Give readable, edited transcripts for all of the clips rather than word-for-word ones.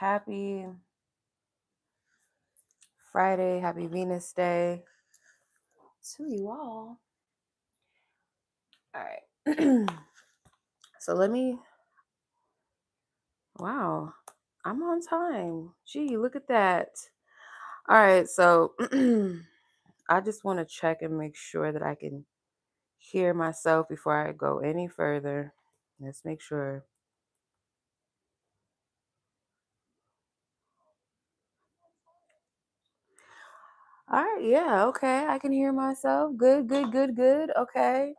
Happy Friday, happy Venus Day to you all. All right. So wow, I'm on time. Gee, look at that. All right, so I just want to check and make sure that I can hear myself before I go any further. Let's make sure. All right, yeah, okay. I can hear myself. Good, good, good, good. Okay.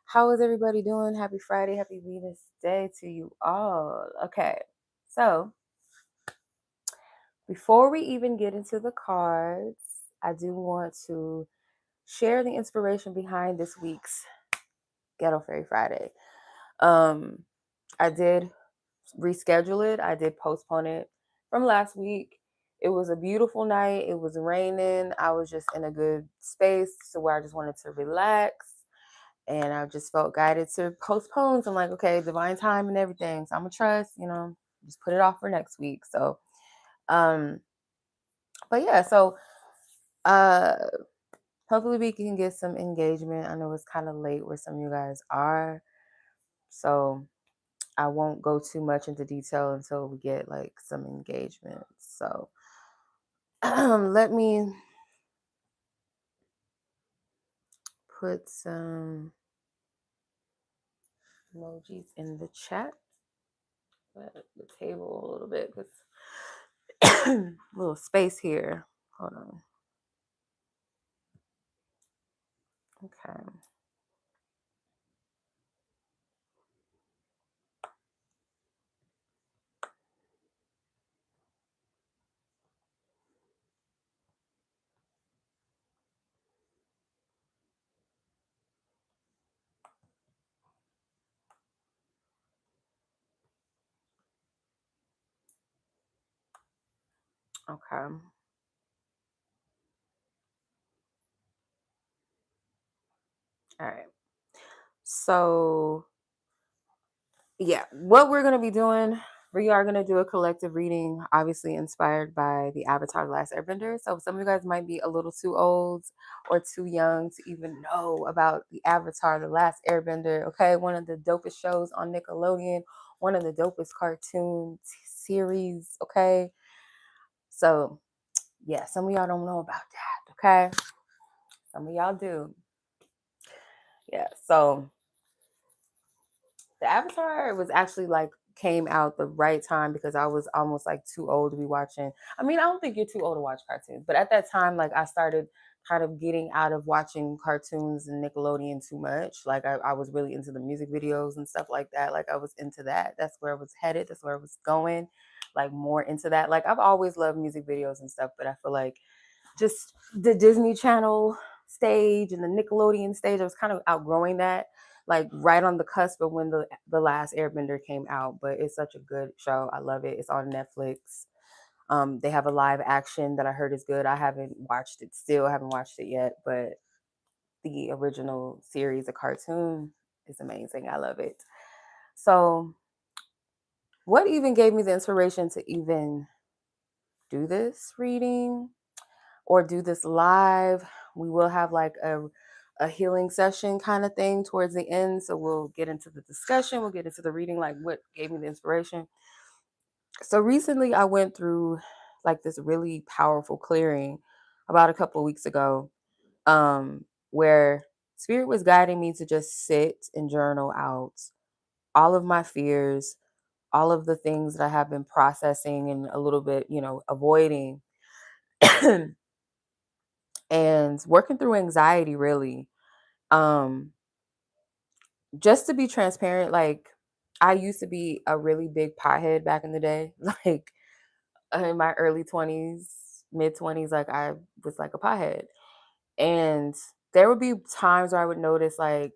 How is everybody doing? Happy Friday, happy Venus Day to you all. Okay. So, before we even get into the cards, I do want to share the inspiration behind this week's Ghetto Fairy Friday. Um, I did reschedule it. I did postpone it from last week. It was a beautiful night. It was raining. I was just in a good space to where I just wanted to relax. And I just felt guided to postpone. So I'm like, okay, divine time and everything. So I'm gonna trust, just put it off for next week. So um, but yeah, so uh hopefully we can get some engagement. I know it's kind of late where some of you guys are. So I won't go too much into detail until we get like some engagement. So let me put some emojis in the chat. At the table a little bit because a little space here. Hold on. Okay. Okay. All right. So yeah, what we're gonna be doing, we are gonna do a collective reading, obviously inspired by the Avatar: The Last Airbender. So some of you guys might be a little too old or too young to even know about the Avatar: The Last Airbender. Okay, one of the dopest shows on Nickelodeon, one of the dopest cartoon series. Okay, so yeah, some of y'all don't know about that. Okay, some of y'all do. Yeah, so the Avatar was actually like came out the right time because I was almost like too old to be watching. I mean, I don't think you're too old to watch cartoons, but at that time, like I started kind of getting out of watching cartoons and Nickelodeon too much. Like I was really into the music videos and stuff like that. Like I was into that. That's where I was headed. That's where I was going. Like more into that. Like I've always loved music videos and stuff, but I feel like just the Disney Channel stage and the Nickelodeon stage, I was kind of outgrowing that, like right on the cusp of when the Last Airbender came out. But it's such a good show. I love it. It's on Netflix. They have a live action that I heard is good. I haven't watched it still, haven't watched it yet, but the original series, a cartoon, is amazing. I love it. So, what even gave me the inspiration to even do this reading or do this live? We will have like a healing session kind of thing towards the end. So we'll get into the discussion, we'll get into the reading, like what gave me the inspiration. So recently I went through like this really powerful clearing about a couple of weeks ago, where spirit was guiding me to just sit and journal out all of my fears, all of the things that I have been processing and a little bit, avoiding and working through anxiety really. Um, just to be transparent, like I used to be a really big pothead back in the day, like in my early 20s, mid 20s, like I was like a pothead. And there would be times where I would notice like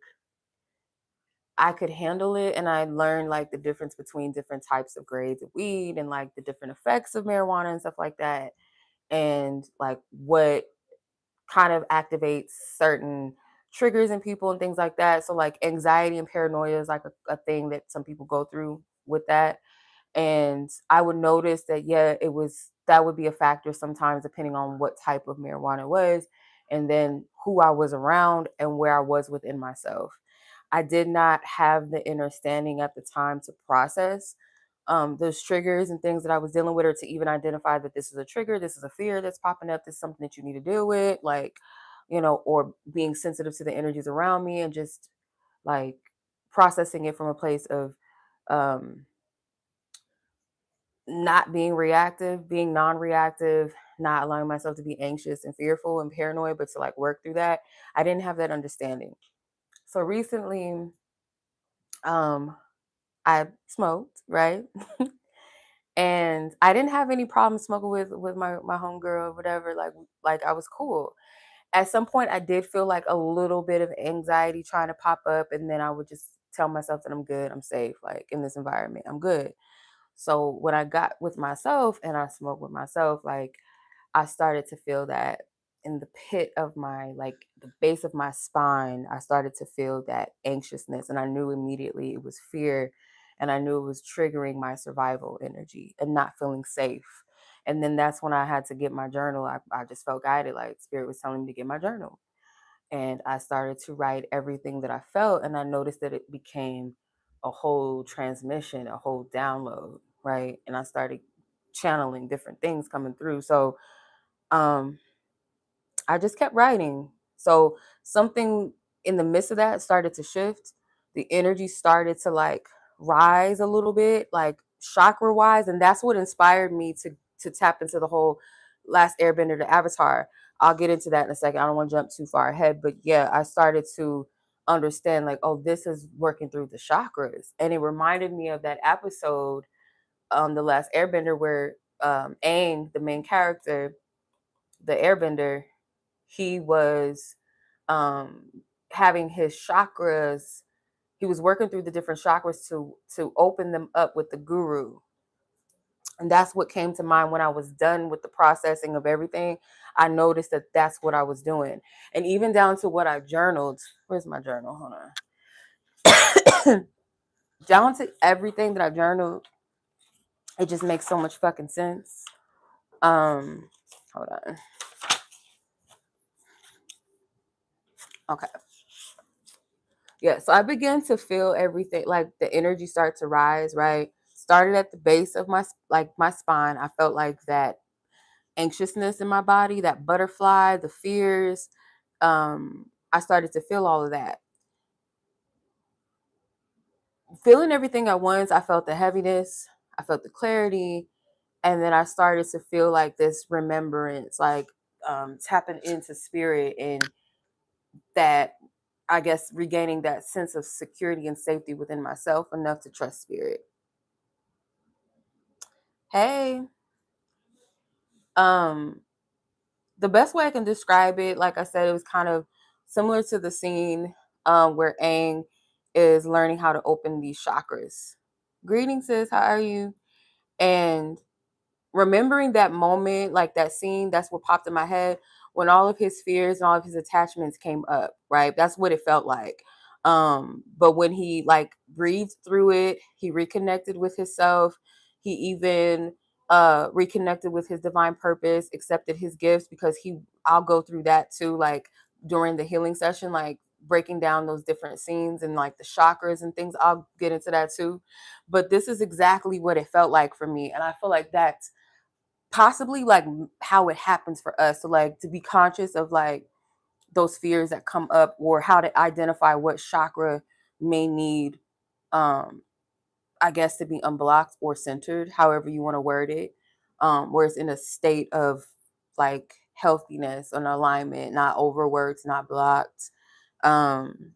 I could handle it and I learned like the difference between different types of grades of weed and like the different effects of marijuana and stuff like that. And like what kind of activates certain triggers in people and things like that. So like anxiety and paranoia is like a thing that some people go through with that. And I would notice that, yeah, that would be a factor sometimes depending on what type of marijuana it was, and then who I was around and where I was within myself. I did not have the understanding at the time to process those triggers and things that I was dealing with, or to even identify that this is a trigger, this is a fear that's popping up, this is something that you need to deal with, like, or being sensitive to the energies around me, and just like processing it from a place of um, not being reactive, being non-reactive, not allowing myself to be anxious and fearful and paranoid, but to like work through that. I didn't have that understanding. So recently, um, I smoked, right? And I didn't have any problem smoking with my homegirl or whatever. Like I was cool. At some point, I did feel like a little bit of anxiety trying to pop up, and then I would just tell myself that I'm good, I'm safe, like in this environment, I'm good. So when I got with myself and I smoked with myself, like I started to feel that in the pit of my, like the base of my spine, I started to feel that anxiousness. And I knew immediately it was fear. And I knew it was triggering my survival energy and not feeling safe. And then that's when I had to get my journal. I just felt guided, like spirit was telling me to get my journal. And I started to write everything that I felt. And I noticed that it became a whole transmission, a whole download, right? And I started channeling different things coming through. So, um, I just kept writing. So something in the midst of that started to shift. The energy started to like rise a little bit, like chakra wise, and that's what inspired me to tap into the whole Last Airbender to Avatar. I'll get into that in a second. I don't want to jump too far ahead, but yeah, I started to understand like, oh, this is working through the chakras, and it reminded me of that episode, the Last Airbender, where Aang, the main character, the Airbender, he was um having his chakras, he was working through the different chakras to open them up with the guru. And that's what came to mind when I was done with the processing of everything. I noticed that that's what I was doing. And even down to what I journaled. Where's my journal? Hold on. Down to everything that I journaled, it just makes so much fucking sense. Hold on. Okay. Yeah, so I began to feel everything, like the energy start to rise, right? Started at the base of my spine. I felt like that anxiousness in my body, that butterfly, the fears. I started to feel all of that. Feeling everything at once, I felt the heaviness, I felt the clarity, and then I started to feel like this remembrance, like tapping into spirit, and that, I guess, regaining that sense of security and safety within myself enough to trust spirit. Hey, um, the best way I can describe it, like I said, it was kind of similar to the scene where Aang is learning how to open these chakras. Greetings, sis. How are you? And remembering that moment, like that scene, that's what popped in my head when all of his fears and all of his attachments came up, right? That's what it felt like. But when he like breathed through it, he reconnected with himself. He even reconnected with his divine purpose, accepted his gifts, because I'll go through that too, like during the healing session, like breaking down those different scenes and like the chakras and things. I'll get into that too. But this is exactly what it felt like for me. And I feel like that's possibly like how it happens for us. So like to be conscious of like those fears that come up, or how to identify what chakra may need, um I guess, to be unblocked or centered, however you want to word it, where it's in a state of like healthiness and alignment, not overworked, not blocked. Um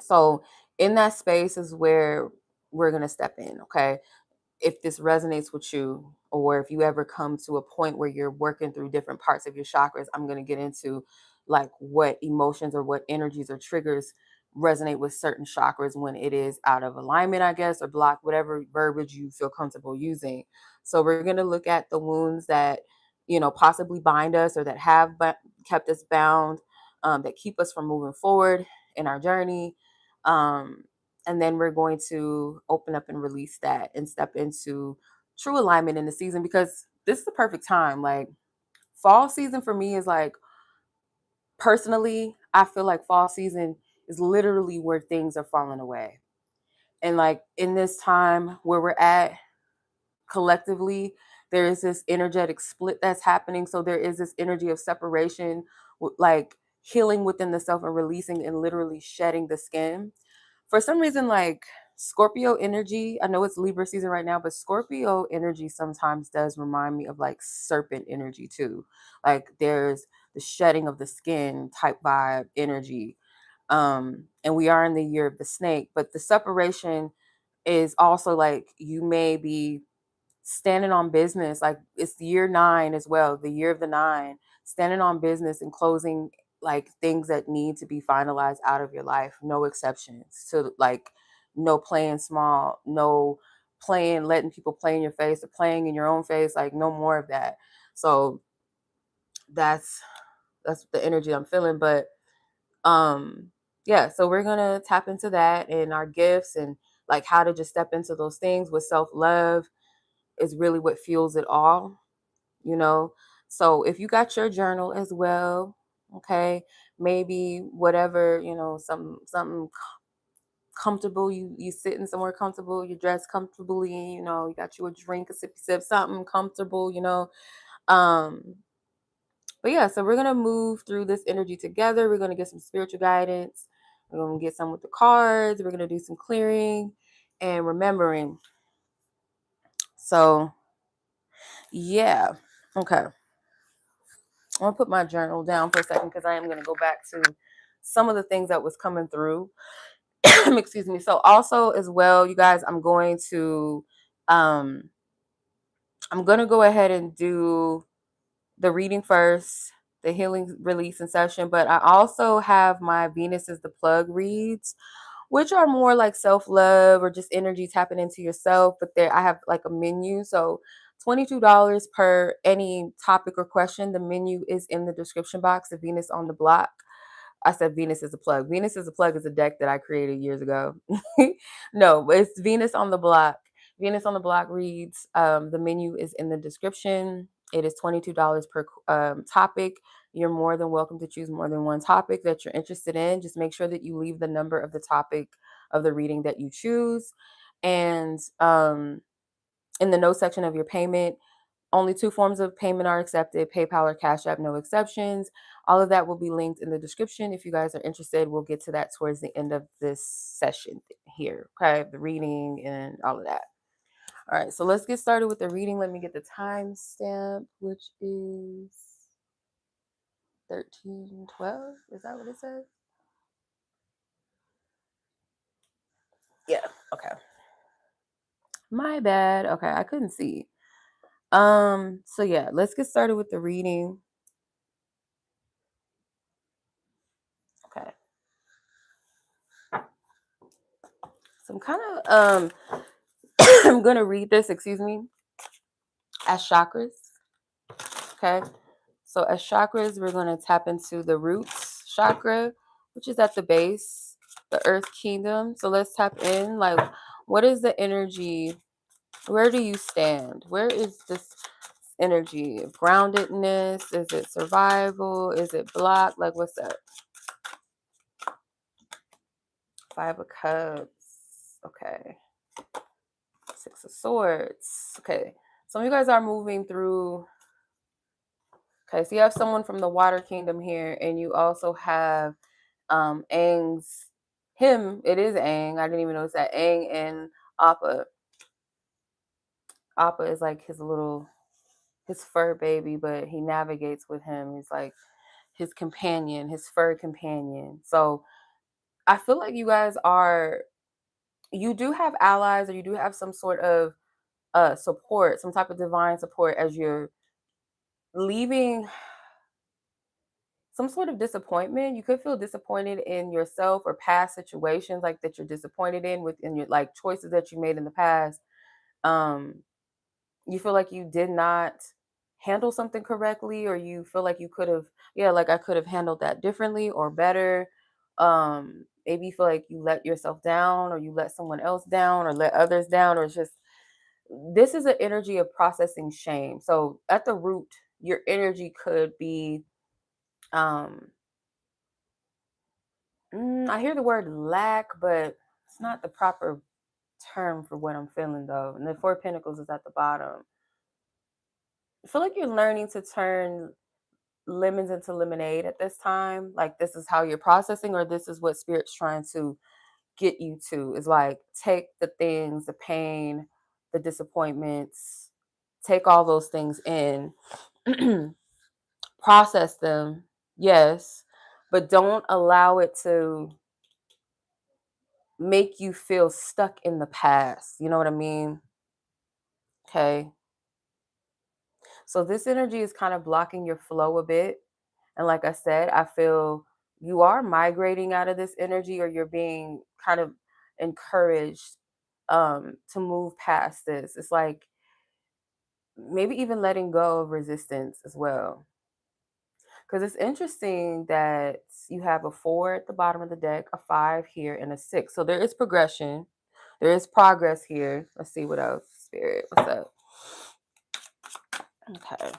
so in that space is where we're going to step in, okay? If this resonates with you, or if you ever come to a point where you're working through different parts of your chakras, I'm going to get into like what emotions or what energies or triggers resonate with certain chakras when it is out of alignment, I guess, or blocked, whatever verbiage you feel comfortable using. So we're going to look at the wounds that, possibly bind us, or that have kept us bound, that keep us from moving forward in our journey. um, And then we're going to open up and release that and step into true alignment in the season, because this is the perfect time. Like, fall season for me is like, personally, I feel like fall season is literally where things are falling away. And like in this time where we're at collectively, there is this energetic split that's happening. So there is this energy of separation, like healing within the self and releasing and literally shedding the skin. For some reason, like Scorpio energy, I know it's Libra season right now, but Scorpio energy sometimes does remind me of like serpent energy too. Like there's the shedding of the skin type vibe energy. And we are in the year of the snake, but the separation is also like you may be standing on business. Like it's year 9 as well, the year of the 9, standing on business and closing like things that need to be finalized out of your life, no exceptions. So like no playing small, no playing, letting people play in your face or playing in your own face, like no more of that. So that's the energy I'm feeling. But yeah, so we're gonna tap into that and our gifts and like how to just step into those things with self-love is really what fuels it all, you know. So if you got your journal as well, okay, maybe whatever, you know, something comfortable, you sitting somewhere comfortable, you dress comfortably, you know, you got you a drink, a sippy sip, something comfortable, you know. um but yeah, so we're gonna move through this energy together. We're gonna get some spiritual guidance, we're gonna get some with the cards, we're gonna do some clearing and remembering. So yeah, okay, I'm gonna put my journal down for a second because I am gonna go back to some of the things that was coming through. Excuse me. So also as well, you guys, um I'm gonna go ahead and do the reading first, the healing release and session, but I also have my Venus is the plug reads, which are more like self-love or just energy tapping into yourself. But there I have like a menu. So $22 per any topic or question. The menu is in the description box. The Venus on the block. I said Venus is a plug. Venus is a plug is a deck that I created years ago. No, it's Venus on the block. Venus on the block reads. The menu is in the description. It is $22 per topic. You're more than welcome to choose more than one topic that you're interested in. Just make sure that you leave the number of the topic of the reading that you choose. And in the notes section of your payment, only 2 forms of payment are accepted: PayPal or Cash App, no exceptions. All of that will be linked in the description. If you guys are interested, we'll get to that towards the end of this session here. Okay, the reading and all of that. All right, so let's get started with the reading. Let me get the timestamp, which is 13:12. Is that what it says? Yeah, okay. My bad. Okay, I couldn't see. So yeah, let's get started with the reading. Okay. So I'm kind of I'm gonna read this, excuse me, as chakras. Okay. So as chakras, we're gonna tap into the roots chakra, which is at the base, the earth kingdom. So let's tap in. Like, what is the energy? Where do you stand? Where is this energy? Groundedness? Is it survival? Is it block? Like, what's that? 5 of Cups. Okay. 6 of Swords. Okay. Some of you guys are moving through. Okay, so you have someone from the water kingdom here, and you also have Aang's him. It is Aang. I didn't even notice that. Aang and Appa. Appa is like his fur baby, but he navigates with him. He's like his companion, his fur companion. So I feel like you do have allies, or you do have some sort of support, some type of divine support as you're leaving some sort of disappointment. You could feel disappointed in yourself or past situations like that you're disappointed in within your like choices that you made in the past. Um, you feel like you did not handle something correctly, or you feel like you could have, yeah, like I could have handled that differently or better. maybe you feel like you let yourself down, or you let someone else down, or let others down, or it's just, this is an energy of processing shame. So at the root, your energy could be, um, I hear the word lack, but it's not the proper term for what I'm feeling though. And the Four of Pentacles is at the bottom. I feel like you're learning to turn lemons into lemonade at this time. Like this is how you're processing, or this is what spirit's trying to get you to, is like take the things, the pain, the disappointments, take all those things in, process them, yes, but don't allow it to make you feel stuck in the past. You know what I mean? Okay. So this energy is kind of blocking your flow a bit. And like I said, I feel you are migrating out of this energy, or you're being kind of encouraged to move past this. It's like maybe even letting go of resistance as well. Because it's interesting that you have a 4 at the bottom of the deck, a 5 here, and a 6. So there is progression. There is progress here. Let's see what else. Spirit, what's up? Okay.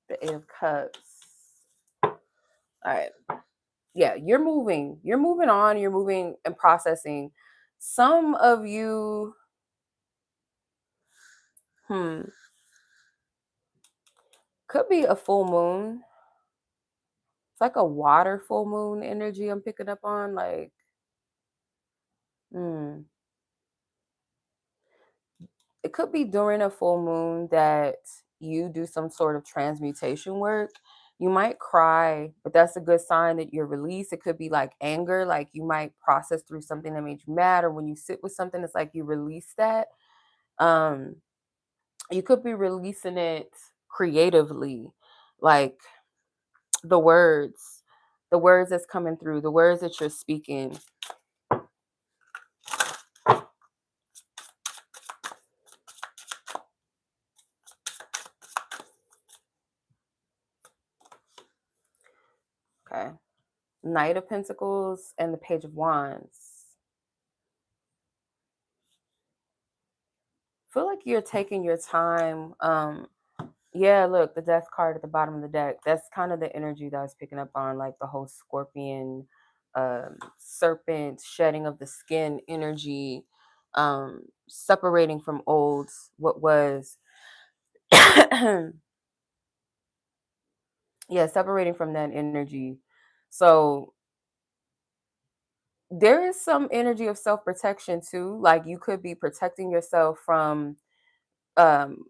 The 8 of Cups. All right. Yeah, you're moving. You're moving on. You're moving and processing. Some of you, could be a full moon. It's like a water full moon energy I'm picking up on. Like, hmm. It could be during a full moon that you do some sort of transmutation work. You might cry, but that's a good sign that you're released. It could be like anger, like you might process through something that made you mad, or when you sit with something, it's like you release that. Um, you could be releasing it creatively, like the words, the words that's coming through, the words that you're speaking. Okay. Knight of Pentacles and the Page of Wands. Feel like you're taking your time. Yeah, look, the Death card at the bottom of the deck. That's kind of the energy that I was picking up on, like the whole scorpion, serpent, shedding of the skin energy, separating from old, what was. Yeah, separating from that energy. So there is some energy of self-protection too. Like you could be protecting yourself from um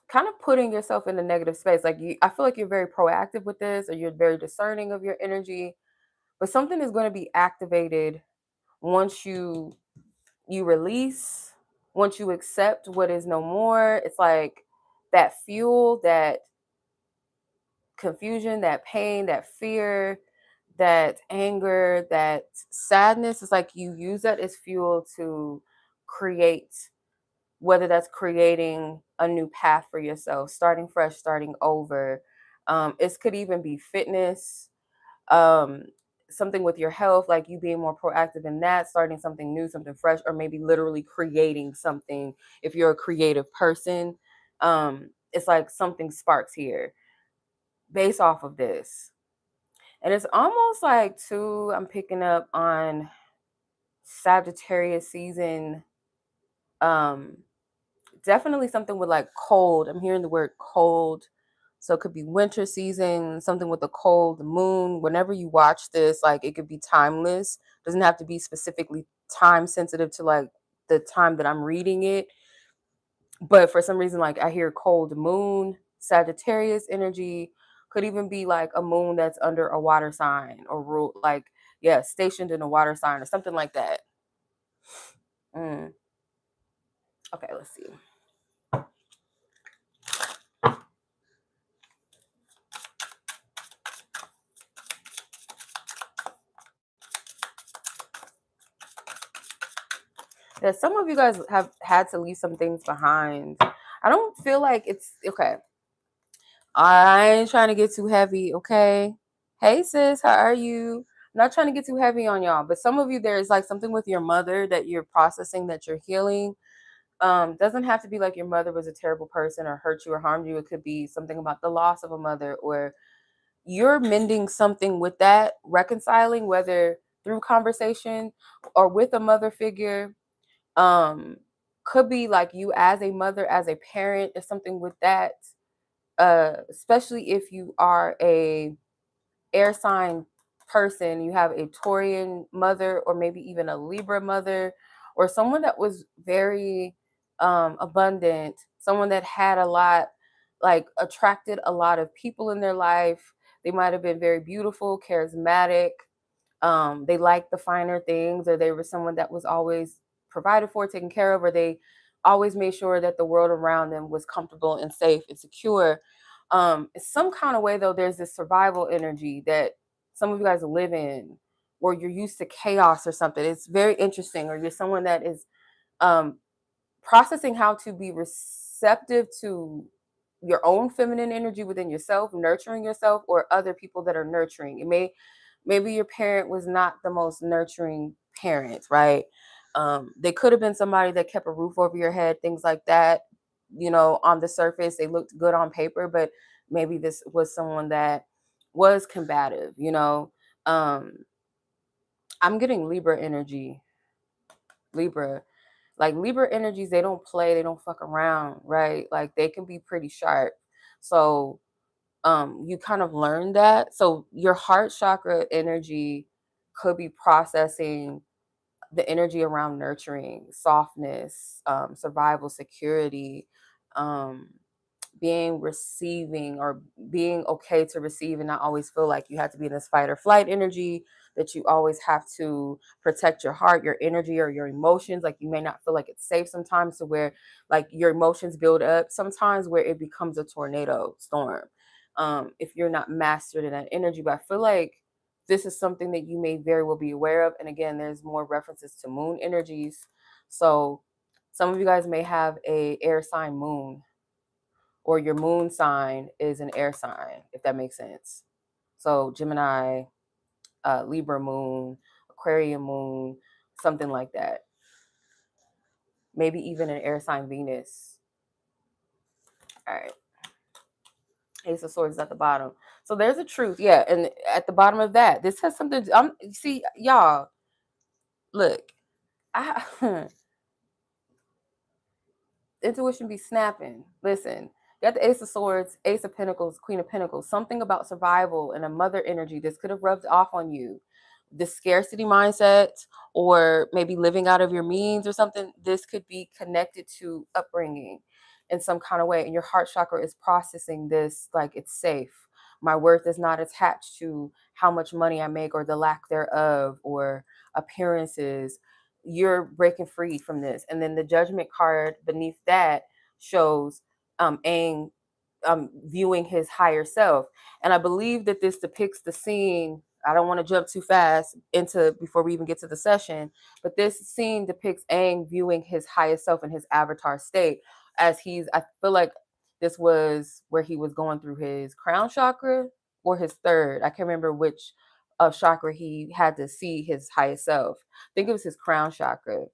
kind of putting yourself in a negative space. Like I feel like you're very proactive with this, or you're very discerning of your energy, but something is going to be activated once you release, once you accept what is no more. It's like that fuel, that confusion, that pain, that fear, that anger, that sadness. It's like you use that as fuel to create, whether that's creating a new path for yourself, starting fresh, starting over. It could even be fitness, um, something with your health, like you being more proactive in that, starting something new, something fresh, or maybe literally creating something. If you're a creative person, it's like something sparks here based off of this. And it's almost like, too, I'm picking up on Sagittarius season. Um, Definitely something with like cold. I'm hearing the word cold. So it could be winter season, something with a cold moon. Whenever you watch this, like it could be timeless. Doesn't have to be specifically time sensitive to like the time that I'm reading it. But for some reason, like I hear cold moon, Sagittarius energy, could even be like a moon that's under a water sign, or rule, like, yeah, stationed in a water sign or something like that. Mm. Okay, let's see. that some of you guys have had to leave some things behind. I don't feel like it's okay. I ain't trying to get too heavy, okay? Hey sis, how are you? I'm not trying to get too heavy on y'all, but some of you, there's like something with your mother that you're processing, that you're healing. Doesn't have to be like your mother was a terrible person or hurt you or harmed you. It could be something about the loss of a mother, or you're mending something with that, reconciling, whether through conversation or with a mother figure. um could be like you as a mother, as a parent, or something with that. Especially if you are a air sign person, you have a Taurian mother, or maybe even a Libra mother, or someone that was very abundant, someone that had a lot, like attracted a lot of people in their life. They might have been very beautiful, charismatic. They liked the finer things, or they were someone that was always provided for, taken care of, or they always made sure that the world around them was comfortable and safe and secure. Some kind of way though, there's this survival energy that some of you guys live in, or you're used to chaos or something. It's very interesting. Or you're someone that is um, processing how to be receptive to your own feminine energy within yourself, nurturing yourself, or other people that are nurturing. Maybe your parent was not the most nurturing parent, right? They could have been somebody that kept a roof over your head, things like that. On the surface, they looked good on paper, but maybe this was someone that was combative. I'm getting Libra energy. Libra. Like Libra energies, they don't play, they don't fuck around, right? Like they can be pretty sharp. So you kind of learn that. So your heart chakra energy could be processing the energy around nurturing, softness, survival, security, um, being receiving, or being okay to receive and not always feel like you have to be in this fight or flight energy, that you always have to protect your heart, your energy, or your emotions. Like you may not feel like it's safe sometimes, to where like your emotions build up sometimes, where it becomes a tornado storm. If you're not mastered in that energy. But I feel like this is something that you may very well be aware of. And again, there's more references to moon energies. So some of you guys may have a air sign moon, or your moon sign is an air sign, if that makes sense. So Gemini, Libra moon, Aquarium moon, something like that. Maybe even an air sign Venus. All right. Ace of Swords is at the bottom. So there's a truth. Yeah. And at the bottom of that, this has something. See, y'all, look, I intuition be snapping. Listen, you got the Ace of Swords, Ace of Pentacles, Queen of Pentacles. Something about survival and a mother energy. This could have rubbed off on you. The scarcity mindset, or maybe living out of your means or something. This could be connected to upbringing in some kind of way. And your heart chakra is processing this like it's safe. My worth is not attached to how much money I make, or the lack thereof, or appearances. You're breaking free from this. And then the Judgment card beneath that shows Aang viewing his higher self. And I believe that this depicts the scene. I don't want to jump too fast into before we even get to the session, but this scene depicts Aang viewing his highest self in his avatar state, as I feel like this was where he was going through his crown chakra, or his third. I can't remember which chakra he had to see his highest self. I think it was his crown chakra.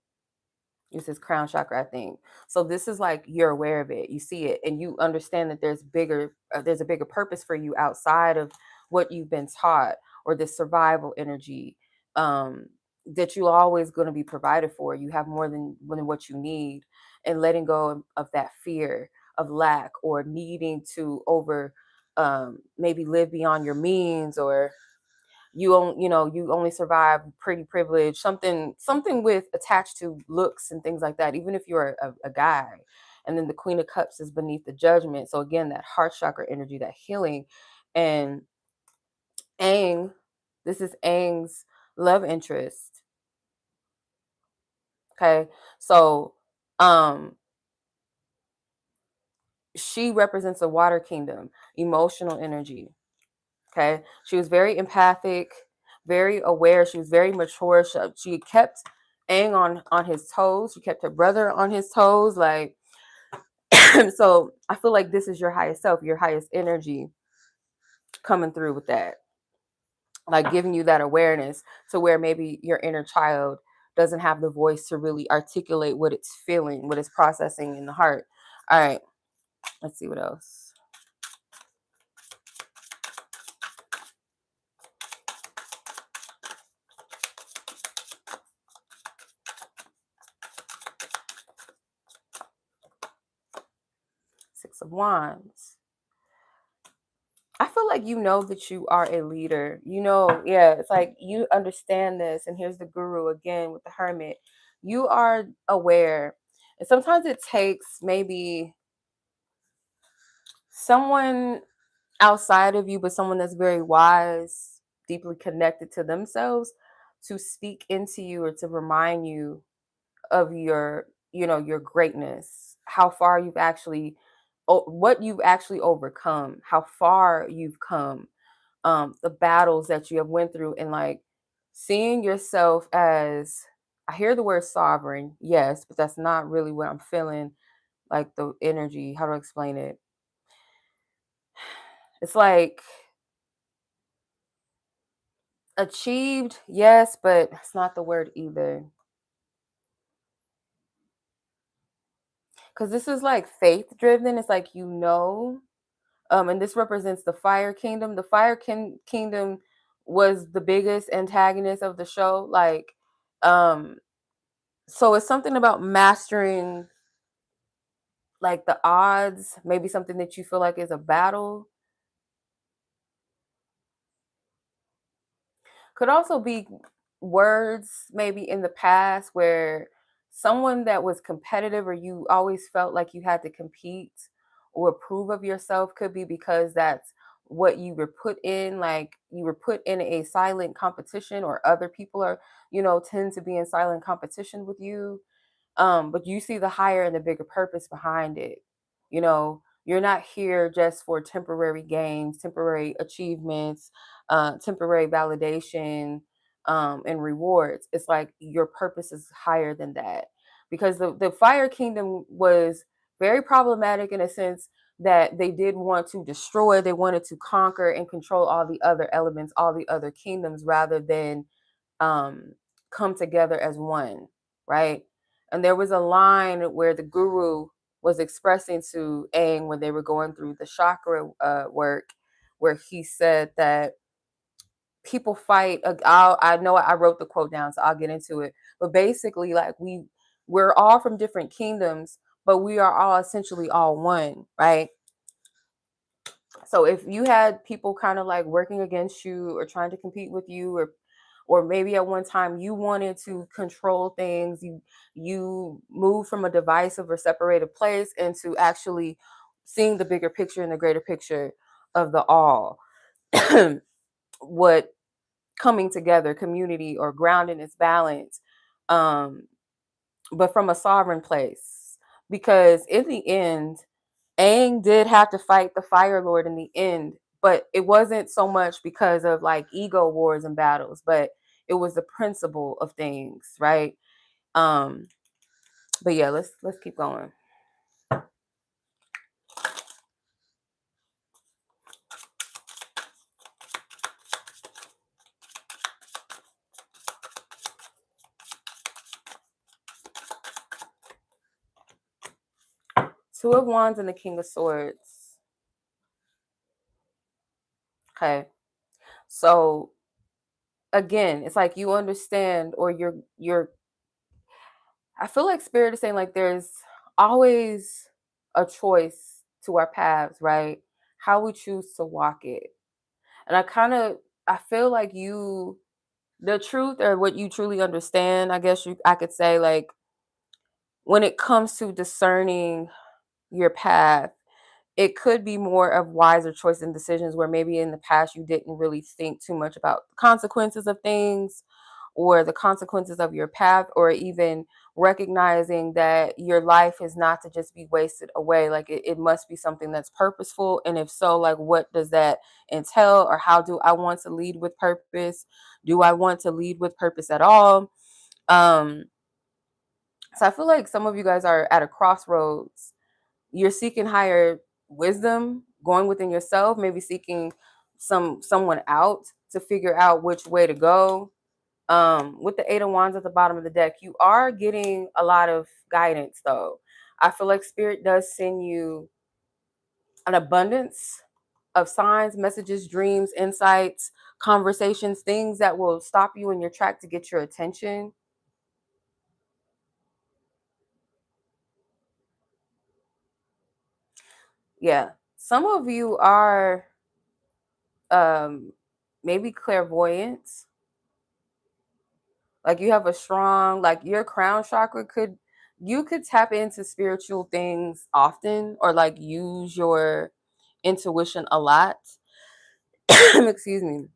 It's his crown chakra, I think. So this is like you're aware of it, you see it, and you understand that there's a bigger purpose for you outside of what you've been taught, or this survival energy, um, that you're always going to be provided for. You have more than what you need, and letting go of that fear of lack, or needing to maybe live beyond your means, or you only survive pretty privilege, something with attached to looks and things like that, even if you're a guy. And then the Queen of Cups is beneath the Judgment. So again, that heart chakra energy, that healing. And Aang, this is Aang's love interest. Okay. So she represents a water kingdom, emotional energy. Okay. She was very empathic, very aware. She was very mature. She kept Aang on his toes. She kept her brother on his toes. Like, so I feel like this is your highest self, your highest energy coming through with that. Like giving you that awareness to where maybe your inner child doesn't have the voice to really articulate what it's feeling, what it's processing in the heart. All right, let's see what else. Six of Wands. I feel like you know that you are a leader. You know, yeah, it's like you understand this. And here's the guru again with the hermit. You are aware. And sometimes it takes maybe someone outside of you, but someone that's very wise, deeply connected to themselves, to speak into you or to remind you of your, you know, your greatness, how far you've actually, what you've actually overcome, how far you've come, the battles that you have went through, and like seeing yourself as, I hear the word sovereign, yes, but that's not really what I'm feeling. Like the energy, how to explain it? It's like achieved, yes, but it's not the word either. Because this is like faith driven. It's like, you know, and this represents the fire kingdom. The kingdom was the biggest antagonist of the show. Like, um, so it's something about mastering like the odds, maybe something that you feel like is a battle. Could also be words maybe in the past where someone that was competitive or you always felt like you had to compete or prove of yourself, could be because that's what you were put in, like you were put in a silent competition, or other people are, you know, tend to be in silent competition with you. But you see the higher and the bigger purpose behind it. You know, you're not here just for temporary gains, temporary achievements, temporary validation, and rewards. It's like your purpose is higher than that, because the fire kingdom was very problematic in a sense that they did want to destroy, they wanted to conquer and control all the other elements, all the other kingdoms, rather than um, come together as one, right? And there was a line where the guru was expressing to Aang when they were going through the chakra work, where he said that people fight. I know I wrote the quote down, so I'll get into it. But basically, like we're all from different kingdoms, but we are all essentially all one, right? So if you had people kind of like working against you or trying to compete with you, or maybe at one time you wanted to control things, you move from a divisive or separated place into actually seeing the bigger picture and the greater picture of the all. What coming together, community, or grounding its balance, um but from a sovereign place, because in the end Aang did have to fight the Fire Lord in the end, but it wasn't so much because of like ego wars and battles, but it was the principle of things, right? Um, but yeah, let's keep going. Two of Wands and the King of Swords. Okay, so again, it's like you understand, or you're. I feel like Spirit is saying like there's always a choice to our paths, right? How we choose to walk it. And I feel like you, the truth, or what you truly understand, I guess I could say, like when it comes to discerning your path, it could be more of wiser choice and decisions where maybe in the past you didn't really think too much about the consequences of things, or the consequences of your path, or even recognizing that your life is not to just be wasted away. Like it must be something that's purposeful. And if so, like what does that entail? Or how do I want to lead with purpose? Do I want to lead with purpose at all? Um, So I feel like some of you guys are at a crossroads. You're seeking higher wisdom, going within yourself, maybe seeking someone out to figure out which way to go. With the Eight of Wands at the bottom of the deck, you are getting a lot of guidance though. I feel like Spirit does send you an abundance of signs, messages, dreams, insights, conversations, things that will stop you in your track to get your attention. Yeah. Some of you are maybe clairvoyant. Like you have a strong, like your crown chakra could, you could tap into spiritual things often or like use your intuition a lot. Excuse me.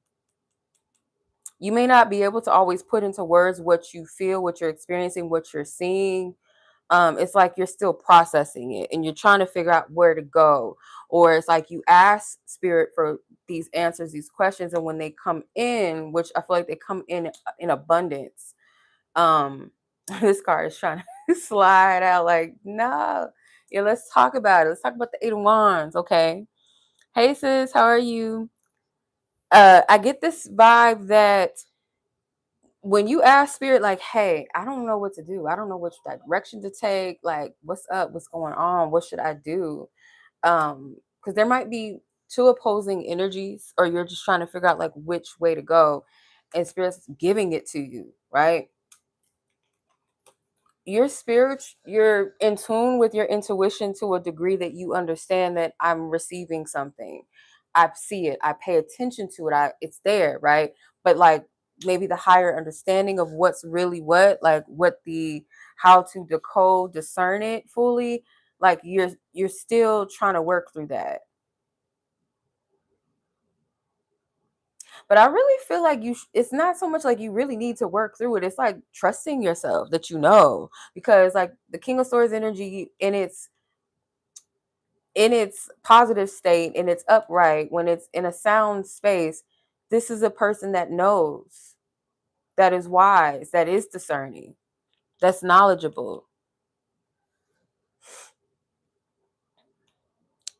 You may not be able to always put into words what you feel, what you're experiencing, what you're seeing. It's like you're still processing it and you're trying to figure out where to go. Or it's like you ask spirit for these answers, these questions, and when they come in, which I feel like they come in abundance, this card is trying to slide out like, no. Yeah, let's talk about it. Let's talk about the Eight of Wands. Okay. Hey sis, how are you? I get this vibe that when you ask spirit, like, hey, I don't know what to do, I don't know which direction to take, like, what's up, what's going on, what should I do? Because there might be two opposing energies, or you're just trying to figure out like which way to go, and spirit's giving it to you, right? You're in tune with your intuition to a degree that you understand that I'm receiving something. I see it, I pay attention to it, it's there, right? But like maybe the higher understanding of what's really what, like what the how to decode, discern it fully, like you're still trying to work through that. But I really feel like it's not so much like you really need to work through it. It's like trusting yourself that you know, because like the King of Swords energy in its positive state, in its upright, when it's in a sound space, this is a person that knows, that is wise, that is discerning, that's knowledgeable.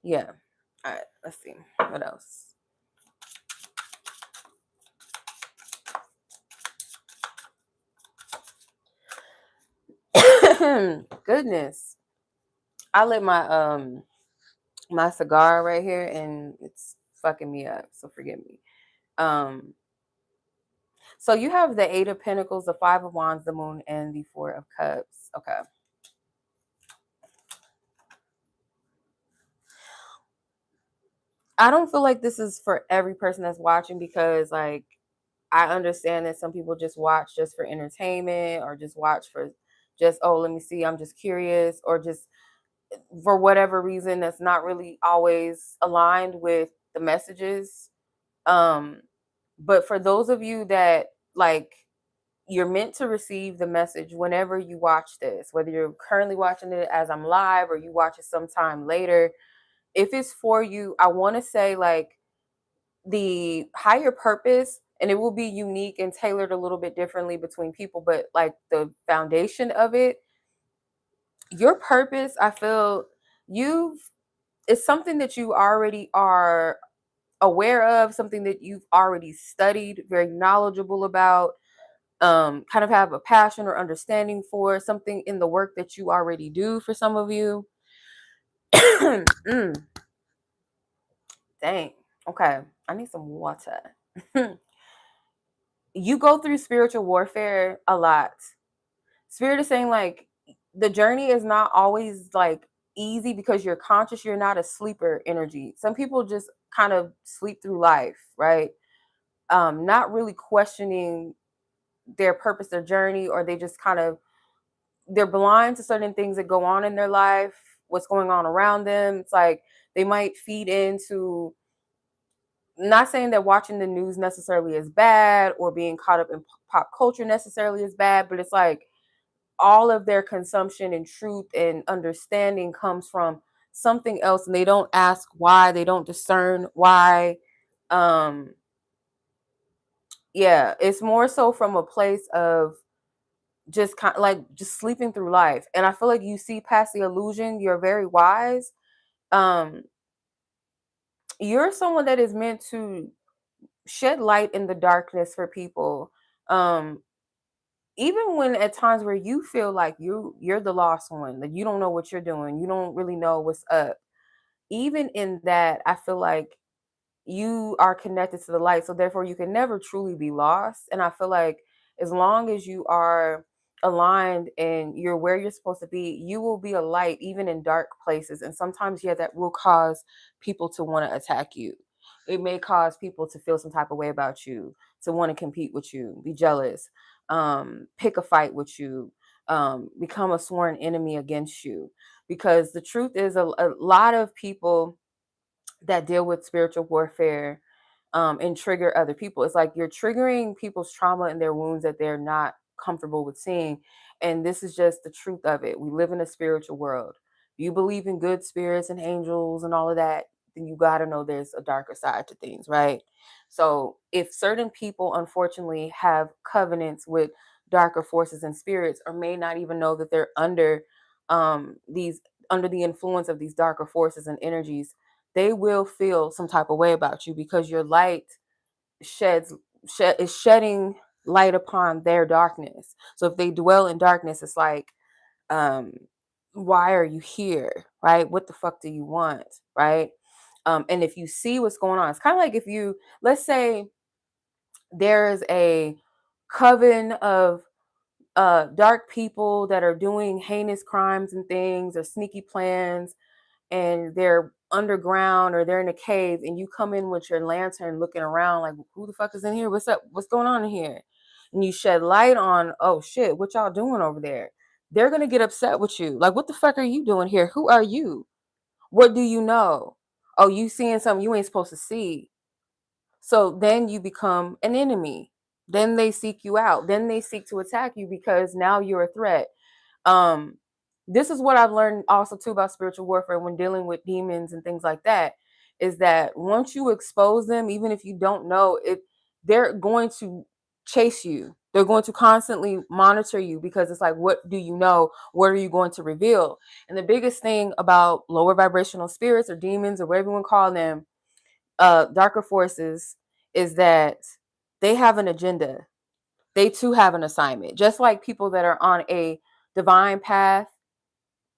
Yeah. All right, let's see. What else? Goodness. I lit my cigar right here and it's fucking me up, so forgive me. Um so you have the Eight of Pentacles, the Five of Wands, the Moon, and the Four of Cups. Okay. I don't feel like this is for every person that's watching, because like I understand that some people just watch just for entertainment, or just watch for just, oh, let me see, I'm just curious, or just for whatever reason that's not really always aligned with the messages. Um but for those of you that like, you're meant to receive the message whenever you watch this, whether you're currently watching it as I'm live or you watch it sometime later. If it's for you, I want to say like the higher purpose, and it will be unique and tailored a little bit differently between people, but like the foundation of it, your purpose, I feel you've it's something that you already are aware of, something that you've already studied, very knowledgeable about, kind of have a passion or understanding for, something in the work that you already do for some of you. Mm, dang. Okay. I need some water. You go through spiritual warfare a lot. Spirit is saying like the journey is not always like easy, because you're conscious, you're not a sleeper energy. Some people just kind of sleep through life, right? Not really questioning their purpose, their journey, or they just kind of, they're blind to certain things that go on in their life, what's going on around them. It's like they might feed into, not saying that watching the news necessarily is bad, or being caught up in pop culture necessarily is bad, but it's like all of their consumption and truth and understanding comes from something else, and they don't ask why, they don't discern why. um yeah, it's more so from a place of just kind like just sleeping through life. And I feel like you see past the illusion. You're very wise. Um, you're someone that is meant to shed light in the darkness for people. Um, even when at times where you feel like you're the lost one, that you don't know what you're doing, you don't really know what's up. Even in that, I feel like you are connected to the light, so therefore you can never truly be lost. And I feel like as long as you are aligned and you're where you're supposed to be, you will be a light even in dark places. And sometimes, yeah, that will cause people to want to attack you. It may cause people to feel some type of way about you, to want to compete with you, be jealous, pick a fight with you, become a sworn enemy against you. Because the truth is, a lot of people that deal with spiritual warfare, and trigger other people. It's like you're triggering people's trauma and their wounds that they're not comfortable with seeing. And this is just the truth of it. We live in a spiritual world. If you believe in good spirits and angels and all of that, then you got to know there's a darker side to things, right? So if certain people, unfortunately, have covenants with darker forces and spirits, or may not even know that they're these under the influence of these darker forces and energies, they will feel some type of way about you because your light is shedding light upon their darkness. So if they dwell in darkness, it's like, um, why are you here? Right? What the fuck do you want? Right? And if you see what's going on, it's kind of like if you, let's say there's a coven of dark people that are doing heinous crimes and things or sneaky plans, and they're underground or they're in a cave, and you come in with your lantern looking around like, who the fuck is in here? What's up? What's going on in here? And you shed light on, oh shit, what y'all doing over there? They're going to get upset with you. Like, what the fuck are you doing here? Who are you? What do you know? Oh, you seeing something you ain't supposed to see. So then you become an enemy. Then they seek you out. Then they seek to attack you because now you're a threat. um this is what I've learned also too about spiritual warfare when dealing with demons and things like that, is that once you expose them, even if you don't know it, they're going to chase you. They're going to constantly monitor you because it's like, what do you know? What are you going to reveal? And the biggest thing about lower vibrational spirits or demons or whatever you want to call them, darker forces, is that they have an agenda. They too have an assignment, just like people that are on a divine path,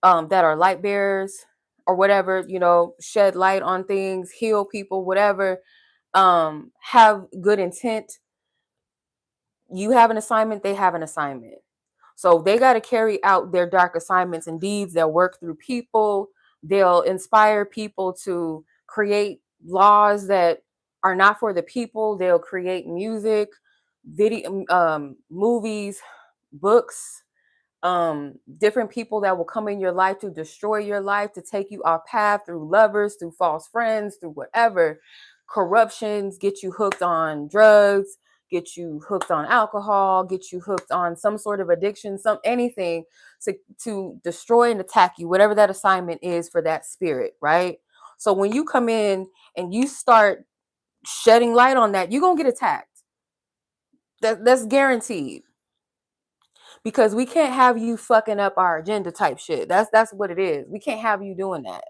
that are light bearers or whatever, shed light on things, heal people, whatever, have good intent. You have an assignment, they have an assignment. So they got to carry out their dark assignments and deeds. They'll work through people. They'll inspire people to create laws that are not for the people. They'll create music, video, movies, books, different people that will come in your life to destroy your life, to take you off path through lovers, through false friends, through whatever. Corruptions, get you hooked on drugs, get you hooked on alcohol, get you hooked on some sort of addiction, some anything to destroy and attack you, whatever that assignment is for that spirit, right? So when you come in and you start shedding light on that, you're gonna get attacked. That's guaranteed, because we can't have you fucking up our agenda type shit. That's what it is. We can't have you doing that.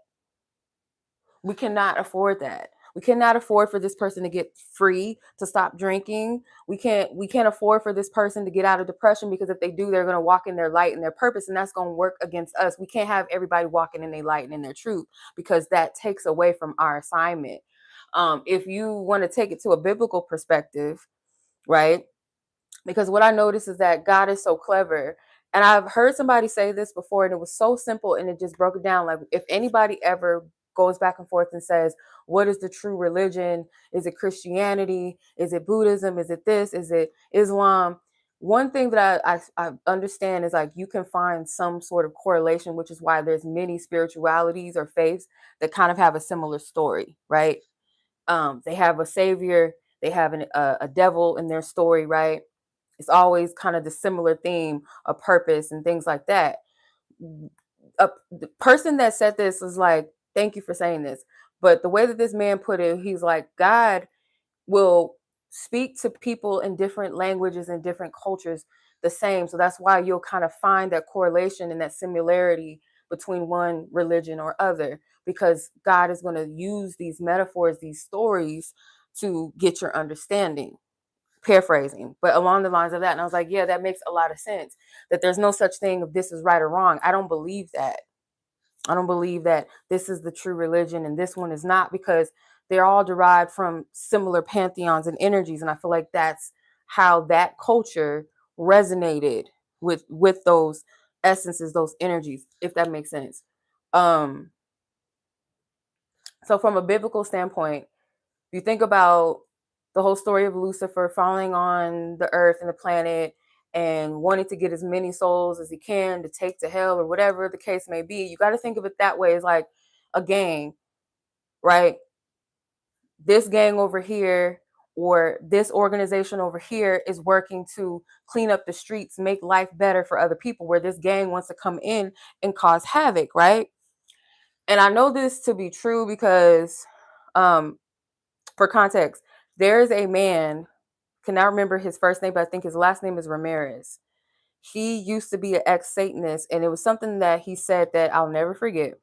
We cannot afford that. We cannot afford for this person to get free, to stop drinking. We can't afford for this person to get out of depression, because if they do, they're going to walk in their light and their purpose, and that's going to work against us. We can't have everybody walking in their light and in their truth, because that takes away from our assignment. If you want to take it to a biblical perspective, right? Because what I noticed is that God is so clever. And I've heard somebody say this before, and it was so simple, and it just broke it down. Like, if anybody ever goes back and forth and says, what is the true religion? Is it Christianity? Is it Buddhism? Is it this? Is it Islam? One thing that I understand is, like, you can find some sort of correlation, which is why there's many spiritualities or faiths that kind of have a similar story, right? They have a savior, they have a devil in their story, right? It's always kind of the similar theme, a purpose and things like that. The person that said this was like, thank you for saying this. But the way that this man put it, he's like, God will speak to people in different languages and different cultures the same. So that's why you'll kind of find that correlation and that similarity between one religion or other, because God is going to use these metaphors, these stories, to get your understanding. Paraphrasing, but along the lines of that. And I was like, yeah, that makes a lot of sense, that there's no such thing of this is right or wrong. I don't believe that. I don't believe that this is the true religion and this one is not, because they're all derived from similar pantheons and energies. And I feel like that's how that culture resonated with those essences, those energies, if that makes sense. Um, so from a biblical standpoint, if you think about the whole story of Lucifer falling on the earth and the planet and wanting to get as many souls as he can to take to hell or whatever the case may be, you got to think of it that way, as like a gang, right? This gang over here or this organization over here is working to clean up the streets, make life better for other people, where this gang wants to come in and cause havoc, right? And I know this to be true because, for context, there is a man, cannot remember his first name, but I think his last name is Ramirez. He used to be an ex-Satanist, and it was something that he said that I'll never forget.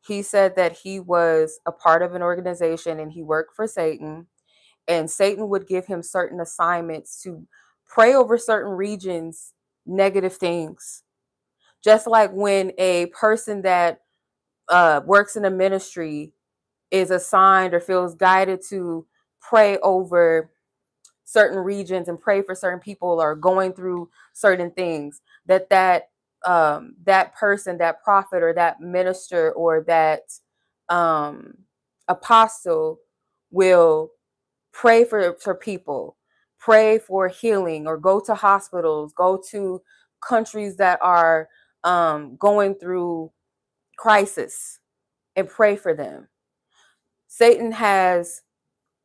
He said that he was a part of an organization and he worked for Satan, and Satan would give him certain assignments to pray over certain regions, negative things. Just like when a person that works in a ministry is assigned or feels guided to pray over certain regions and pray for certain people or going through certain things, that person, that prophet or that minister or that um apostle will pray for people, pray for healing, or go to hospitals, go to countries that are going through crisis and pray for them. Satan has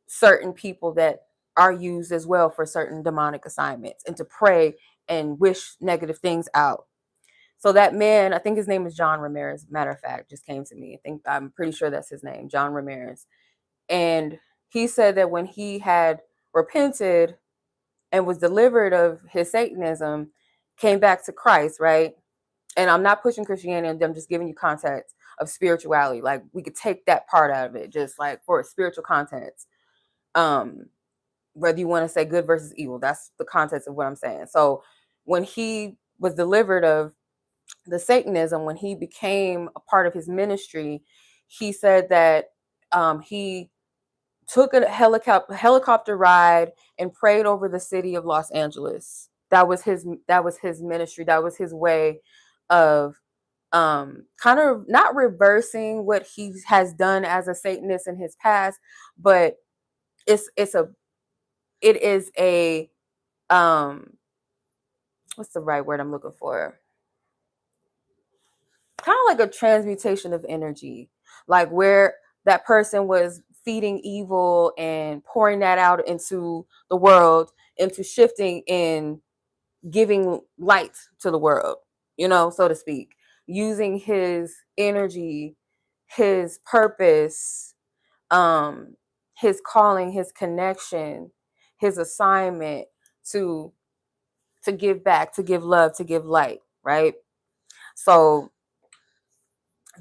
certain people that are used as well for certain demonic assignments and to pray and wish negative things out. So that man, I think his name is John Ramirez, matter of fact, just came to me. I'm pretty sure that's his name, John Ramirez. And he said that when he had repented and was delivered of his Satanism, came back to Christ, right? And I'm not pushing Christianity, I'm just giving you context of spirituality. Like, we could take that part out of it, just like for spiritual context. Um, whether you want to say good versus evil, that's the context of what I'm saying. So when he was delivered of the Satanism, when he became a part of his ministry, he said that he took a helicopter ride and prayed over the city of Los Angeles. That was his ministry. That was his way of kind of not reversing what he has done as a Satanist in his past, but it's it's a it is a um what's the right word I'm looking for? Kind of like a transmutation of energy, like where that person was feeding evil and pouring that out into the world, into shifting and giving light to the world, so to speak, using his energy, his purpose, um, his calling, his connection, his assignment to give back, to give love, to give light, right? So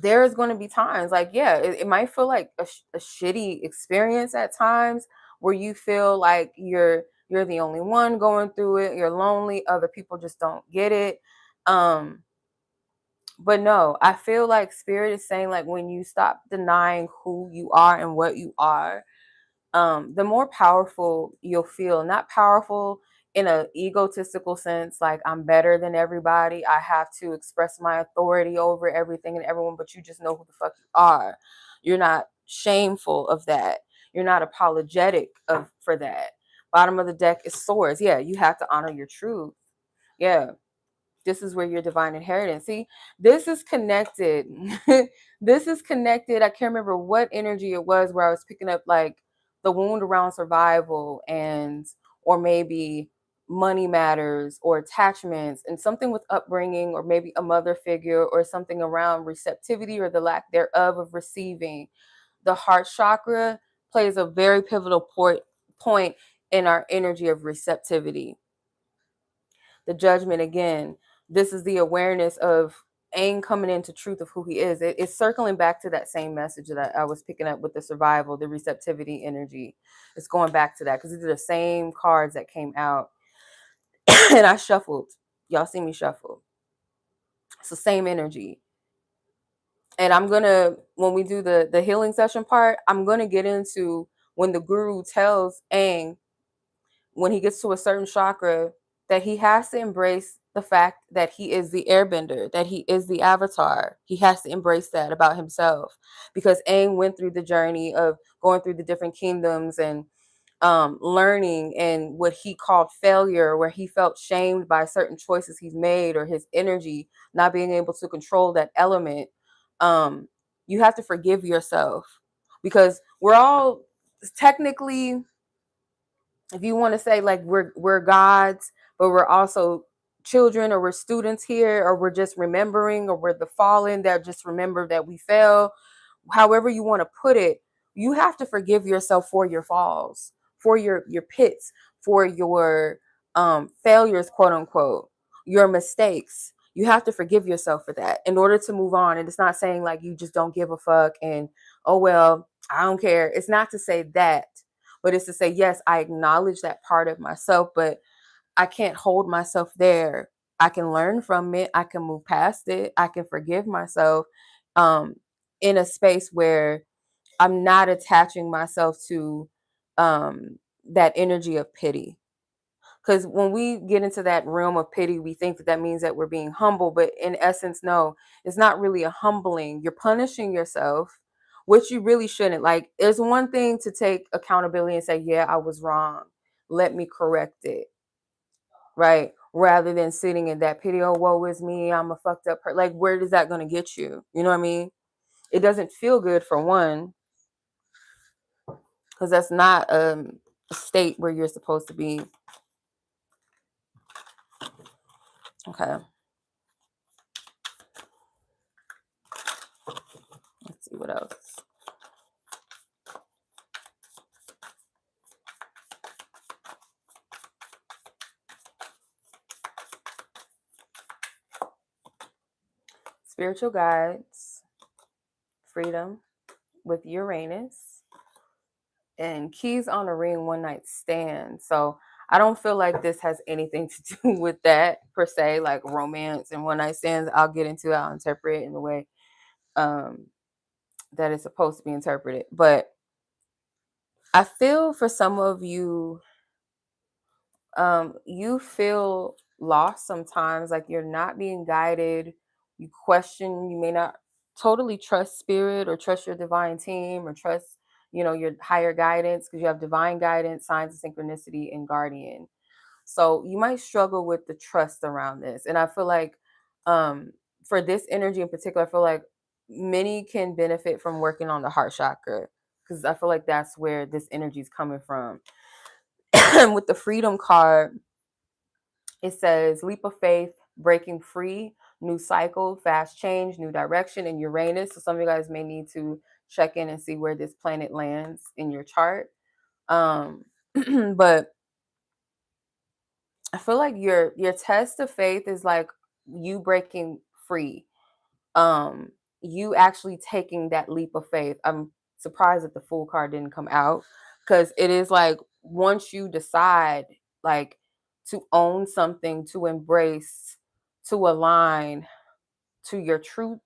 there's going to be times like, yeah, it might feel like a shitty experience at times, where you feel like you're the only one going through it, you're lonely, other people just don't get it. um but no, I feel like spirit is saying, like, when you stop denying who you are and what you are, the more powerful you'll feel. Not powerful in an egotistical sense, like I'm better than everybody, I have to express my authority over everything and everyone, but you just know who the fuck you are. You're not shameful of that. You're not apologetic for that. Bottom of the deck is swords. Yeah, you have to honor your truth. Yeah, this is where your divine inheritance. See, this is connected. This is connected. I can't remember what energy it was where I was picking up, like, the wound around survival, and or maybe money matters or attachments, and something with upbringing, or maybe a mother figure, or something around receptivity or the lack thereof of receiving. The heart chakra plays a very pivotal point in our energy of receptivity. The judgment again. This is the awareness of Aang coming into truth of who he is. It's circling back to that same message that I was picking up with the survival, the receptivity energy. It's going back to that because these are the same cards that came out. And I shuffled. Y'all see me shuffle. It's the same energy. And I'm gonna, when we do the healing session part, I'm gonna get into when the guru tells Aang, when he gets to a certain chakra, that he has to embrace the fact that he is the airbender, that he is the avatar. He has to embrace that about himself, because Aang went through the journey of going through the different kingdoms and learning, and what he called failure, where he felt shamed by certain choices he's made, or his energy not being able to control that element. um, you have to forgive yourself, because we're all technically, if you want to say, like, we're gods, but we're also children, or we're students here, or we're just remembering, or we're the fallen that just remember that we fell. However you want to put it, you have to forgive yourself for your falls, for your pits, for your failures, quote unquote, your mistakes. You have to forgive yourself for that in order to move on. And it's not saying like you just don't give a fuck and, oh well, I don't care. It's not to say that, but it's to say, yes, I acknowledge that part of myself, but I can't hold myself there. I can learn from it. I can move past it. I can forgive myself, um, in a space where I'm not attaching myself to that energy of pity. Because when we get into that realm of pity, we think that that means that we're being humble. But in essence, no, it's not really a humbling. You're punishing yourself, which you really shouldn't. Like, it's one thing to take accountability and say, yeah, I was wrong. Let me correct it. Right. Rather than sitting in that pity, oh, woe is me. I'm a fucked up person. Like, where is that going to get you? You know what I mean? It doesn't feel good, for one, because that's not a state where you're supposed to be. Okay. Let's see what else. Spiritual guides, freedom with Uranus, and keys on a ring, one night stand. So I don't feel like this has anything to do with that per se, like romance and one night stands. I'll interpret it in the way um, that it's supposed to be interpreted. But I feel for some of you, you feel lost sometimes, like you're not being guided. You question, you may not totally trust spirit, or trust your divine team, or trust, your higher guidance, because you have divine guidance, signs of synchronicity, and guardian. So you might struggle with the trust around this. And I feel like, um, for this energy in particular, I feel like many can benefit from working on the heart chakra, because I feel like that's where this energy is coming from. With the freedom card, it says leap of faith, breaking free, new cycle, fast change, new direction in Uranus. So some of you guys may need to check in and see where this planet lands in your chart. But I feel like your test of faith is like you breaking free. Um, you actually taking that leap of faith. I'm surprised that the Fool card didn't come out, because it is like, once you decide, like, to own something, to embrace, to align to your truth,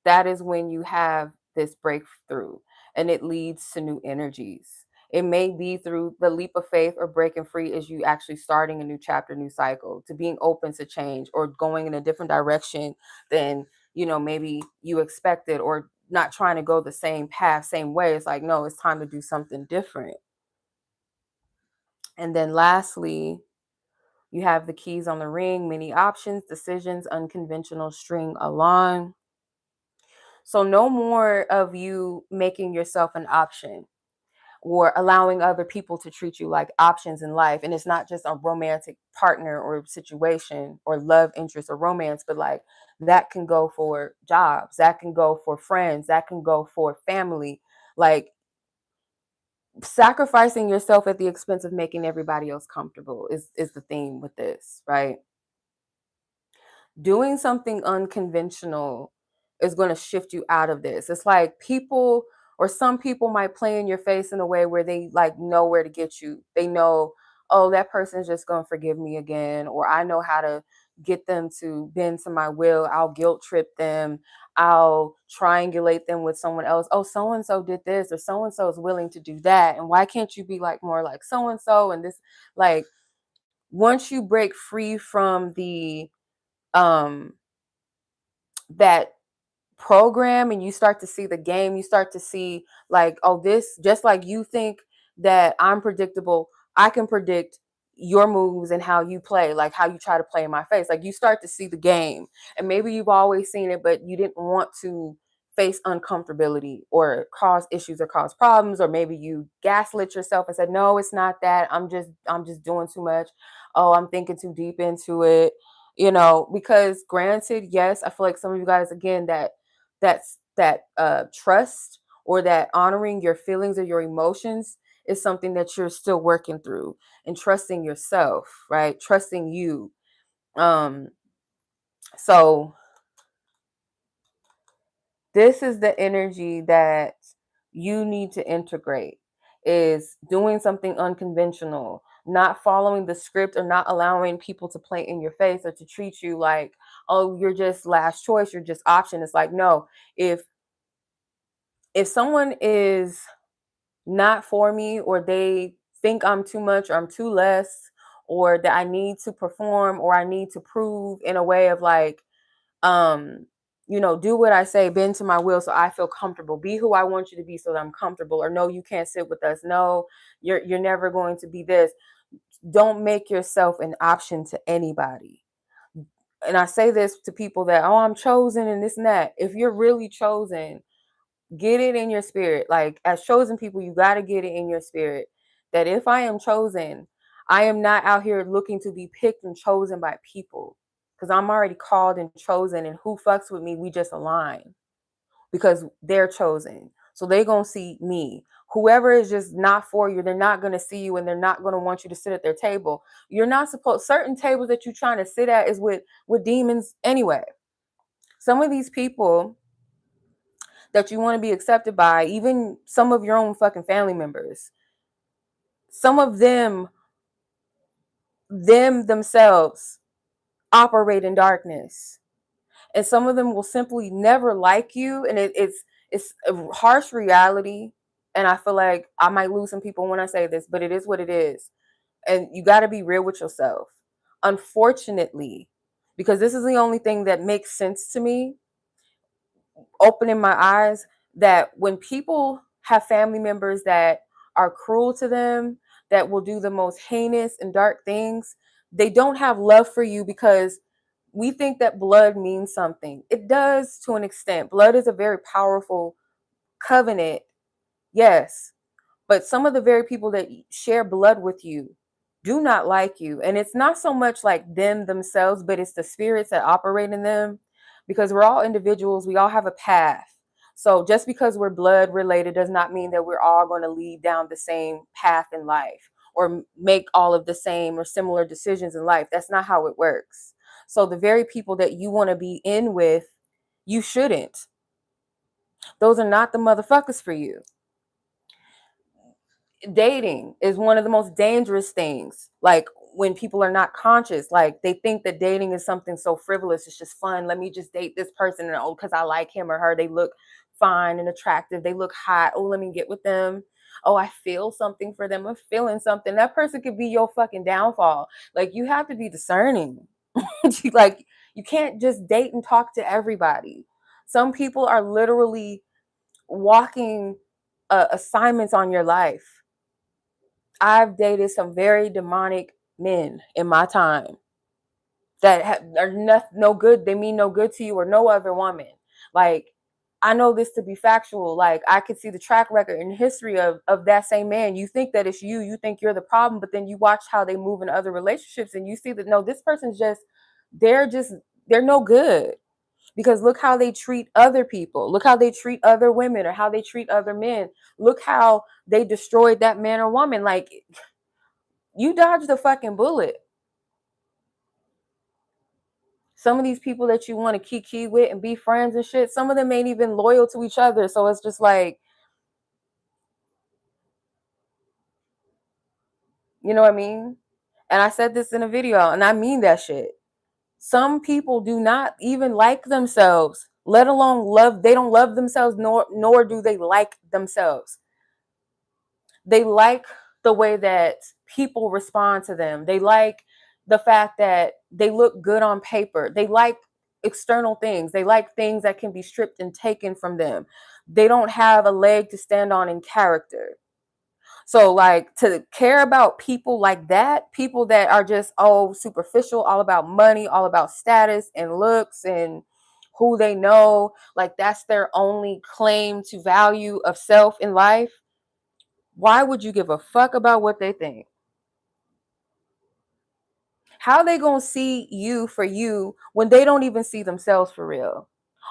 that is when you have this breakthrough, and it leads to new energies. It may be through the leap of faith, or breaking free is you actually starting a new chapter, new cycle, to being open to change, or going in a different direction than, maybe you expected, or not trying to go the same path, same way. It's like, no, it's time to do something different. And then lastly, you have the keys on the ring, many options, decisions, unconventional, string along. So no more of you making yourself an option, or allowing other people to treat you like options in life. And it's not just a romantic partner or situation, or love interest or romance, but like, that can go for jobs, that can go for friends, that can go for family. Like, sacrificing yourself at the expense of making everybody else comfortable is the theme with this, right? doing something unconventional is going to shift you out of this. It's like people, or some people might play in your face in a way where they like know where to get you. They know, oh, that person's just going to forgive me again, or I know how to get them to bend to my will. I'll guilt trip them. I'll triangulate them with someone else. Oh, so and so did this, or so and so is willing to do that. And why can't you be like more like so and so? And this, like, once you break free from the um that program and you start to see the game, you start to see like, oh, this, just like you think that I'm predictable, I can predict your moves and how you play, like how you try to play in my face. Like you start to see the game, and maybe you've always seen it, but you didn't want to face uncomfortability or cause issues or cause problems, or maybe you gaslit yourself and said, no, it's not that, I'm just doing too much. Oh, I'm thinking too deep into it, because granted, yes, I feel like some of you guys, again, that trust, or that honoring your feelings or your emotions, is something that you're still working through, and trusting yourself, right? Trusting you. So this is the energy that you need to integrate, is doing something unconventional, not following the script, or not allowing people to play in your face or to treat you like, oh, you're just last choice, you're just option. It's like, no, if someone is not for me, or they think I'm too much or I'm too less, or that I need to perform or I need to prove in a way of like, do what I say, bend to my will so I feel comfortable, be who I want you to be so that I'm comfortable, or no, you can't sit with us, no, you're never going to be this. Don't make yourself an option to anybody. And I say this to people that, oh, I'm chosen and this and that. If you're really chosen, get it in your spirit. Like, as chosen people, you got to get it in your spirit that if I am chosen, I am not out here looking to be picked and chosen by people, because I'm already called and chosen, and who fucks with me, we just align because they're chosen. So they going to see me. Whoever is just not for you, they're not going to see you, and they're not going to want you to sit at their table. You're not supposed, certain tables that you're trying to sit at is with demons anyway. Some of these people that you want to be accepted by, even some of your own fucking family members, some of them themselves operate in darkness, and some of them will simply never like you, and it's a harsh reality. And I feel like I might lose some people when I say this, but it is what it is, and you got to be real with yourself. Unfortunately, because this is the only thing that makes sense to me, opening my eyes, that when people have family members that are cruel to them, that will do the most heinous and dark things, they don't have love for you, because we think that blood means something. It does to an extent. Blood is a very powerful covenant, yes, but some of the very people that share blood with you do not like you. And it's not so much like them themselves, but it's the spirits that operate in them, because we're all individuals. We all have a path. So just because we're blood related does not mean that we're all going to lead down the same path in life, or make all of the same or similar decisions in life. That's not how it works. So the very people that you want to be in with, you shouldn't. Those are not the motherfuckers for you. Dating is one of the most dangerous things. Like, when people are not conscious, like they think that dating is something so frivolous, it's just fun, let me just date this person, and oh, because I like him or her, they look fine and attractive, they look hot, oh, let me get with them. Oh, I feel something for them, I'm feeling something. That person could be your fucking downfall. Like, you have to be discerning. Like, you can't just date and talk to everybody. Some people are literally walking assignments on your life. I've dated some very demonic men in my time that are no good. They mean no good to you or no other woman. Like, I know this to be factual. Like, I could see the track record and history of that same man. You think that it's you. You think you're the problem, but then you watch how they move in other relationships, and you see that, no, this person's they're no good. Because look how they treat other people. Look how they treat other women, or how they treat other men. Look how they destroyed that man or woman. Like, you dodged the fucking bullet. Some of these people that you want to kiki with and be friends and shit, some of them ain't even loyal to each other. So it's just like, you know what I mean? And I said this in a video, and I mean that shit. Some people do not even like themselves, let alone love. They don't love themselves, nor do they like themselves. They like the way that people respond to them. They like the fact that they look good on paper. They like external things. They like things that can be stripped and taken from them. They don't have a leg to stand on in character. So, like, to care about people like that, people that are just, oh, superficial, all about money, all about status and looks and who they know, like that's their only claim to value of self in life. Why would you give a fuck about what they think? How they gonna see you for you when they don't even see themselves for real?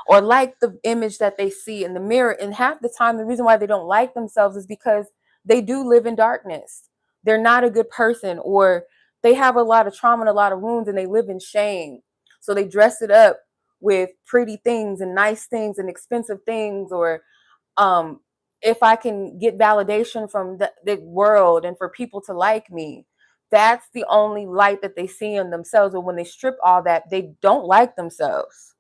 Or like the image that they see in the mirror. And half the time, the reason why they don't like themselves is because they do live in darkness. They're not a good person, or they have a lot of trauma and a lot of wounds, and they live in shame. So they dress it up with pretty things and nice things and expensive things, or um if I can get validation from the world and for people to like me, that's the only light that they see in themselves. But when they strip all that, they don't like themselves.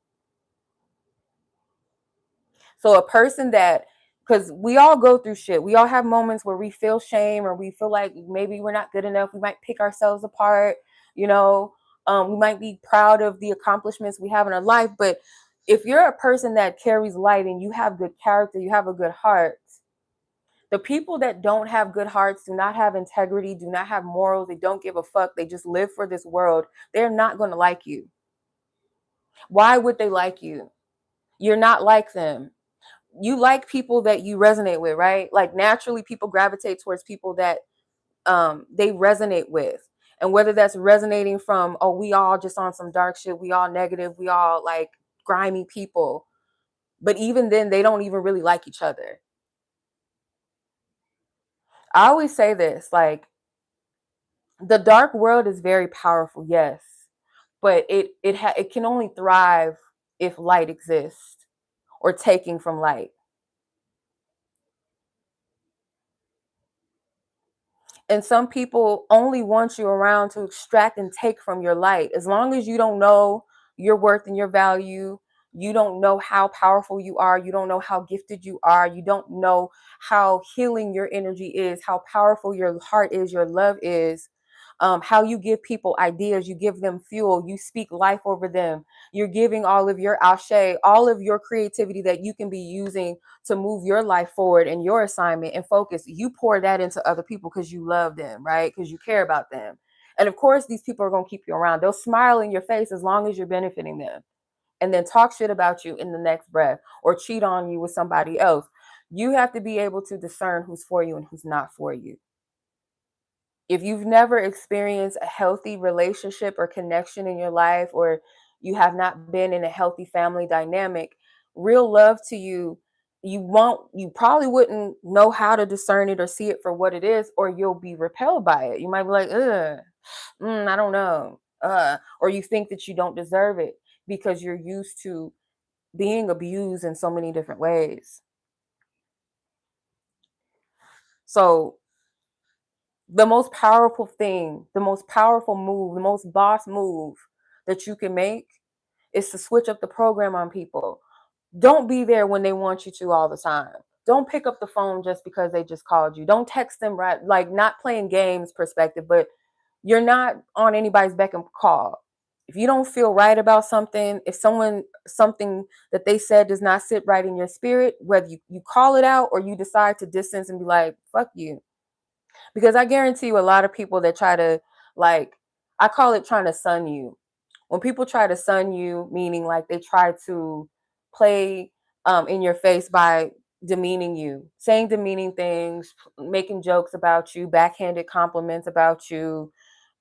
So a person that, because we all go through shit, we all have moments where we feel shame or we feel like maybe we're not good enough. We might pick ourselves apart, you know. We might be proud of the accomplishments we have in our life, but if you're a person that carries light and you have good character, you have a good heart, the people that don't have good hearts, do not have integrity, do not have morals, they don't give a fuck, they just live for this world, they're not going to like you. Why would they like you? You're not like them. You like people that you resonate with, right? Like naturally people gravitate towards people that they resonate with. And whether that's resonating from, oh, we all just on some dark shit, we all negative, we all like grimy people. But even then, they don't even really like each other. I always say this, like, the dark world is very powerful, yes, but it can only thrive if light exists or taking from light. And some people only want you around to extract and take from your light. As long as you don't know your worth and your value, you don't know how powerful you are, you don't know how gifted you are, you don't know how healing your energy is, how powerful your heart is, your love is, how you give people ideas, you give them fuel, you speak life over them, you're giving all of your ashe, all of your creativity that you can be using to move your life forward and your assignment and focus. You pour that into other people because you love them, right? Because you care about them. And of course, these people are going to keep you around. They'll smile in your face as long as you're benefiting them, and then talk shit about you in the next breath or cheat on you with somebody else. You have to be able to discern who's for you and who's not for you. If you've never experienced a healthy relationship or connection in your life, or you have not been in a healthy family dynamic, real love to you, you probably wouldn't know how to discern it or see it for what it is, or you'll be repelled by it. You might be like, I don't know. Or you think that you don't deserve it because you're used to being abused in so many different ways. So the most powerful thing, the most powerful move, the most boss move that you can make is to switch up the program on people. Don't be there when they want you to all the time. Don't pick up the phone just because they just called you. Don't text them, right? Like, not playing games perspective, but you're not on anybody's beck and call. If you don't feel right about something, if something that they said does not sit right in your spirit, whether you call it out or you decide to distance and be like, fuck you. Because I guarantee you, a lot of people that try to, like, I call it trying to sun you. When people try to sun you, meaning like they try to play in your face by demeaning you, saying demeaning things, making jokes about you, backhanded compliments about you.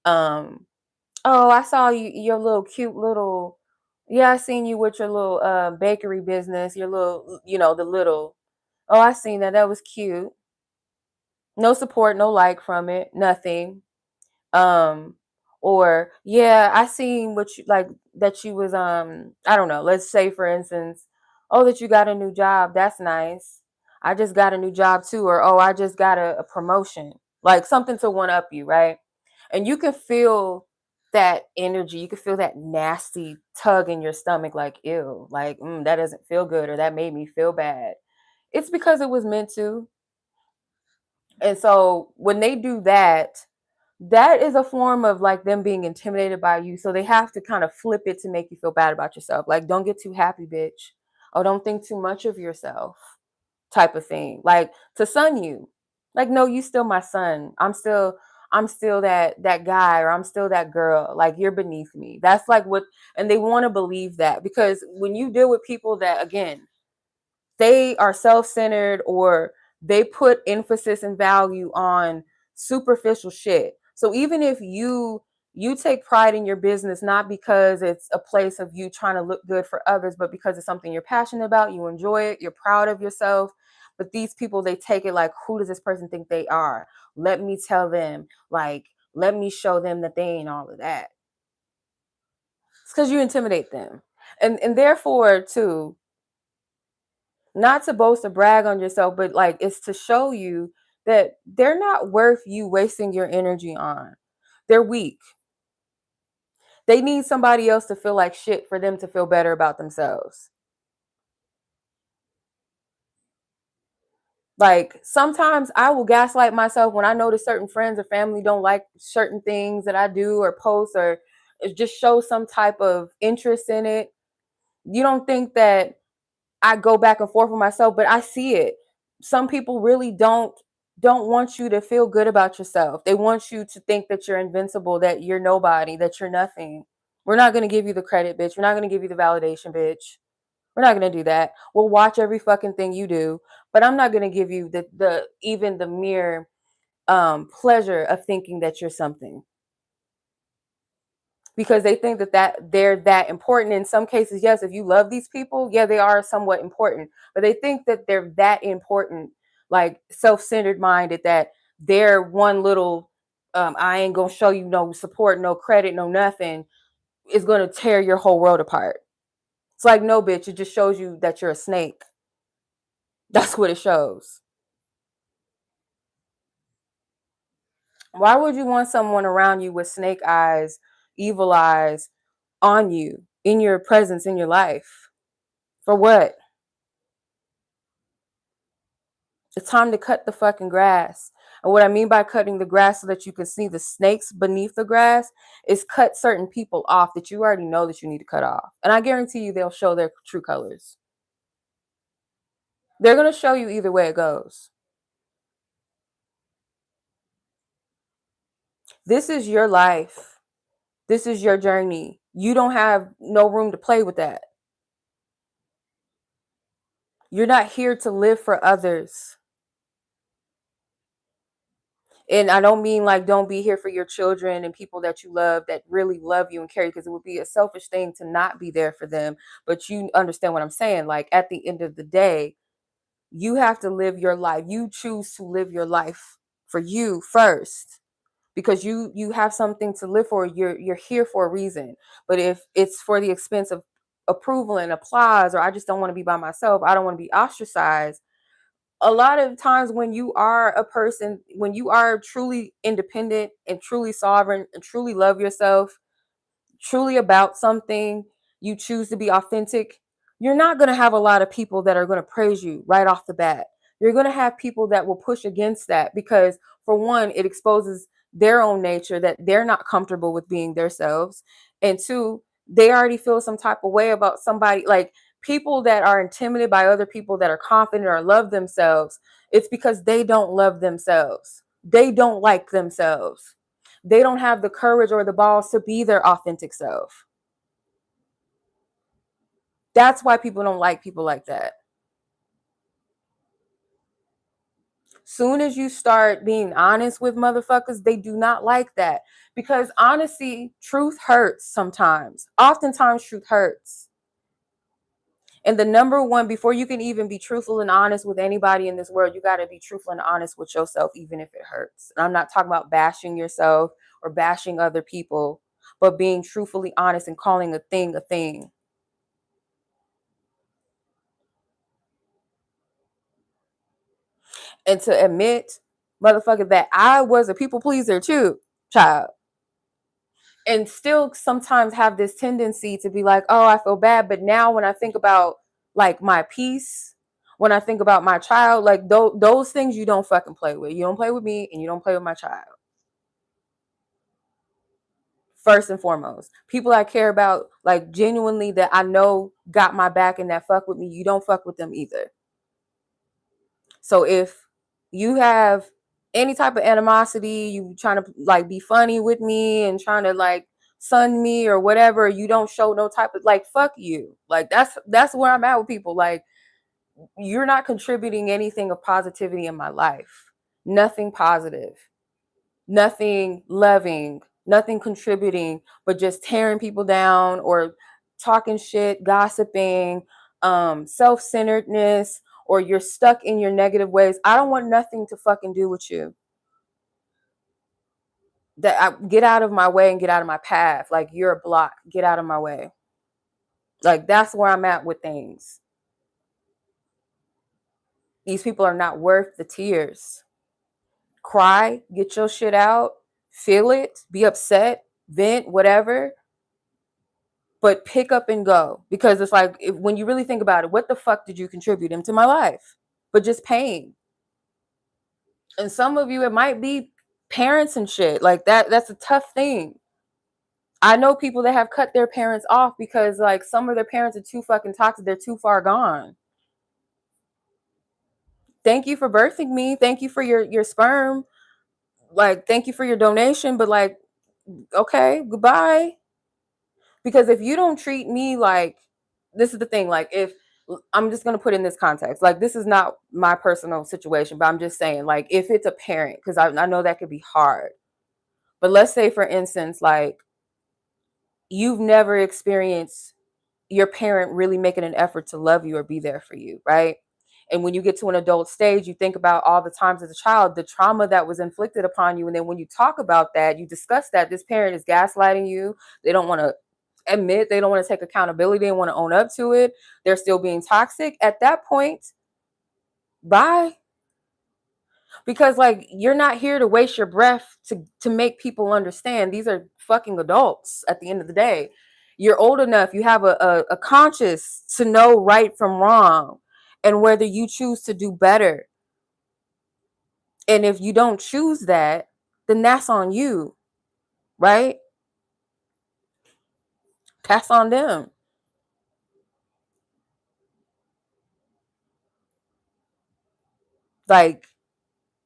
Oh, I saw you, your little cute little, yeah, I seen you with your little bakery business, your little, the little, oh, I seen that. That was cute. No support, no like from it, nothing. Um, or yeah, I seen what you like. that you was I don't know, let's say for instance, oh, that you got a new job, that's nice. I just got a new job too, or oh, I just got a promotion, like something to one up you, right? And you can feel that energy, you can feel that nasty tug in your stomach, like ew, like that doesn't feel good, or that made me feel bad. It's because it was meant to. And so when they do that, that is a form of like them being intimidated by you. So they have to kind of flip it to make you feel bad about yourself. Like, don't get too happy, bitch. Or don't think too much of yourself, type of thing. Like to son you. Like, no, you still my son. I'm still that guy, or I'm still that girl. Like, you're beneath me. That's like what, and they want to believe that, because when you deal with people that, again, they are self-centered, or they put emphasis and value on superficial shit. So even if you take pride in your business, not because it's a place of you trying to look good for others, but because it's something you're passionate about, you enjoy it, you're proud of yourself. But these people, they take it like, who does this person think they are? Let me tell them, like, let me show them that they ain't all of that. It's because you intimidate them. And therefore, too, not to boast or brag on yourself, but like it's to show you that they're not worth you wasting your energy on. They're weak. They need somebody else to feel like shit for them to feel better about themselves. Like sometimes I will gaslight myself when I notice certain friends or family don't like certain things that I do or post, or just show some type of interest in it. You don't think that I go back and forth with myself, but I see it. Some people really don't want you to feel good about yourself. They want you to think that you're invincible, that you're nobody, that you're nothing. We're not going to give you the credit, bitch. We're not going to give you the validation, bitch. We're not going to do that. We'll watch every fucking thing you do, but I'm not going to give you the even the mere pleasure of thinking that you're something, because they think that they're that important. In some cases, yes, if you love these people, yeah, they are somewhat important, but they think that they're that important, like self-centered minded, that they're one little I ain't gonna show you no support, no credit, no nothing, is gonna tear your whole world apart. It's like, no, bitch, it just shows you that you're a snake. That's what it shows. Why would you want someone around you with snake eyes, evil eyes on you, in your presence, in your life? For what? It's time to cut the fucking grass. And what I mean by cutting the grass so that you can see the snakes beneath the grass is cut certain people off that you already know that you need to cut off. And I guarantee you they'll show their true colors. They're going to show you either way it goes. This is your life. This is your journey. You don't have no room to play with that. You're not here to live for others. And I don't mean like don't be here for your children and people that you love, that really love you and care you, because it would be a selfish thing to not be there for them. But you understand what I'm saying. Like at the end of the day, you have to live your life. You choose to live your life for you first, because you have something to live for. You're here for a reason. But if it's for the expense of approval and applause, or I just don't want to be by myself, I don't want to be ostracized, a lot of times when you are a person, when you are truly independent and truly sovereign and truly love yourself, truly about something, you choose to be authentic, you're not going to have a lot of people that are going to praise you right off the bat. You're going to have people that will push against that, because for one, it exposes their own nature, that they're not comfortable with being themselves, and two, they already feel some type of way about somebody. Like people that are intimidated by other people that are confident or love themselves, it's because they don't love themselves. They don't like themselves. They don't have the courage or the balls to be their authentic self. That's why people don't like people like that. Soon as you start being honest with motherfuckers, they do not like that, because honesty, truth hurts sometimes. Oftentimes, truth hurts. And the number one, before you can even be truthful and honest with anybody in this world, you got to be truthful and honest with yourself, even if it hurts. And I'm not talking about bashing yourself or bashing other people, but being truthfully honest and calling a thing a thing. And to admit, motherfucker, that I was a people pleaser too, child. And still sometimes have this tendency to be like, oh, I feel bad. But now when I think about like my peace, when I think about my child, like those things you don't fucking play with. You don't play with me and you don't play with my child. First and foremost, people I care about, like genuinely that I know got my back and that fuck with me, you don't fuck with them either. So if you have any type of animosity, you trying to like be funny with me and trying to like sun me or whatever, you don't show no type of like fuck you. Like that's where I'm at with people. Like you're not contributing anything of positivity in my life. Nothing positive. Nothing loving, nothing contributing, but just tearing people down or talking shit, gossiping, self-centeredness, or you're stuck in your negative ways. I don't want nothing to fucking do with you. Get out of my way and get out of my path. Like you're a block. Get out of my way. Like that's where I'm at with things. These people are not worth the tears. Cry, get your shit out, feel it, be upset, vent, whatever. But pick up and go, because it's like when you really think about it, what the fuck did you contribute into my life but just pain? And some of you, it might be parents and shit like that's a tough thing. I know people that have cut their parents off because like some of their parents are too fucking toxic, they're too far gone. Thank you for birthing me, thank you for your sperm, like thank you for your donation, but like okay, goodbye. Because if you don't treat me like, this is the thing, like if I'm just going to put in this context, like this is not my personal situation, but I'm just saying like if it's a parent, because I know that could be hard, but let's say for instance, like you've never experienced your parent really making an effort to love you or be there for you, right? And when you get to an adult stage, you think about all the times as a child, the trauma that was inflicted upon you. And then when you talk about that, you discuss that this parent is gaslighting you. They don't want to admit, they don't want to take accountability, they want to own up to it, they're still being toxic. At that point, bye. Because like you're not here to waste your breath to make people understand. These are fucking adults at the end of the day. You're old enough, you have a conscience to know right from wrong and whether you choose to do better. And if you don't choose that, then that's on you, right? That's on them. Like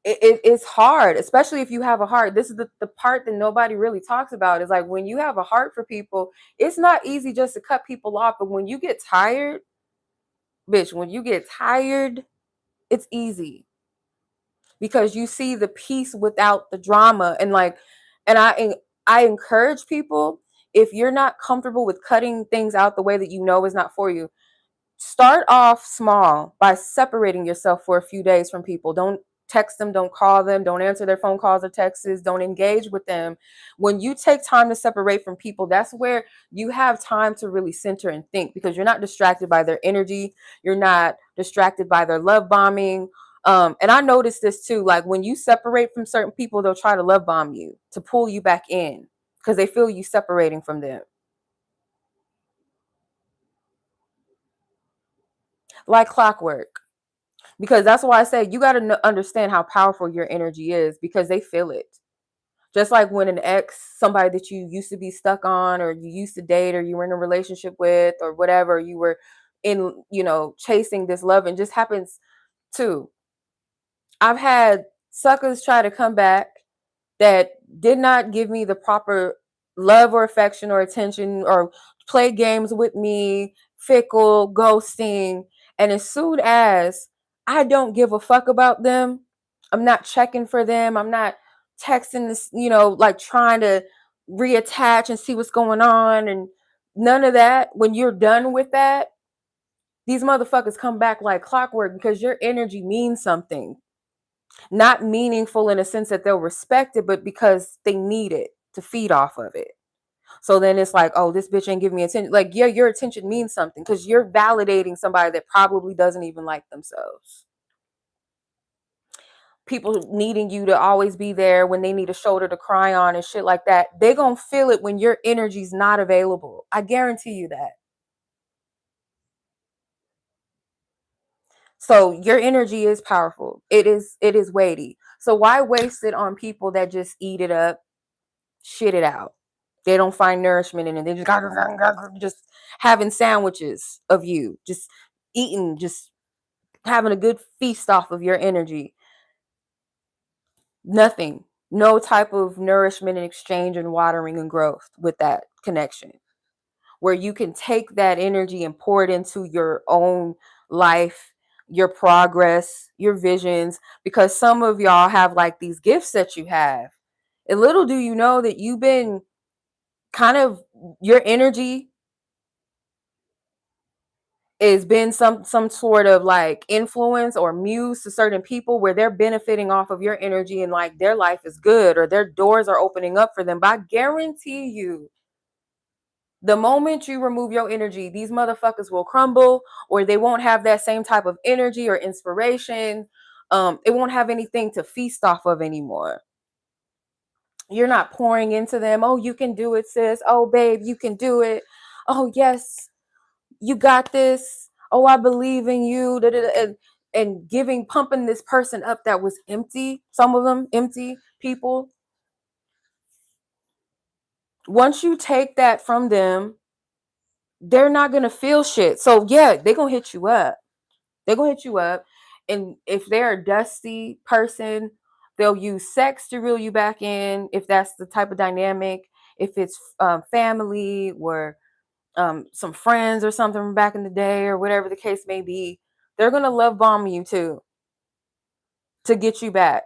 it's hard, especially if you have a heart. This is the part that nobody really talks about, is like when you have a heart for people, it's not easy just to cut people off. But when you get tired, bitch, when you get tired, it's easy because you see the peace without the drama. And like, and I encourage people, if you're not comfortable with cutting things out the way that you know is not for you, start off small by separating yourself for a few days from people. Don't text them, don't call them, don't answer their phone calls or texts, don't engage with them. When you take time to separate from people, that's where you have time to really center and think, because you're not distracted by their energy, you're not distracted by their love bombing. And I noticed this too, like when you separate from certain people, they'll try to love bomb you to pull you back in because they feel you separating from them. Like clockwork. Because that's why I say you got to understand how powerful your energy is, because they feel it. Just like when an ex, somebody that you used to be stuck on or you used to date or you were in a relationship with or whatever, you were in, chasing this love, and just happens too. I've had suckers try to come back that did not give me the proper love or affection or attention, or play games with me, fickle, ghosting. And as soon as I don't give a fuck about them, I'm not checking for them, I'm not texting this, like trying to reattach and see what's going on, and none of that. When you're done with that, these motherfuckers come back like clockwork, because your energy means something. Not meaningful in a sense that they'll respect it, but because they need it to feed off of it. So then it's like, oh, this bitch ain't giving me attention. Like, yeah, your attention means something because you're validating somebody that probably doesn't even like themselves. People needing you to always be there when they need a shoulder to cry on and shit like that. They gonna feel it when your energy's not available. I guarantee you that. So your energy is powerful. It is weighty. So why waste it on people that just eat it up, shit it out? They don't find nourishment in it. They just having sandwiches of you, just eating, just having a good feast off of your energy. Nothing. No type of nourishment and exchange and watering and growth with that connection. Where you can take that energy and pour it into your own life, your progress, your visions, because some of y'all have like these gifts that you have. And little do you know that you've been kind of, your energy has been some sort of like influence or muse to certain people where they're benefiting off of your energy and like their life is good or their doors are opening up for them. But I guarantee you, the moment you remove your energy, these motherfuckers will crumble, or they won't have that same type of energy or inspiration. It won't have anything to feast off of anymore. You're not pouring into them. Oh, you can do it, sis. Oh, babe, you can do it. Oh, yes, you got this. Oh, I believe in you. And giving, pumping this person up that was empty. Some of them empty people. Once you take that from them, they're not gonna feel shit. So yeah, they're gonna hit you up. They're gonna hit you up. And if they're a dusty person, they'll use sex to reel you back in. If that's the type of dynamic, if it's family or some friends or something from back in the day or whatever the case may be, they're gonna love bomb you too to get you back.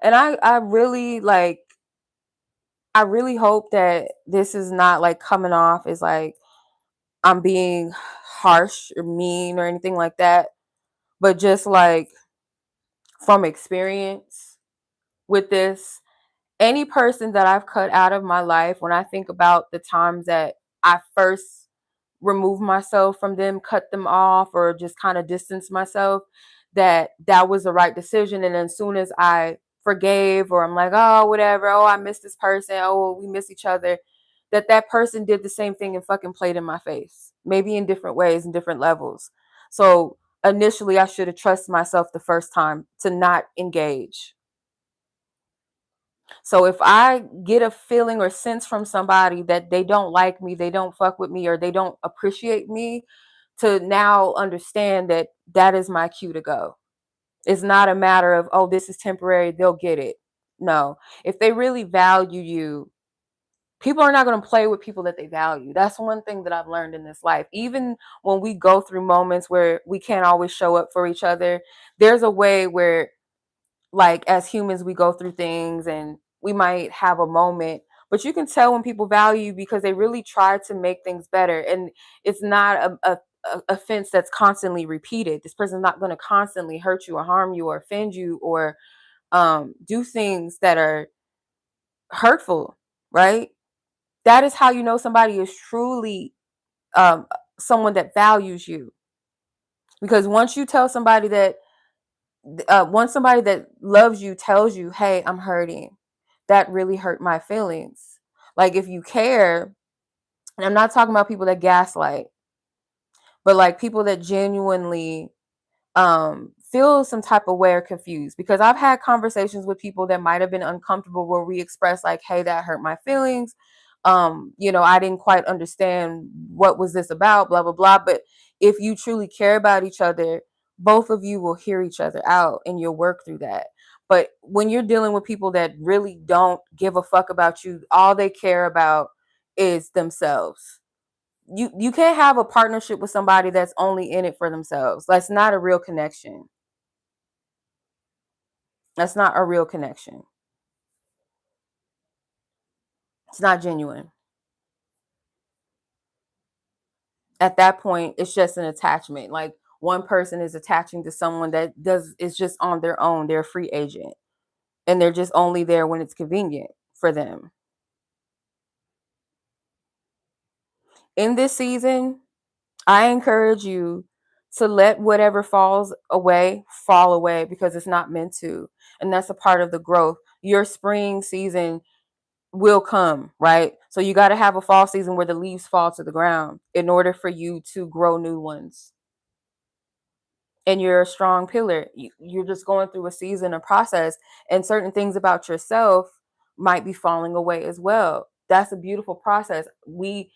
And I really like, I really hope that this is not like coming off as like I'm being harsh or mean or anything like that, but just like from experience with this, any person that I've cut out of my life, when I think about the times that I first removed myself from them, cut them off, or just kind of distance myself, that was the right decision. And as soon as I forgave, or I'm like, oh, whatever, oh, I miss this person, oh, we miss each other, that person did the same thing and fucking played in my face, maybe in different ways and different levels. So initially I should have trusted myself the first time to not engage. So if I get a feeling or sense from somebody that they don't like me, they don't fuck with me, or they don't appreciate me, to now understand that that is my cue to go. It's not a matter of, oh, this is temporary, they'll get it. No, if they really value you, people are not going to play with people that they value. That's one thing that I've learned in this life. Even when we go through moments where we can't always show up for each other, there's a way where, like, as humans, we go through things and we might have a moment, but you can tell when people value you because they really try to make things better. And it's not a offense that's constantly repeated. This person's not going to constantly hurt you or harm you or offend you or do things that are hurtful, right? That is how you know somebody is truly um, someone that values you. Because once you tell somebody that, once somebody that loves you tells you, hey, I'm hurting, that really hurt my feelings. Like, if you care, and I'm not talking about people that gaslight, but like people that genuinely feel some type of way or confused, because I've had conversations with people that might have been uncomfortable where we express like, hey, that hurt my feelings, I didn't quite understand what was this about, blah blah blah. But if you truly care about each other, both of you will hear each other out and you'll work through that. But when you're dealing with people that really don't give a fuck about you, all they care about is themselves. You can't have a partnership with somebody that's only in it for themselves. That's not a real connection. That's not a real connection. It's not genuine. At that point, it's just an attachment. Like, one person is attaching to someone that does is just on their own. They're a free agent. and they're just only there when it's convenient for them. In this season, I encourage you to let whatever falls away fall away, because it's not meant to. And that's a part of the growth. Your spring season will come, right? So you got to have a fall season where the leaves fall to the ground in order for you to grow new ones. And you're a strong pillar. You're just going through a season, a process, and certain things about yourself might be falling away as well. That's a beautiful process. We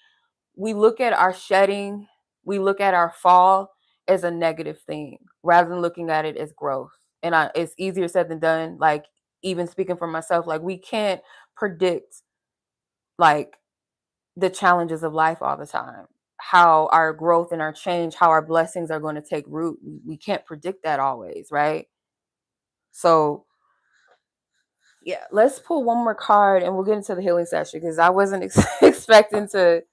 look at our shedding, we look at our fall as a negative thing rather than looking at it as growth. And it's easier said than done. Like, even speaking for myself, like, we can't predict like the challenges of life all the time, how our growth and our change, how our blessings are going to take root. We can't predict that always, right? So yeah, let's pull one more card and we'll get into the healing session, because I wasn't expecting to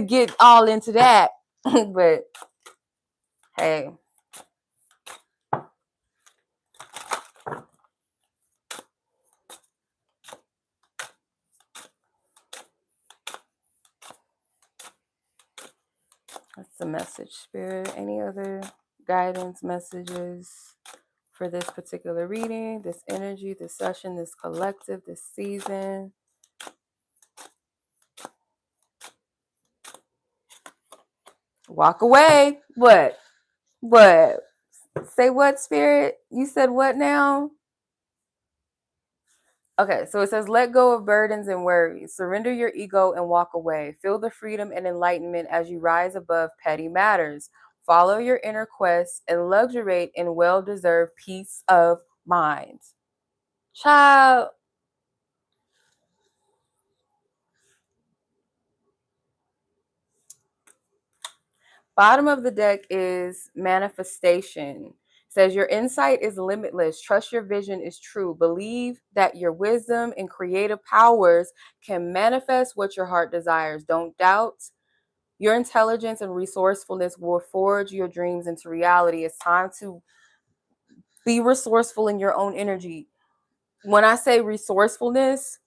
get all into that. But hey, that's the message, Spirit. Any other guidance messages for this particular reading, this energy, this session, this collective, this season? Walk away. What? What? Say what, Spirit? You said what now? Okay, so it says, let go of burdens and worries. Surrender your ego and walk away. Feel the freedom and enlightenment as you rise above petty matters. Follow your inner quest and luxuriate in well-deserved peace of mind. Child. Bottom of the deck is manifestation. It says your insight is limitless. Trust your vision is true. Believe that your wisdom and creative powers can manifest what your heart desires. Don't doubt. Your intelligence and resourcefulness will forge your dreams into reality. It's time to be resourceful in your own energy. When I say resourcefulness,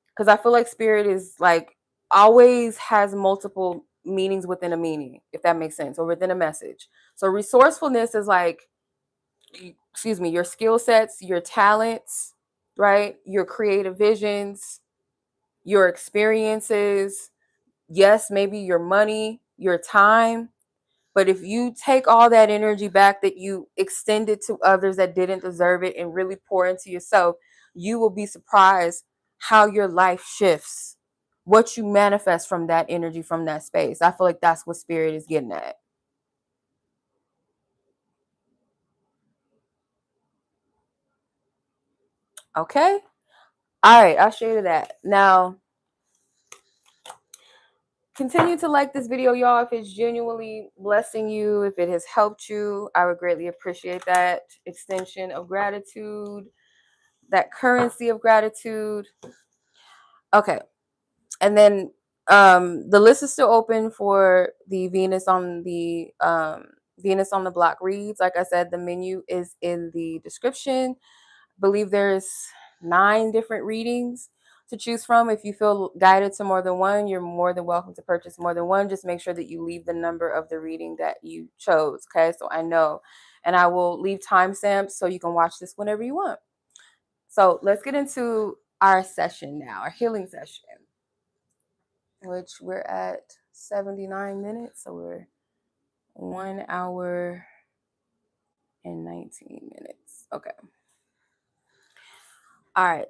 because I feel like spirit is like always has multiple meanings within a meaning, if that makes sense, or within a message. So resourcefulness is like, excuse me, your skill sets, your talents, right? Your creative visions, your experiences, yes, maybe your money, your time. But if you take all that energy back that you extended to others that didn't deserve it and really pour into yourself, you will be surprised how your life shifts, what you manifest from that energy, from that space. I feel like that's what spirit is getting at. Okay. All right. I'll show you that. Now, continue to like this video, y'all. If it's genuinely blessing you, if it has helped you, I would greatly appreciate that extension of gratitude, that currency of gratitude. Okay. And then the list is still open for the Venus on the block reads. Like I said, the menu is in the description. I believe there's 9 different readings to choose from. If you feel guided to more than one, you're more than welcome to purchase more than one. Just make sure that you leave the number of the reading that you chose. Okay, so I know. And I will leave timestamps so you can watch this whenever you want. So let's get into our session now, our healing session, which we're at 79 minutes. So we're 1 hour and 19 minutes. Okay. All right.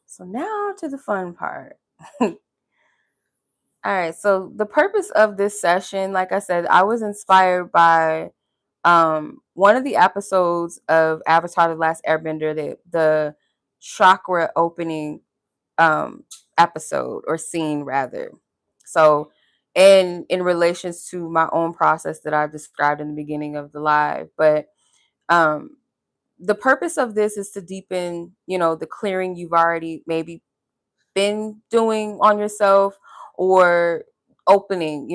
So now to the fun part. All right. So the purpose of this session, like I said, I was inspired by one of the episodes of Avatar: The Last Airbender, the chakra opening episode, or scene rather. So in relations to my own process that I've described in the beginning of the live. But the purpose of this is to deepen, the clearing you've already maybe been doing on yourself, or opening,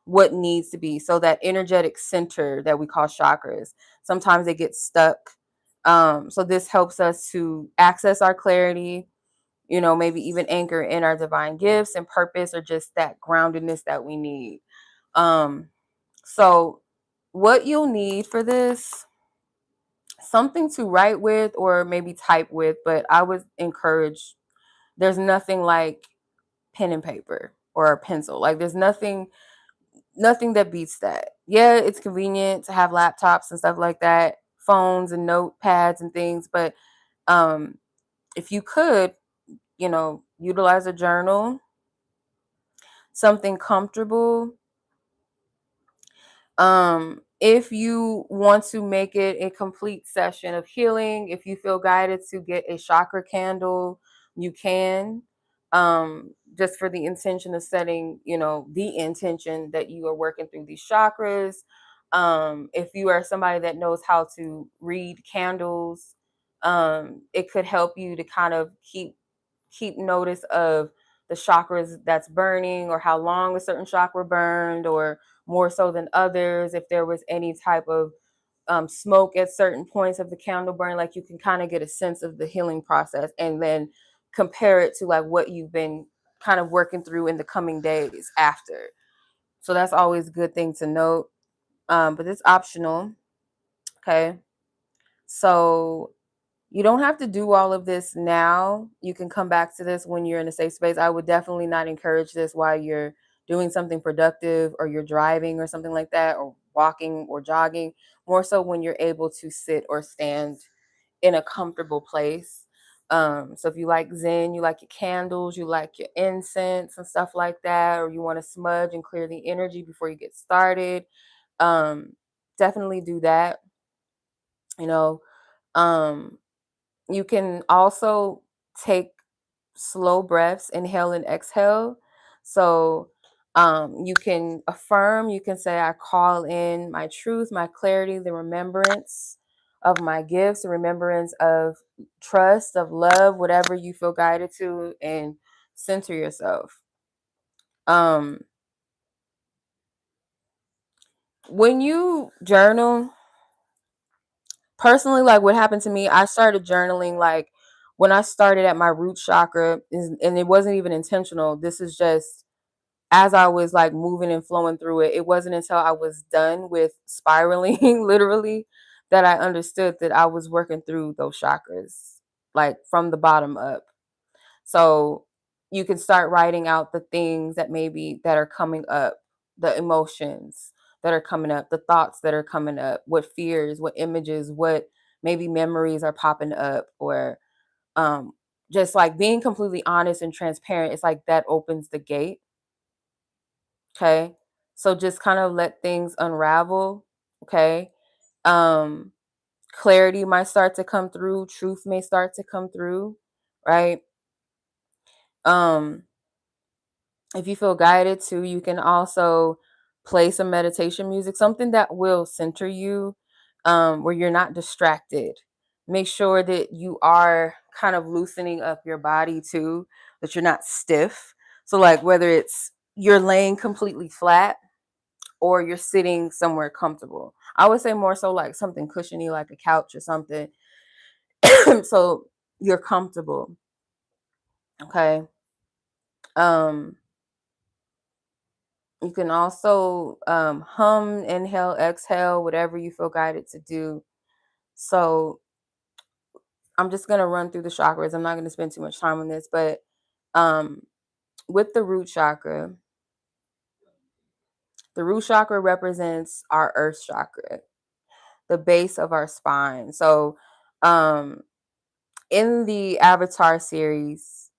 what needs to be. So that energetic center that we call chakras, sometimes they get stuck, So this helps us to access our clarity, maybe even anchor in our divine gifts and purpose, or just that groundedness that we need. So what you'll need for this, something to write with or maybe type with, but I would encourage, there's nothing like pen and paper or a pencil. Like there's nothing that beats that. Yeah, it's convenient to have laptops and stuff like that, phones and notepads and things, but if you could, utilize a journal, something comfortable. If you want to make it a complete session of healing, if you feel guided to get a chakra candle, you can. Just for the intention of setting, the intention that you are working through these chakras. If you are somebody that knows how to read candles, it could help you to kind of keep notice of the chakras that's burning, or how long a certain chakra burned, or more so than others. If there was any type of smoke at certain points of the candle burn, like you can kind of get a sense of the healing process, and then compare it to like what you've been kind of working through in the coming days after. So that's always a good thing to note. But it's optional. Okay. So you don't have to do all of this now. You can come back to this when you're in a safe space. I would definitely not encourage this while you're doing something productive, or you're driving or something like that, or walking or jogging. More so when you're able to sit or stand in a comfortable place. So if you like Zen, you like your candles, you like your incense and stuff like that, or you want to smudge and clear the energy before you get started, um, definitely do that. You know, um, you can also take slow breaths, inhale and exhale. So you can affirm, you can say, I call in my truth, my clarity, the remembrance of my gifts, the remembrance of trust, of love, whatever you feel guided to, and center yourself. Um, when you journal, personally, like what happened to me, I started journaling like when I started at my root chakra, and it wasn't even intentional. This is just as I was like moving and flowing through it. It wasn't until I was done with spiraling, literally, that I understood that I was working through those chakras, like from the bottom up. So you can start writing out the things that maybe that are coming up, the emotions that are coming up, the thoughts that are coming up, what fears, what images, what maybe memories are popping up, or um just like being completely honest and transparent. It's like that opens the gate. Okay. So just kind of let things unravel. Okay. Um Clarity might start to come through, truth may start to come through, right? Um if you feel guided to, you can also play some meditation music, something that will center you, where you're not distracted. Make sure that you are kind of loosening up your body too, that you're not stiff. So, like, whether it's you're laying completely flat or you're sitting somewhere comfortable, I would say more so like something cushiony, like a couch or something. So you're comfortable. Okay. Um, You can also hum, inhale, exhale, whatever you feel guided to do. So I'm just going to run through the chakras. I'm not going to spend too much time on this, but um, with the root chakra represents our earth chakra, the base of our spine. So um, in the Avatar series,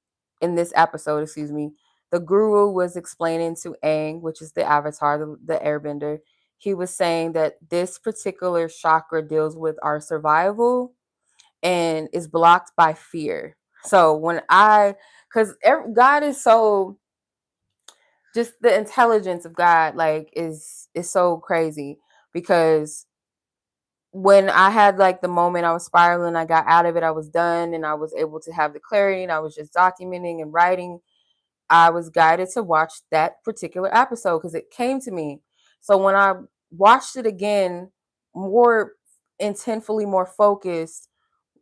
in this episode, excuse me, the guru was explaining to Aang, which is the Avatar, the Airbender. He was saying that this particular chakra deals with our survival and is blocked by fear. So because God is so, just the intelligence of God, like is so crazy, because when I had like the moment I was spiraling, I got out of it, I was done, and I was able to have the clarity, and I was just documenting and writing. I was guided to watch that particular episode because it came to me. So when I watched it again, more intentfully more focused.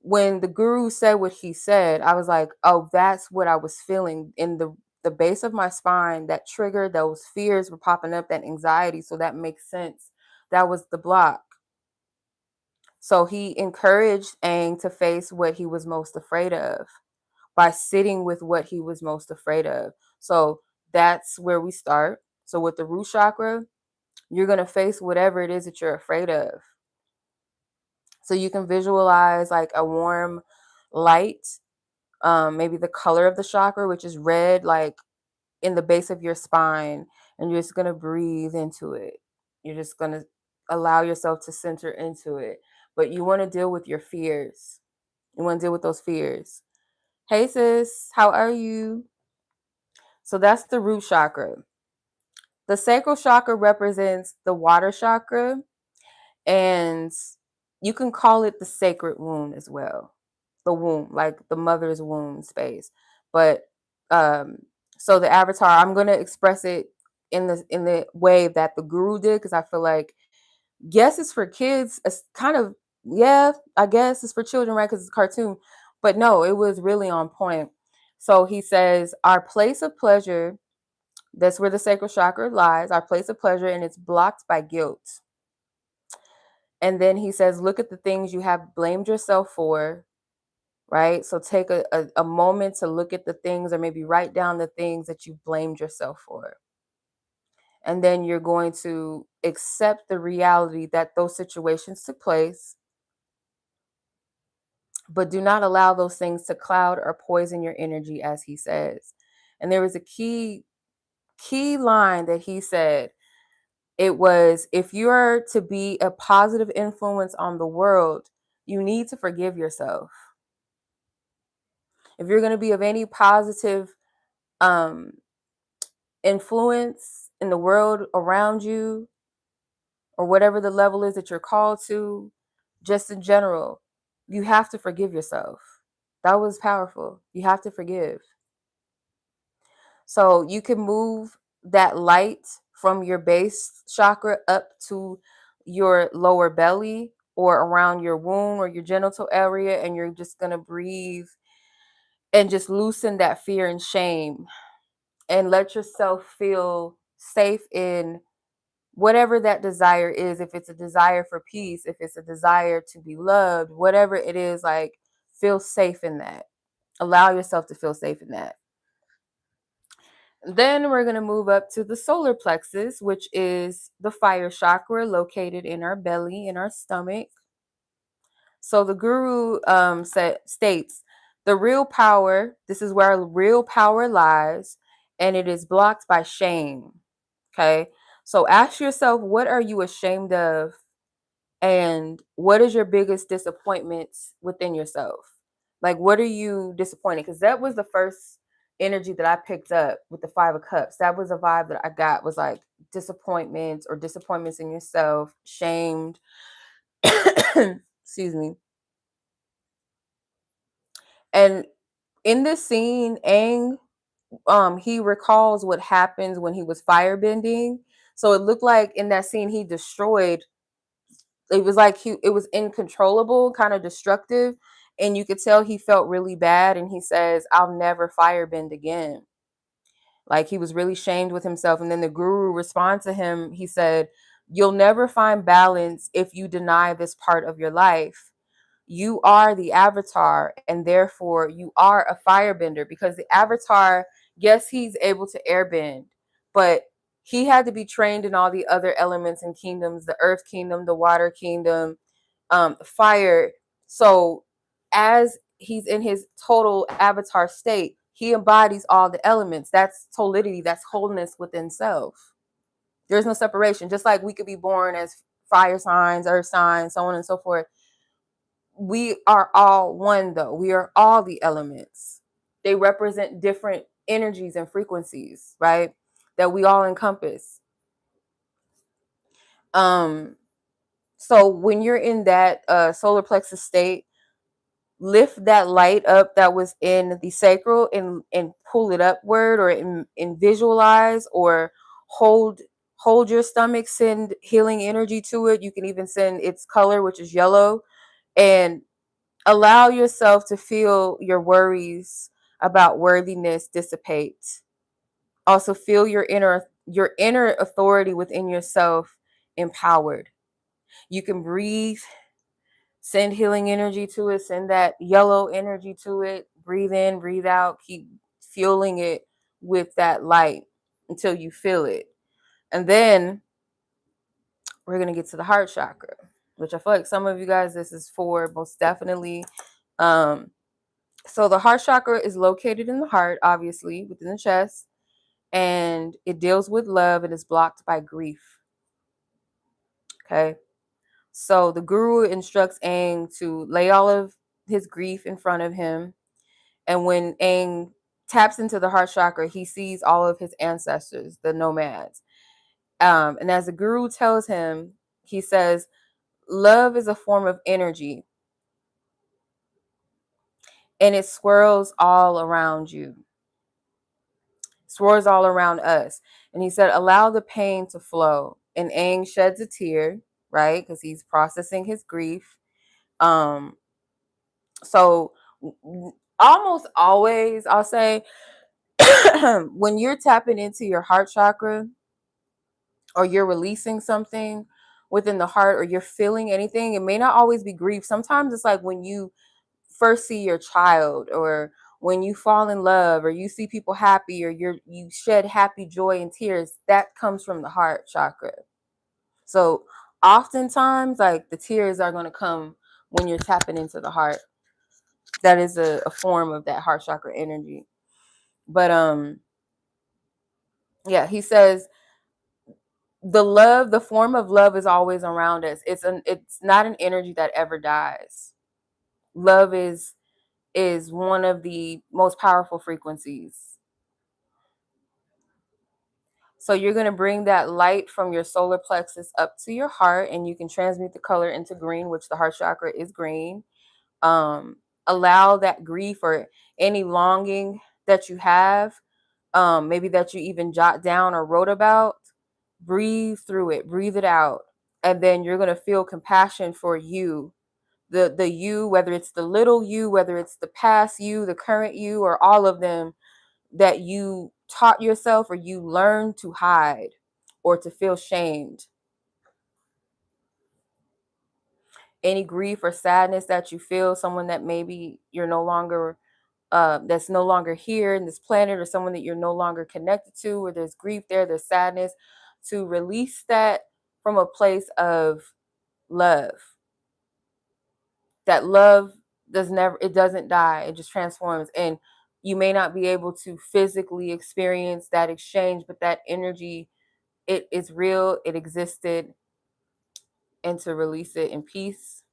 When the guru said what he said, I was like, oh, that's what I was feeling in the base of my spine. That triggered, those fears were popping up, that anxiety. So that makes sense. That was the block. So he encouraged Aang to face what he was most afraid of by sitting with what he was most afraid of. So that's where we start. So with the root chakra, you're going to face whatever it is that you're afraid of. So you can visualize like a warm light, maybe the color of the chakra, which is red, like in the base of your spine, and you're just going to breathe into it. You're just going to allow yourself to center into it. But you want to deal with your fears. You want to deal with those fears. Hey sis, how are you? So that's the root chakra. The sacral chakra represents the water chakra, and you can call it the sacred womb as well. The womb, like the mother's womb space. But so the avatar, I'm going to express it in the way that the guru did, because I feel like, yes, it's for kids. It's kind of, yeah, I guess it's for children, right? Because it's a cartoon. But no, it was really on point. So he says, our place of pleasure, that's where the sacral chakra lies, our place of pleasure, and it's blocked by guilt. And then he says, look at the things you have blamed yourself for, right? So take a moment to look at the things, or maybe write down the things that you blamed yourself for. And then you're going to accept the reality that those situations took place, but do not allow those things to cloud or poison your energy, as he says. And there was a key line that he said. It was, if you are to be a positive influence on the world, you need to forgive yourself. If you're going to be of any positive um, influence in the world around you, or whatever the level is that you're called to, just in general, you have to forgive yourself. That was powerful. You have to forgive. So you can move that light from your base chakra up to your lower belly, or around your womb or your genital area, and you're just going to breathe and just loosen that fear and shame, and let yourself feel safe in whatever that desire is. If it's a desire for peace, if it's a desire to be loved, whatever it is, like, feel safe in that. Allow yourself to feel safe in that. Then we're going to move up to the solar plexus, which is the fire chakra located in our belly, in our stomach. So the guru states, the real power, this is where real power lies, and it is blocked by shame. Okay. So ask yourself, what are you ashamed of? And what is your biggest disappointment within yourself? Like, what are you disappointed? Because that was the first energy that I picked up with the Five of Cups. That was a vibe that I got, was like disappointments, or disappointments in yourself, shamed. Excuse me. And in this scene, Aang, he recalls what happens when he was firebending. So it looked like in that scene he destroyed. It was like it was uncontrollable, kind of destructive, and you could tell he felt really bad. And he says, "I'll never firebend again." Like, he was really shamed with himself. And then the guru responds to him. He said, "You'll never find balance if you deny this part of your life. You are the avatar, and therefore you are a firebender." Because the avatar, yes, he's able to airbend, but he had to be trained in all the other elements and kingdoms, the earth kingdom, the water kingdom, fire. So as he's in his total avatar state, he embodies all the elements. That's totality, that's wholeness within self. There's no separation. Just like we could be born as fire signs, earth signs, so on and so forth, we are all one, though. We are all the elements. They represent different energies and frequencies, right? That we all encompass. So when you're in that solar plexus state, lift that light up that was in the sacral, and pull it upward, or in visualize, or hold hold your stomach, send healing energy to it. You can even send its color, which is yellow, and allow yourself to feel your worries about worthiness dissipate. Also feel your inner authority within yourself empowered. You can breathe, send healing energy to it, send that yellow energy to it, breathe in, breathe out, keep fueling it with that light until you feel it. And then we're going to get to the heart chakra, which I feel like some of you guys, this is for most definitely. So the heart chakra is located in the heart, obviously, within the chest, and it deals with love and is blocked by grief. Okay. So the guru instructs Aang to lay all of his grief in front of him. And when Aang taps into the heart chakra, he sees all of his ancestors, the nomads. And as the guru tells him, he says, love is a form of energy and it swirls all around you, swirls all around us. And he said, allow the pain to flow. And Aang sheds a tear, right? Because he's processing his grief. So almost always, I'll say, when you're tapping into your heart chakra or you're releasing something within the heart or you're feeling anything, it may not always be grief. Sometimes it's like when you first see your child, or when you fall in love, or you see people happy, or you shed happy joy and tears, that comes from the heart chakra. So oftentimes, like, the tears are going to come when you're tapping into the heart. That is a form of that heart chakra energy. But yeah, he says the form of love is always around us. It's not an energy that ever dies. Love is one of the most powerful frequencies. So you're going to bring that light from your solar plexus up to your heart, and you can transmute the color into green, which the heart chakra is green. Allow that grief or any longing that you have, maybe that you even jot down or wrote about, breathe through it, breathe it out. And then you're going to feel compassion for you, the you, whether it's the little you, whether it's the past you, the current you, or all of them that you taught yourself or you learned to hide or to feel shamed. Any grief or sadness that you feel, someone that maybe you're no longer that's no longer here in this planet, or someone that you're no longer connected to, or there's grief there's sadness, to release that from a place of love. That love it doesn't die, it just transforms. And you may not be able to physically experience that exchange, but that energy, it is real, it existed. And to release it in peace,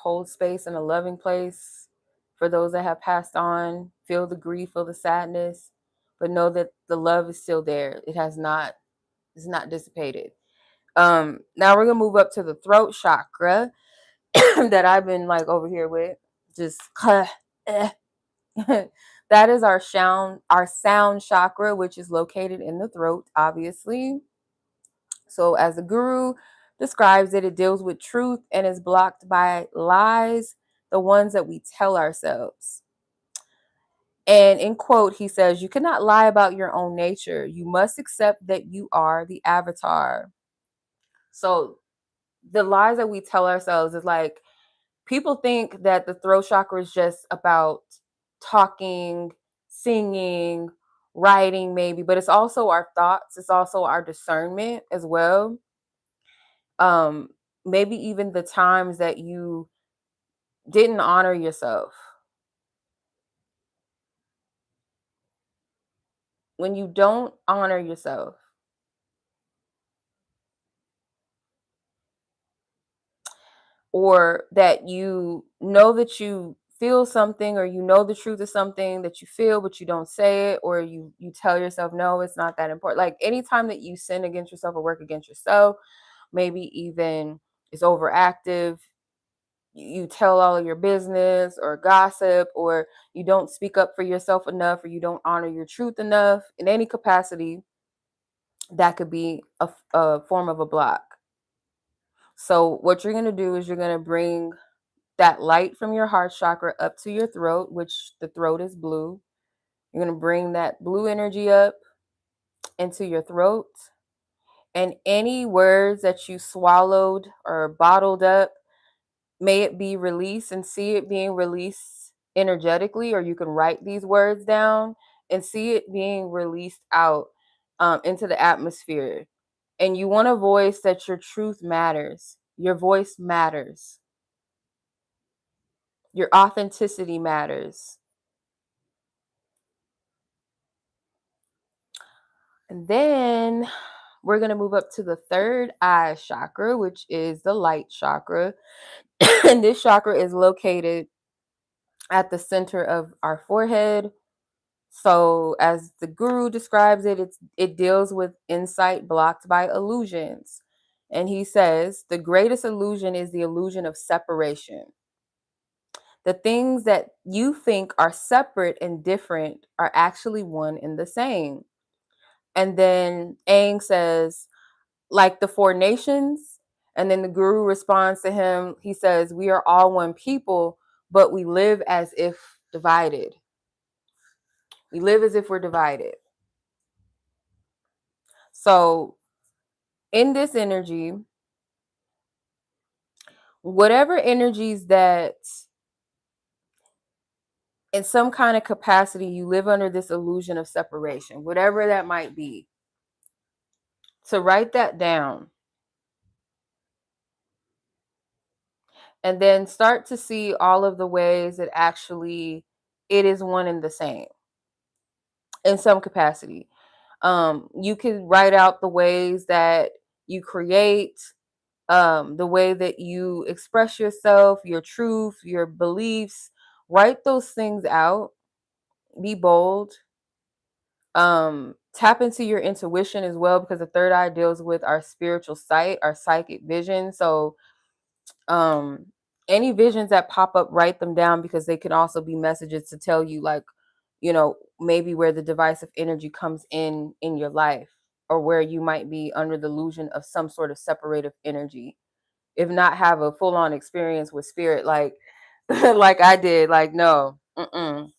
hold space in a loving place for those that have passed on. Feel the grief, feel the sadness, but know that the love is still there. It's not dissipated. Now we're gonna move up to the throat chakra that I've been like over here with. Just that is our sound chakra, which is located in the throat, obviously. So as the guru describes it, it deals with truth and is blocked by lies, the ones that we tell ourselves. And in quote, he says, you cannot lie about your own nature. You must accept that you are the avatar. So the lies that we tell ourselves is like, people think that the throat chakra is just about talking, singing, writing, maybe, but it's also our thoughts. It's also our discernment as well. um Maybe even the times that you didn't honor yourself. When you don't honor yourself, or that you know that you feel something, or you know the truth of something that you feel but you don't say it, or you tell yourself no, it's not that important. Like anytime that you sin against yourself or work against yourself, maybe even is overactive, you tell all of your business or gossip, or you don't speak up for yourself enough, or you don't honor your truth enough in any capacity, that could be a form of a block. So what you're going to do is you're going to bring that light from your heart chakra up to your throat, which the throat is blue. You're going to bring that blue energy up into your throat, and any words that you swallowed or bottled up, may it be released, and see it being released energetically, or you can write these words down and see it being released out into the atmosphere. And you want to voice that your truth matters. Your voice matters. Your authenticity matters. And then we're going to move up to the third eye chakra, which is the light chakra. And this chakra is located at the center of our forehead. So, as the guru describes it, it deals with insight blocked by illusions. And he says the greatest illusion is the illusion of separation. The things that you think are separate and different are actually one and the same. And then Aang says, like the four nations. And then the guru responds to him. He says, we are all one people, but we live as if divided. We live as if we're divided. So in this energy, whatever energies that in some kind of capacity you live under this illusion of separation, whatever that might be, to write that down. And then start to see all of the ways that actually it is one and the same in some capacity. You can write out the ways that you create, the way that you express yourself, your truth, your beliefs. Write those things out. Be bold. Tap into your intuition as well, because the third eye deals with our spiritual sight, our psychic vision. So any visions that pop up, write them down, because they can also be messages to tell you, like, maybe where the divisive energy comes in your life, or where you might be under the illusion of some sort of separative energy. If not, have a full-on experience with spirit, like like I did. Like, no, in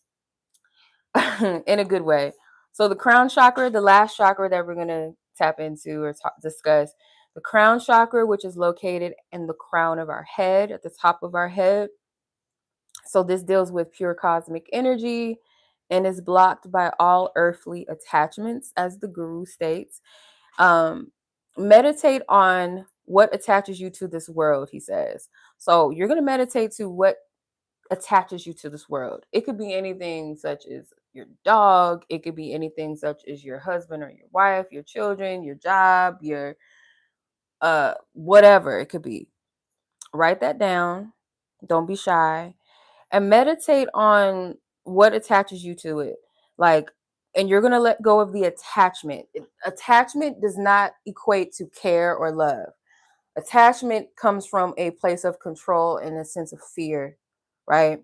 a good way. So the crown chakra, the last chakra that we're going to tap into or discuss, the crown chakra, which is located in the crown of our head, at the top of our head. So this deals with pure cosmic energy and is blocked by all earthly attachments, as the guru states. Meditate on what attaches you to this world, he says. So you're going to meditate to what attaches you to this world. It could be anything such as your dog. It could be anything such as your husband or your wife, your children, your job, your whatever it could be. Write that down. Don't be shy, and meditate on what attaches you to it. Like, and you're going to let go of the attachment. Attachment does not equate to care or love. Attachment comes from a place of control and a sense of fear, right?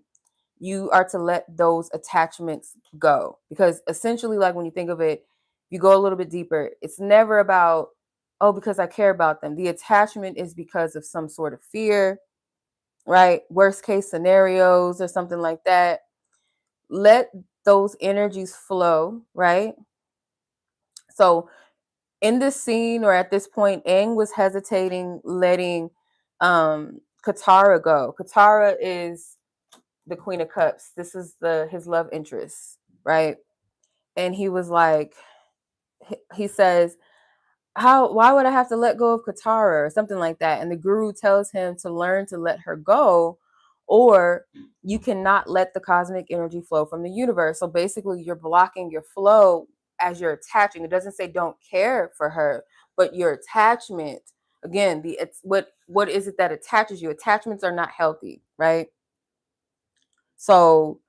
You are to let those attachments go, because essentially, like, when you think of it, you go a little bit deeper. It's never about, oh, because I care about them. The attachment is because of some sort of fear, right? Worst case scenarios or something like that. Let those energies flow, right? So in this scene, or at this point, Aang was hesitating letting Katara go. Katara is the Queen of Cups. This is his love interest, right? And he was like, he says, why would I have to let go of Katara, or something like that? And the guru tells him to learn to let her go, or you cannot let the cosmic energy flow from the universe. So basically, you're blocking your flow as you're attaching. It doesn't say don't care for her, but your attachment, again, what is it that attaches you? Attachments are not healthy, right? So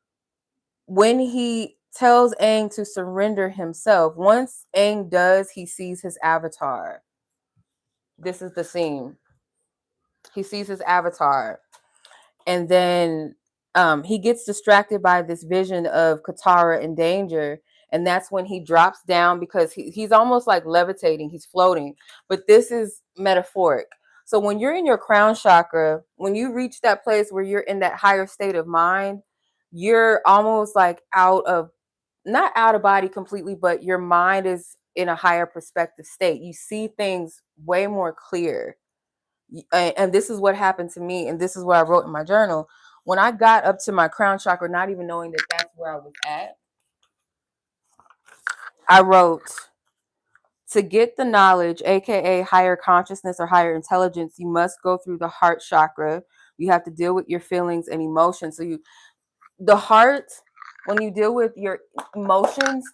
when he tells Aang to surrender himself, once Aang does, he sees his avatar. This is the scene. He sees his avatar. And then he gets distracted by this vision of Katara in danger. And that's when he drops down because he's almost like levitating, he's floating. But this is metaphoric. So when you're in your crown chakra, when you reach that place where you're in that higher state of mind, you're almost like not out of body completely, but your mind is in a higher perspective state. You see things way more clear. And this is what happened to me, and this is what I wrote in my journal. When I got up to my crown chakra, not even knowing that that's where I was at, I wrote, to get the knowledge, aka higher consciousness or higher intelligence, you must go through the heart chakra. You have to deal with your feelings and emotions. The heart, when you deal with your emotions,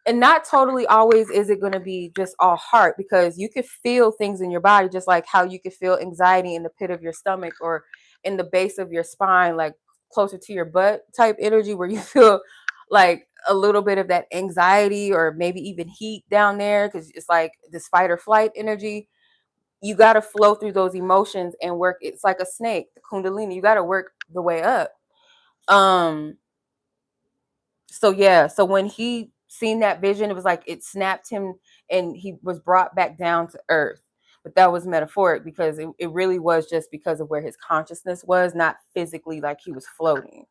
and not totally always is it going to be just all heart, because you could feel things in your body, just like how you could feel anxiety in the pit of your stomach or in the base of your spine, like closer to your butt type energy, where you feel like a little bit of that anxiety or maybe even heat down there because it's like this fight or flight energy. You got to flow through those emotions and work. It's like a snake, the kundalini. You got to work the way up. So yeah, so when he seen that vision, it was like it snapped him and he was brought back down to earth. But that was metaphoric because it really was just because of where his consciousness was, not physically like he was floating.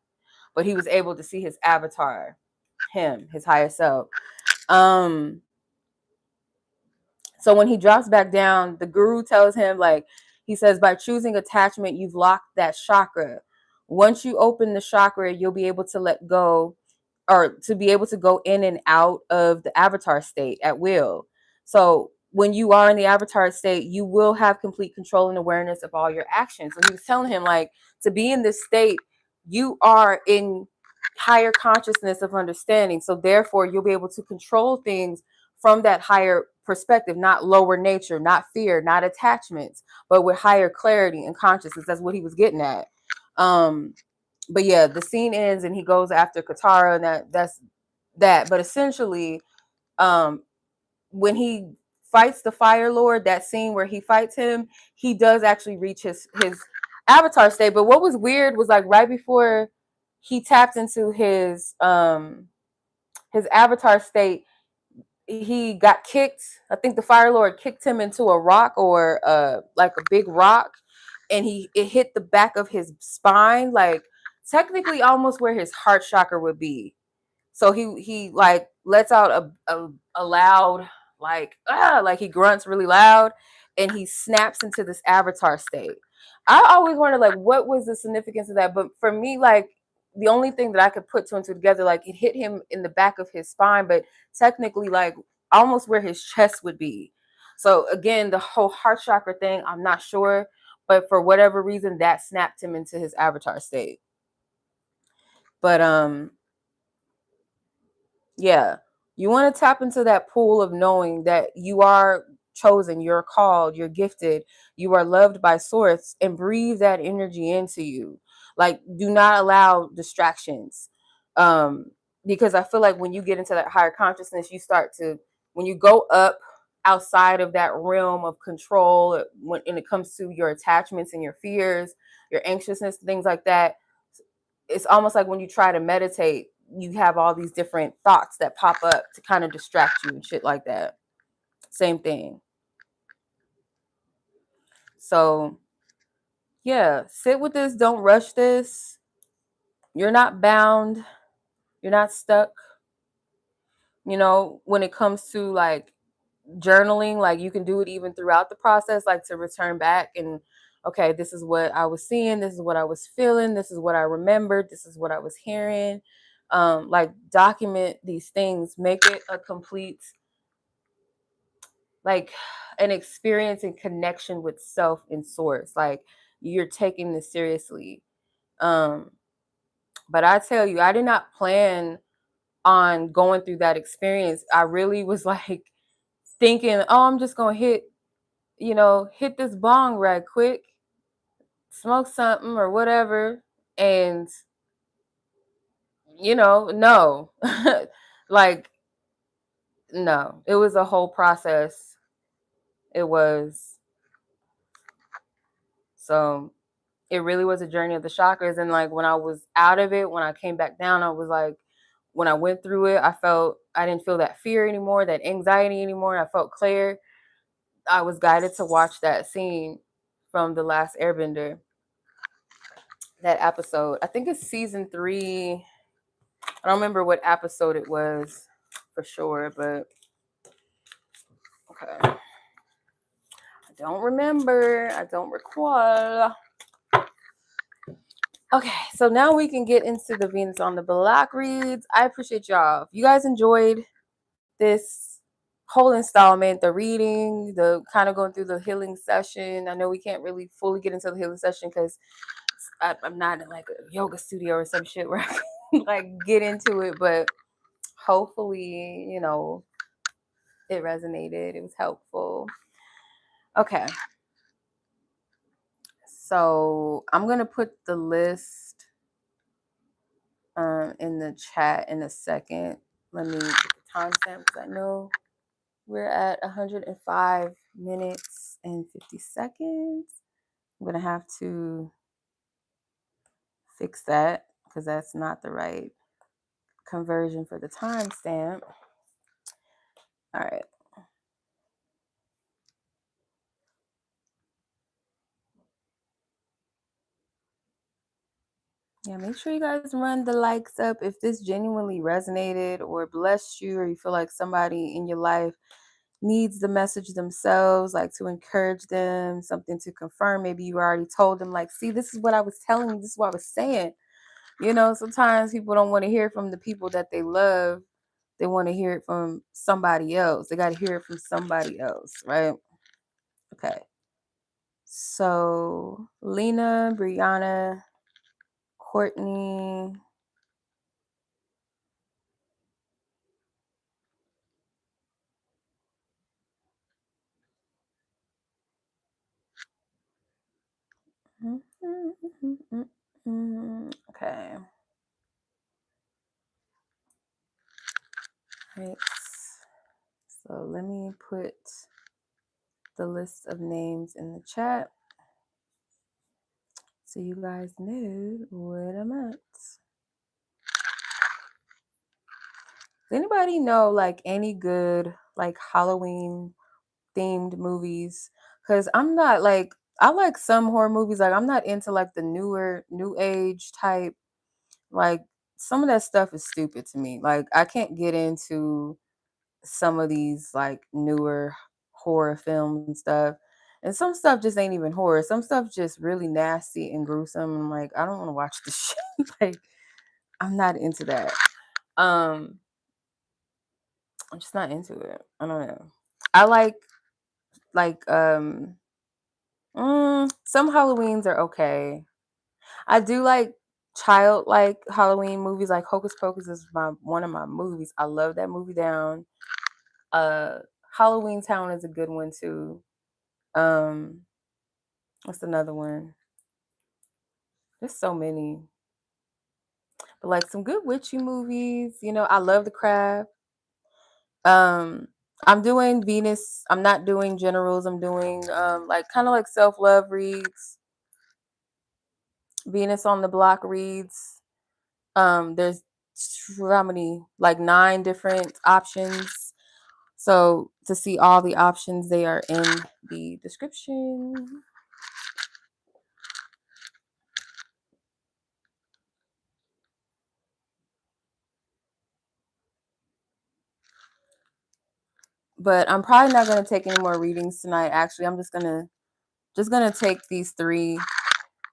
But he was able to see his avatar, him, his higher self. Um so when he drops back down, the guru tells him, like, he says, by choosing attachment, you've locked that chakra. Once you open the chakra, you'll be able to let go, or to be able to go in and out of the avatar state at will. So when you are in the avatar state, you will have complete control and awareness of all your actions. So he was telling him, like, to be in this state, you are in higher consciousness of understanding. So therefore, you'll be able to control things from that higher perspective, not lower nature, not fear, not attachments, but with higher clarity and consciousness. That's what he was getting at. But yeah, the scene ends and he goes after Katara, and that's that. But essentially, um, when he fights the Fire Lord, that scene where he fights him, he does actually reach his avatar state. But what was weird was, like, right before he tapped into his avatar state, he got kicked. I think the Fire Lord kicked him into a rock, or like a big rock, and it hit the back of his spine, like technically almost where his heart chakra would be. So he like lets out a loud, like he grunts really loud, and he snaps into this avatar state. I always wondered, like, what was the significance of that? But for me, like, the only thing that I could put two and two together, like, it hit him in the back of his spine, but technically, like, almost where his chest would be. So again, the whole heart chakra thing, I'm not sure, but for whatever reason, that snapped him into his avatar state. But yeah, you want to tap into that pool of knowing that you are chosen, you're called, you're gifted, you are loved by source, and breathe that energy into you. Like, do not allow distractions. um because I feel like when you get into that higher consciousness, you start to, when you go up outside of that realm of control, when it comes to your attachments and your fears, your anxiousness, things like that, it's almost like when you try to meditate, you have all these different thoughts that pop up to kind of distract you and shit like that. Same thing. So yeah, sit with this. Don't rush this. You're not bound. You're not stuck. When it comes to, like, journaling, like, you can do it even throughout the process, like, to return back and, okay, this is what I was seeing, this is what I was feeling, this is what I remembered, this is what I was hearing. Like, document these things, make it a complete, like, an experience and connection with self and source. Like, you're taking this seriously. But I tell you, I did not plan on going through that experience. I really was like thinking, oh, I'm just gonna hit this bong right quick, smoke something or whatever, and no. Like, no, it was a whole process. It was. So it really was a journey of the chakras. And like when I was out of it, when I came back down, I was like, when I went through it, I didn't feel that fear anymore, that anxiety anymore. I felt clear. I was guided to watch that scene from The Last Airbender, that episode. I think it's season 3. I don't remember what episode it was for sure, but okay. I don't remember. I don't recall. Okay, so now we can get into the Venus on the Block reads. I appreciate y'all. If you guys enjoyed this whole installment, the reading, the kind of going through the healing session. I know we can't really fully get into the healing session because I'm not in like a yoga studio or some shit where I can like get into it, but hopefully, you know, it resonated. It was helpful. Okay. So I'm going to put the list in the chat in a second. Let me get the timestamp because I know we're at 105 minutes and 50 seconds. I'm going to have to fix that because that's not the right conversion for the timestamp. All right. Yeah, make sure you guys run the likes up if this genuinely resonated or blessed you, or you feel like somebody in your life needs the message themselves, like to encourage them, something to confirm. Maybe you already told them, like, see, this is what I was telling you, this is what I was saying. You know, sometimes people don't want to hear from the people that they love. They want to hear it from somebody else. They got to hear it from somebody else, right? Okay. So, Lena, Breyonna, Courtney. Okay. Right. So let me put the list of names in the chat so you guys know what I'm at. Does anybody know like any good like Halloween themed movies? Because I'm not like, I like some horror movies. Like I'm not into like the newer new age type. Like some of that stuff is stupid to me. Like I can't get into some of these like newer horror films and stuff. And some stuff just ain't even horror. Some stuff just really nasty and gruesome. I'm like, I don't want to watch this shit. Like, I'm not into that. I'm just not into it. I don't know. I like some Halloweens are okay. I do like childlike Halloween movies. Like Hocus Pocus is one of my movies. I love that movie down. Uh Halloween Town is a good one too. Um What's another one? There's so many. But like some good witchy movies. You know, I love The Craft. Um, I'm doing Venus. I'm not doing generals. I'm doing like kind of like self-love reads, Venus on the Block reads. There's how many? Like 9 different options. So to see all the options, they are in the description. But I'm probably not gonna take any more readings tonight. Actually, I'm just gonna take these 3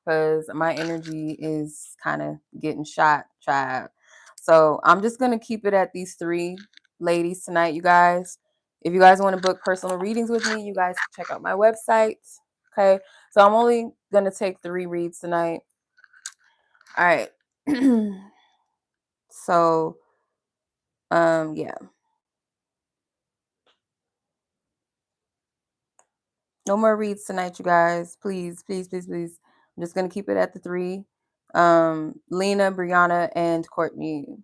because my energy is kind of getting shot, child. So I'm just gonna keep it at these 3 ladies tonight, you guys. If you guys want to book personal readings with me, you guys can check out my website. Okay, so I'm only gonna take 3 reads tonight. All right. So yeah. No more reads tonight, you guys. Please, please, please, please. I'm just gonna keep it at the 3. Lena, Breyonna, and Courtney.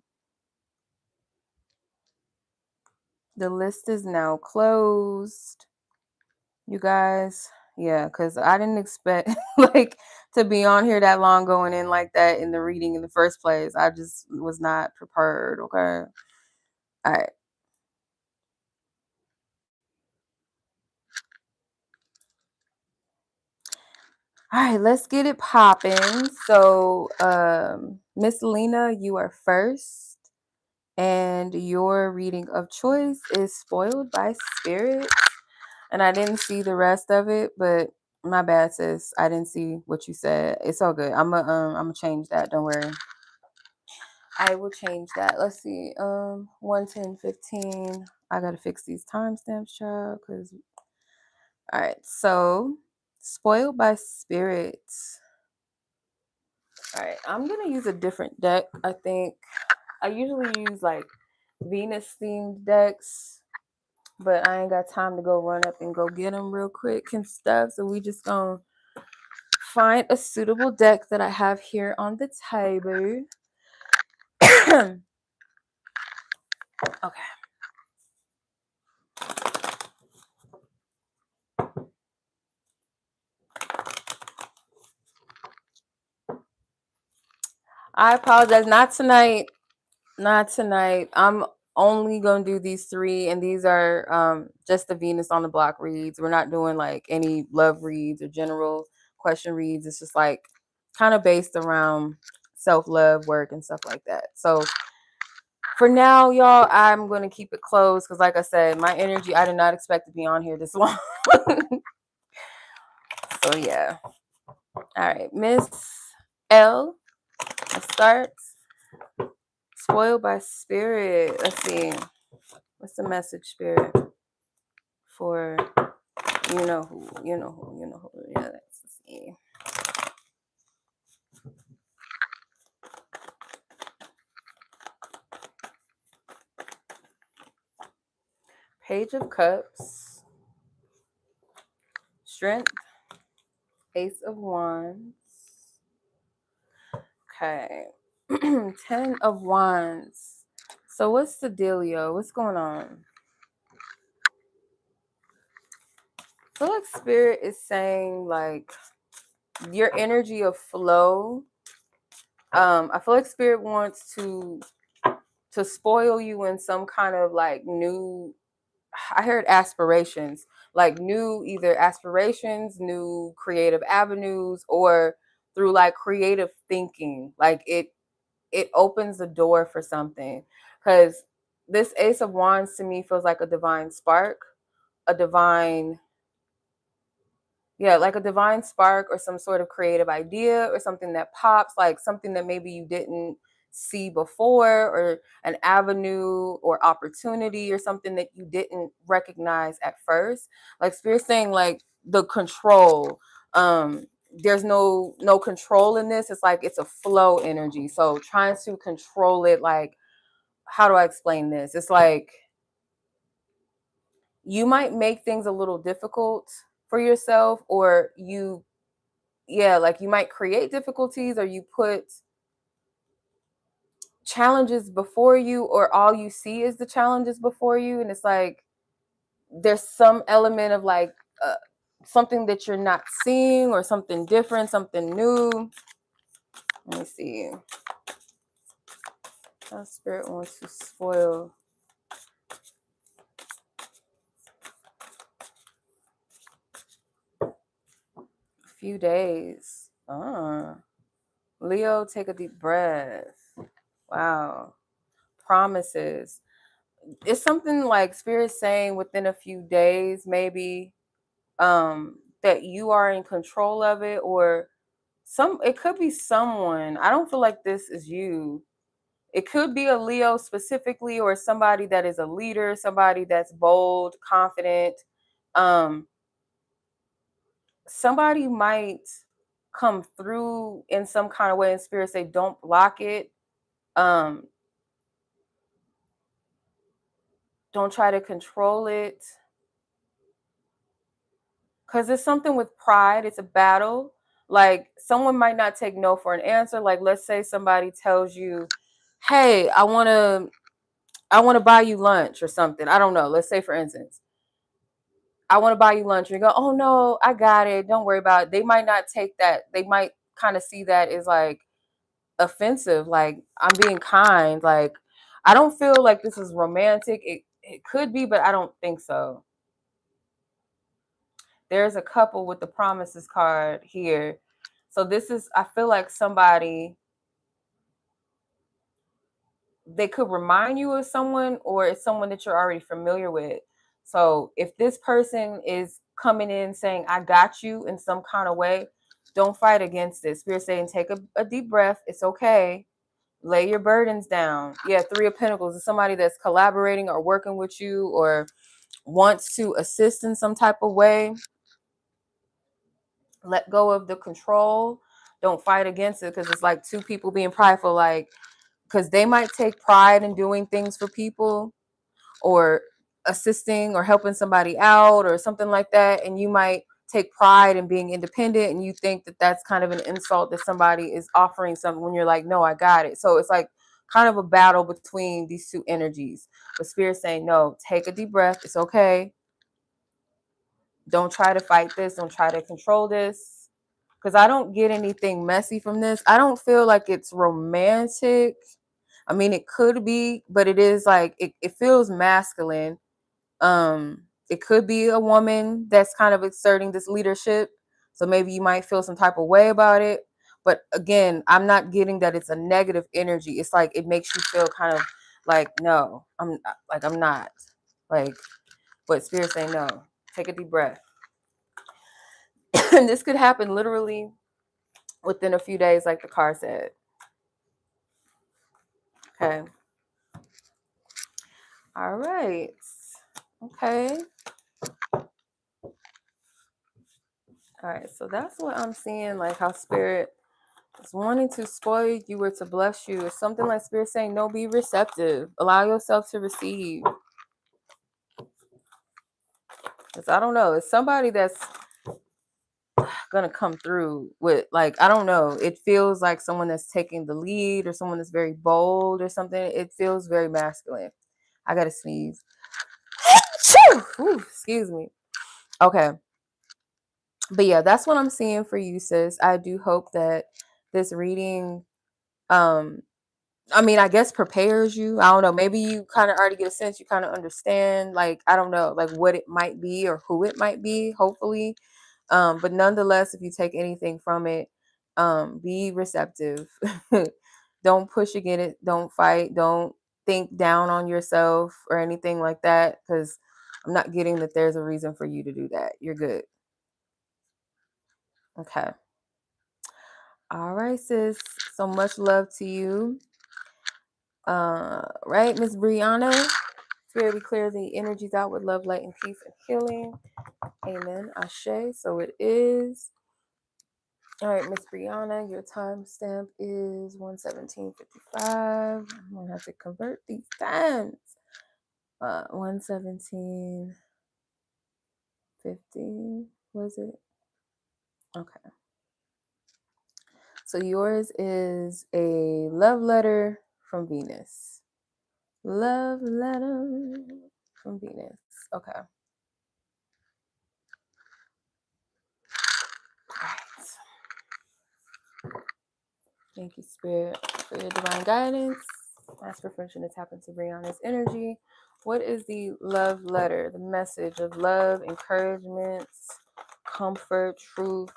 The list is now closed. You guys, Yeah, because I didn't expect like to be on here that long going in like that in the reading in the first place. I just was not prepared. Okay. All right. All right, let's get it popping. So, Miss Lena, you are first, and your reading of choice is Spoiled by Spirit. And I didn't see the rest of it, but my bad, sis. I didn't see what you said. It's all good. I'm gonna change that. Don't worry. I will change that. Let's see. 1:10:15. I gotta fix these timestamps, child. Cause all right. So, Spoiled by Spirit. All right, I'm gonna use a different deck. I think I usually use like Venus themed decks, but I ain't got time to go run up and go get them real quick and stuff. So we just gonna find a suitable deck that I have here on the table. Okay. I apologize. Not tonight. Not tonight. I'm only gonna do these three, and these are just the Venus on the block reads. We're not doing like any love reads or general question reads. It's just like kind of based around self-love work and stuff like that. So for now, y'all, I'm gonna keep it closed because like I said, my energy, I did not expect to be on here this long. So yeah. All right, Miss Elle, let's start. Spoiled by Spirit. Let's see. What's the message, Spirit? For you know who. Yeah, let's see. Page of Cups. Strength. Ace of Wands. Okay. 10 of Wands. So what's the dealio? What's going on? I feel like Spirit is saying like your energy of flow. I feel like Spirit wants to spoil you in some kind of like new, I heard aspirations, like new either aspirations, new creative avenues, or through like creative thinking. Like it opens the door for something. Because this Ace of Wands to me feels like a divine spark, a divine, yeah, like a divine spark or some sort of creative idea or something that pops, like something that maybe you didn't see before, or an avenue or opportunity or something that you didn't recognize at first. Like Spirit saying like the control, there's no control in this. It's like it's a flow energy. So trying to control it, like how do I explain this? It's like you might make things a little difficult for yourself, or you, yeah, like you might create difficulties, or you put challenges before you, or all you see is the challenges before you. And it's like there's some element of like something that you're not seeing, or something different, something new. Let me see. How Spirit wants to spoil. A few days. Leo, take a deep breath. Wow. Promises. It's something like Spirit saying within a few days, maybe, that you are in control of it, or it could be someone. I don't feel like this is you. It could be a Leo specifically, or somebody that is a leader, somebody that's bold, confident. Somebody might come through in some kind of way, and Spirit say don't block it. Don't try to control it, because it's something with pride. It's a battle. Like someone might not take no for an answer. Like let's say somebody tells you, hey, I want to buy you lunch or something. I don't know. Let's say for instance, I want to buy you lunch. And you go, oh no, I got it. Don't worry about it. They might not take that. They might kind of see that as like offensive. Like, I'm being kind. Like, I don't feel like this is romantic. It could be, but I don't think so. There's a couple with the promises card here. So this is, I feel like somebody, they could remind you of someone, or it's someone that you're already familiar with. So if this person is coming in saying, I got you in some kind of way, don't fight against it. Spirit saying, take a deep breath. It's okay. Lay your burdens down. Yeah, Three of Pentacles is somebody that's collaborating or working with you or wants to assist in some type of way. Let go of the control. Don't fight against it, because it's like two people being prideful, like, because they might take pride in doing things for people or assisting or helping somebody out or something like that, and you might take pride in being independent, and you think that that's kind of an insult that somebody is offering something when you're like, no, I got it. So it's like kind of a battle between these two energies. But Spirit's saying, no, take a deep breath. It's okay. Don't try to fight this. Don't try to control this, because I don't get anything messy from this. I don't feel like it's romantic. I mean, it could be, but it is like, it feels masculine. It could be a woman that's kind of exerting this leadership. So maybe you might feel some type of way about it. But again, I'm not getting that it's a negative energy. It's like it makes you feel kind of like, no, I'm not. Like, but Spirit's saying no. Take a deep breath. And this could happen literally within a few days, like the card said. Okay. All right. Okay. All right. So that's what I'm seeing, like how Spirit is wanting to spoil you or to bless you. It's something like Spirit saying, no, be receptive. Allow yourself to receive. Because I don't know. It's somebody that's going to come through with, like, I don't know. It feels like someone that's taking the lead or someone that's very bold or something. It feels very masculine. I got to sneeze. Ooh, excuse me. Okay. But yeah, that's what I'm seeing for you, sis. I do hope that this reading, I mean, I guess prepares you. I don't know. Maybe you kind of already get a sense. You kind of understand, like, I don't know, like what it might be or who it might be, hopefully. But nonetheless, if you take anything from it, be receptive. Don't push against it. Don't fight. Don't think down on yourself or anything like that, because I'm not getting that there's a reason for you to do that. You're good. Okay. All right, sis. So much love to you. Right, Miss Breyonna. Spirit, we clear the energies out with love, light, and peace and healing. Amen. Ashe. So it is. All right, Miss Breyonna, your timestamp is 1:17:55. I'm gonna have to convert these times. 1:17:50. Was it? Okay. So yours is a love letter from Venus. Love letter from Venus. Okay. Thank you, Spirit, for your divine guidance. Ask for permission to tap into Breyonna's energy. What is the love letter? The message of love, encouragement, comfort, truth,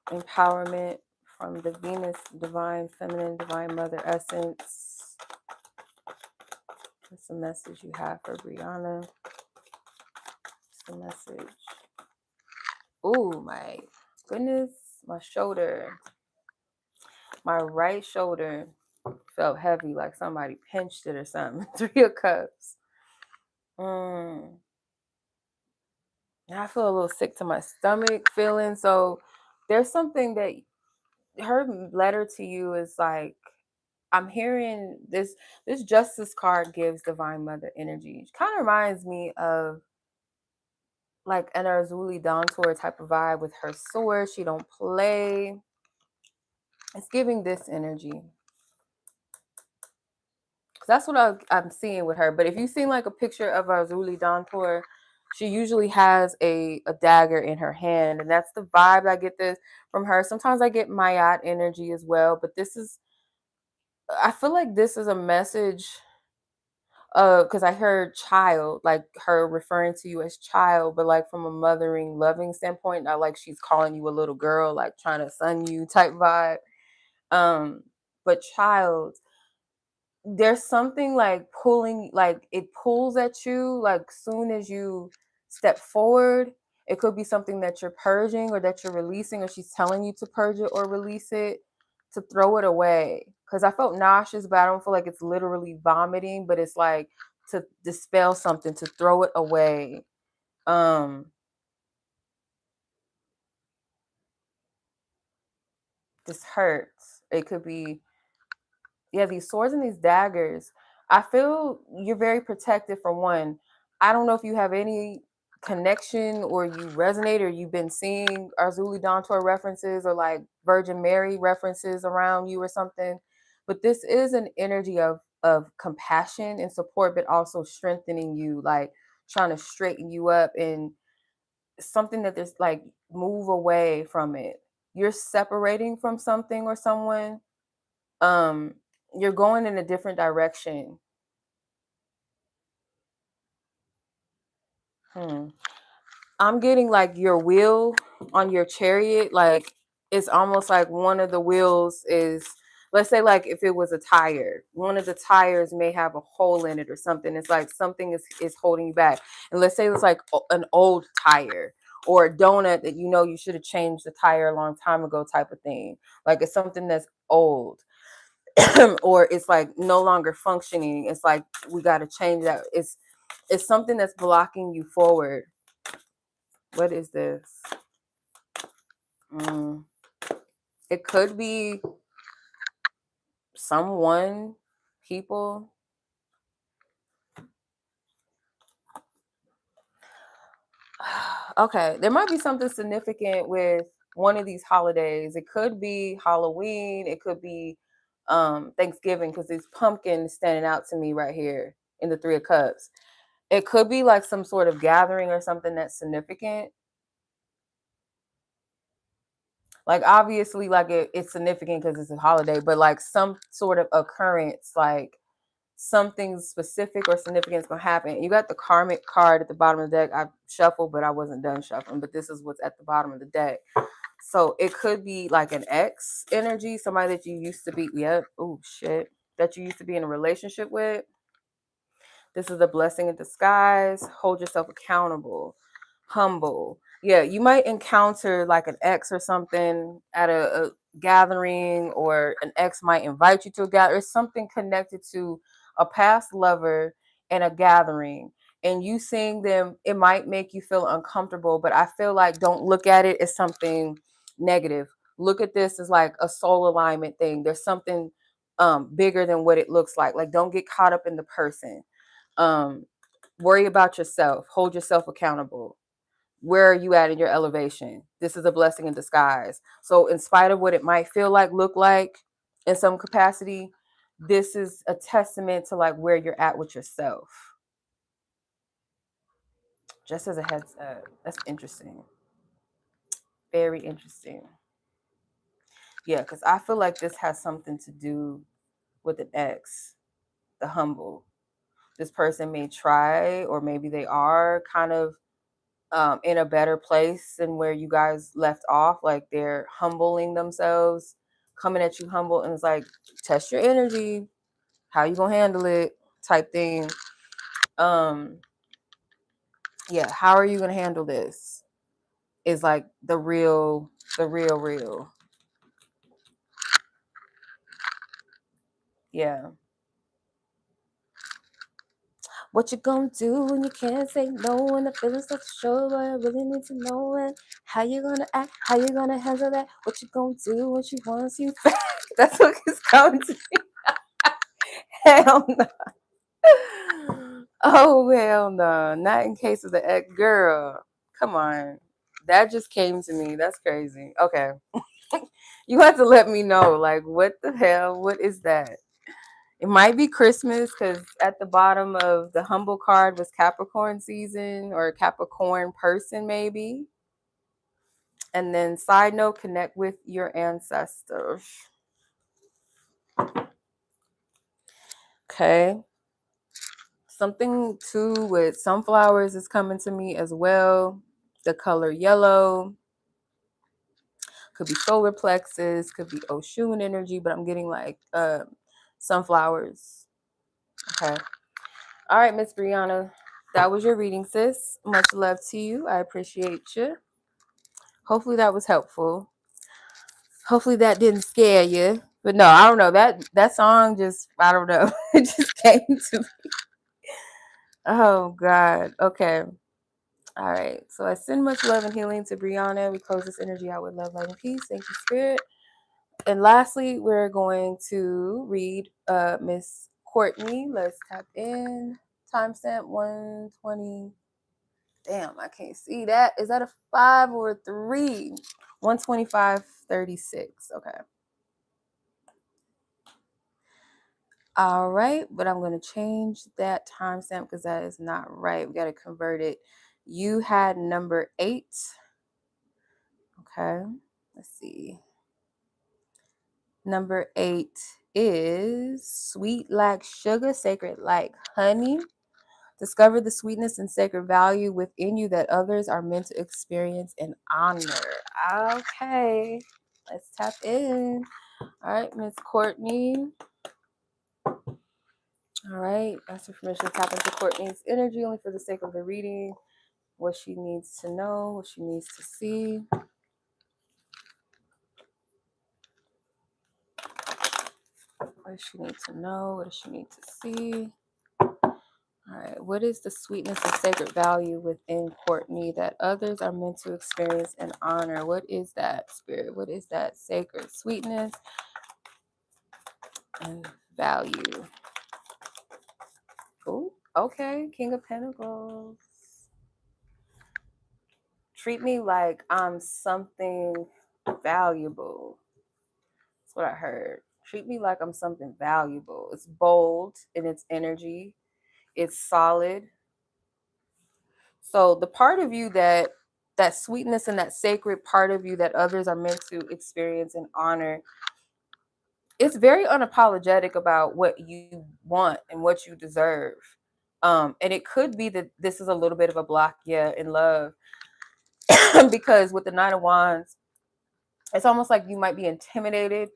empowerment from the Venus divine feminine, divine mother essence. What's the message you have for Breyonna? What's the message? Oh my goodness, my shoulder. My right shoulder felt heavy, like somebody pinched it or something. 3 of Cups. Now I feel a little sick to my stomach feeling. So there's something that her letter to you is like, I'm hearing this Justice card gives divine mother energy. Kind of reminds me of like an Arzuli Dawntour type of vibe with her sword. She don't play. It's giving this energy. That's what I'm seeing with her. But if you've seen like a picture of Arzuli Dawntour, She usually has a dagger in her hand, and that's the vibe I get this from her. Sometimes I get Mayat energy as well, but I feel like this is a message because I heard child, like her referring to you as child, but like from a mothering, loving standpoint, not like she's calling you a little girl, like trying to son you type vibe. Um, but child, there's something like pulling, like it pulls at you, like soon as you step forward. It could be something that you're purging or that you're releasing, or she's telling you to purge it or release it, to throw it away. Because I felt nauseous, but I don't feel like it's literally vomiting, but it's like to dispel something, to throw it away. Um, this hurts. It could be, yeah, these swords and these daggers. I feel you're very protected for one. I don't know if you have any connection or you resonate or you've been seeing Arzuli Dantor references or like Virgin Mary references around you or something. But this is an energy of compassion and support, but also strengthening you, like trying to straighten you up, and something that there's like move away from it. You're separating from something or someone. um you're going in a different direction. hmm. I'm getting like your wheel on your chariot, like it's almost like one of the wheels is, let's say like if it was a tire, one of the tires may have a hole in it or something. It's like something is holding you back. And let's say it's like an old tire or a donut that you know you should have changed the tire a long time ago type of thing. Like it's something that's old. Or it's like no longer functioning. It's like we got to change that. It's something that's blocking you forward. What is this? mm. It could be someone, people. Okay, there might be something significant with one of these holidays. It could be Halloween, it could be Thanksgiving, because this pumpkin is standing out to me right here in the Three of Cups. It could be like some sort of gathering or something that's significant. Like obviously, like it's significant because it's a holiday, but like some sort of occurrence, like something specific or significant is gonna happen. You got the karmic card at the bottom of the deck. I shuffled, but I wasn't done shuffling. But this is what's at the bottom of the deck. So it could be like an ex energy, somebody that you used to be. Yep. Oh shit. That you used to be in a relationship with. This is a blessing in disguise. Hold yourself accountable. Humble. Yeah, you might encounter like an ex or something at a gathering, or an ex might invite you to a gathering. It's something connected to a past lover and a gathering. And you seeing them, it might make you feel uncomfortable, but I feel like don't look at it as something negative. Look at this as like a soul alignment thing. There's something bigger than what it looks like. Like don't get caught up in the person. um Worry about yourself, hold yourself accountable. Where are you at in your elevation? This is a blessing in disguise. So in spite of what it might feel like, look like in some capacity, this is a testament to like where you're at with yourself. Just as a heads up. That's interesting. Very interesting. Yeah, because I feel like this has something to do with an ex, the humble. This person may try, or maybe they are kind of in a better place than where you guys left off. Like they're humbling themselves, coming at you humble, and it's like, test your energy, how you gonna handle it, type thing. Um, yeah, how are you gonna handle this? Is like the real. Yeah. What you gonna do when you can't say no and the feeling's not sure, but I really need to know it. How you gonna act? How you gonna handle that? What you gonna do when she wants you back? That's what it's coming to me. Hell no. Oh hell no. Not in case of the ex girl. Come on. That just came to me. That's crazy. Okay. You have to let me know. Like, what the hell? What is that? It might be Christmas because at the bottom of the humble card was Capricorn season or Capricorn person, maybe. And then side note, connect with your ancestors. Okay. Something too with sunflowers is coming to me as well. The color yellow. Could be solar plexus, could be Oshun energy, but I'm getting like sunflowers. Okay. All right, Miss Breyonna. That was your reading, sis. Much love to you. I appreciate you. Hopefully that was helpful. Hopefully that didn't scare you. But no, I don't know. That song just, I don't know. It just came to me. Oh God. Okay. All right. So I send much love and healing to Breyonna. We close this energy out with love, light, and peace. Thank you, Spirit. And lastly, we're going to read Miss Courtney. Let's tap in. Timestamp 120. Damn, I can't see that. Is that a 5 or a 3? 125.36. Okay. All right, but I'm going to change that timestamp because that is not right. We got to convert it. You had number 8. Okay. Let's see. Number 8 is sweet like sugar, sacred like honey. Discover the sweetness and sacred value within you that others are meant to experience and honor. Okay, let's tap in. All right, Miss Courtney. All right, ask for permission to tap into Courtney's energy only for the sake of the reading. What she needs to know, what she needs to see. What does she need to know? What does she need to see? All right, what is the sweetness and sacred value within Courtney that others are meant to experience and honor? What is that, Spirit? What is that sacred sweetness and value? Oh, okay, King of Pentacles. Treat me like I'm something valuable. That's what I heard. Treat me like I'm something valuable. It's bold in its energy. It's solid. So the part of you that sweetness and that sacred part of you that others are meant to experience and honor, it's very unapologetic about what you want and what you deserve. And it could be that this is a little bit of a block, yeah, in love. Because with the 9 of Wands, it's almost like you might be intimidated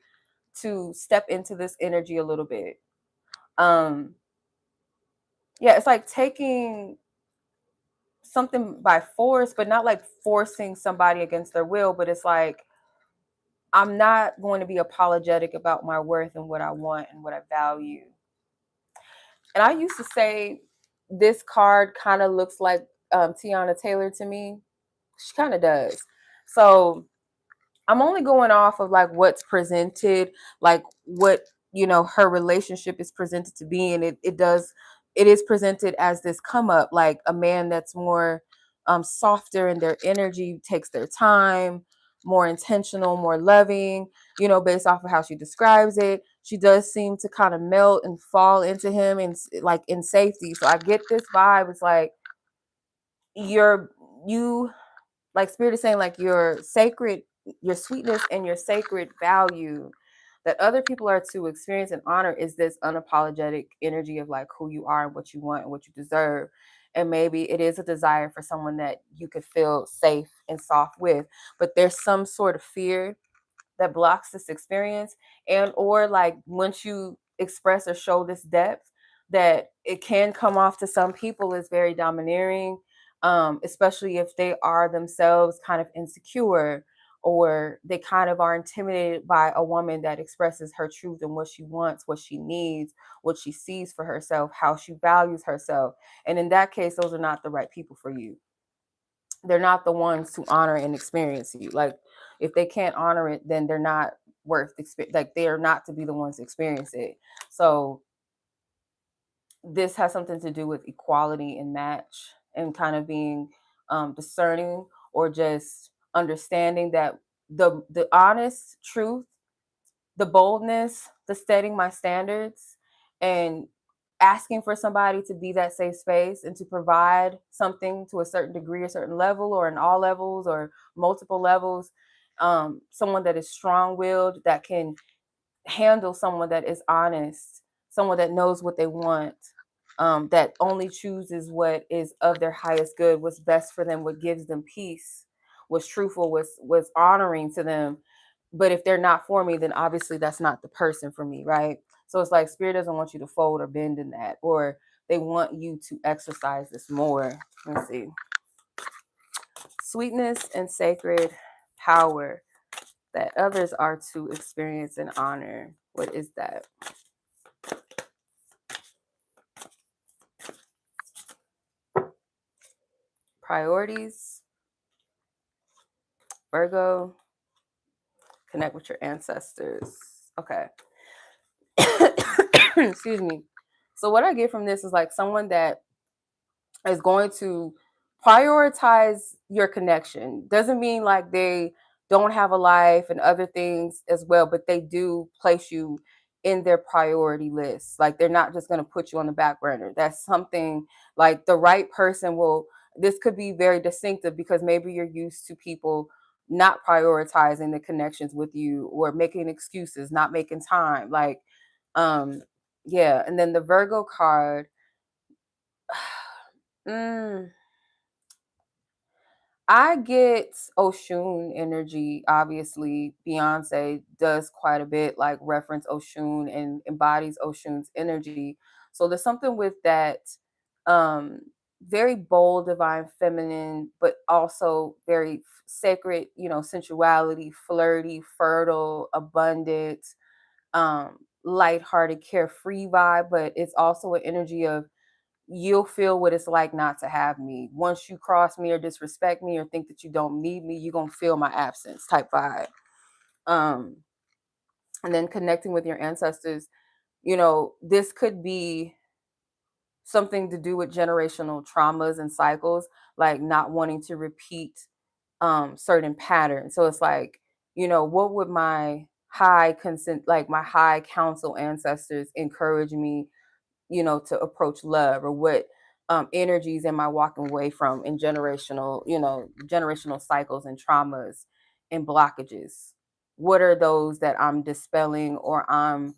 to step into this energy a little bit. Yeah, it's like taking something by force, but not like forcing somebody against their will, but it's like, I'm not going to be apologetic about my worth and what I want and what I value. And I used to say this card kind of looks like Tiana Taylor to me. She kind of does. So I'm only going off of like what's presented, like what, her relationship is presented to be. And it is presented as this come up, like a man that's more softer in their energy, takes their time, more intentional, more loving, based off of how she describes it. She does seem to kind of melt and fall into him and like in safety. So I get this vibe. It's like you like Spirit is saying, like your sweetness and your sacred value that other people are to experience and honor is this unapologetic energy of like who you are and what you want and what you deserve. And maybe it is a desire for someone that you could feel safe and soft with, but there's some sort of fear that blocks this experience. And or like once you express or show this depth, that it can come off to some people as very domineering, especially if they are themselves kind of insecure, or they kind of are intimidated by a woman that expresses her truth and what she wants, what she needs, what she sees for herself, how she values herself. And in that case, those are not the right people for you. They're not the ones to honor and experience you. Like if they can't honor it, then they're not worth like they are not to be the ones to experience it. So this has something to do with equality and match and kind of being discerning, or just understanding that the honest truth, the boldness, the setting my standards, and asking for somebody to be that safe space and to provide something to a certain degree, a certain level, or in all levels or multiple levels. Someone that is strong-willed, that can handle someone that is honest, someone that knows what they want, that only chooses what is of their highest good, what's best for them, what gives them peace, what's truthful, what's honoring to them. But if they're not for me, then obviously that's not the person for me, right? So it's like spirit doesn't want you to fold or bend in that, or they want you to exercise this more. Let's see. Sweetness and sacred power that others are to experience and honor. What is that? Priorities, Virgo, connect with your ancestors. Okay. Excuse me. So what I get from this is like someone that is going to prioritize your connection. Doesn't mean like they don't have a life and other things as well, but they do place you in their priority list. Like they're not just going to put you on the back burner. That's something like the right person will, this could be very distinctive because maybe you're used to people not prioritizing the connections with you or making excuses, not making time. Like, yeah. And then the Virgo card, mm, I get Oshun energy. Obviously, Beyonce does quite a bit, like reference Oshun and embodies Oshun's energy. So there's something with that um, very bold, divine, feminine, but also very sacred, sensuality, flirty, fertile, abundant, lighthearted, carefree vibe. But it's also an energy of you'll feel what it's like not to have me. Once you cross me or disrespect me or think that you don't need me, you're gonna feel my absence type vibe. Um, and then connecting with your ancestors, this could be something to do with generational traumas and cycles, like not wanting to repeat certain patterns. So it's like, what would my high consent, like my high council ancestors encourage me to approach love, or what energies am I walking away from in generational cycles and traumas and blockages? What are those that I'm dispelling or I'm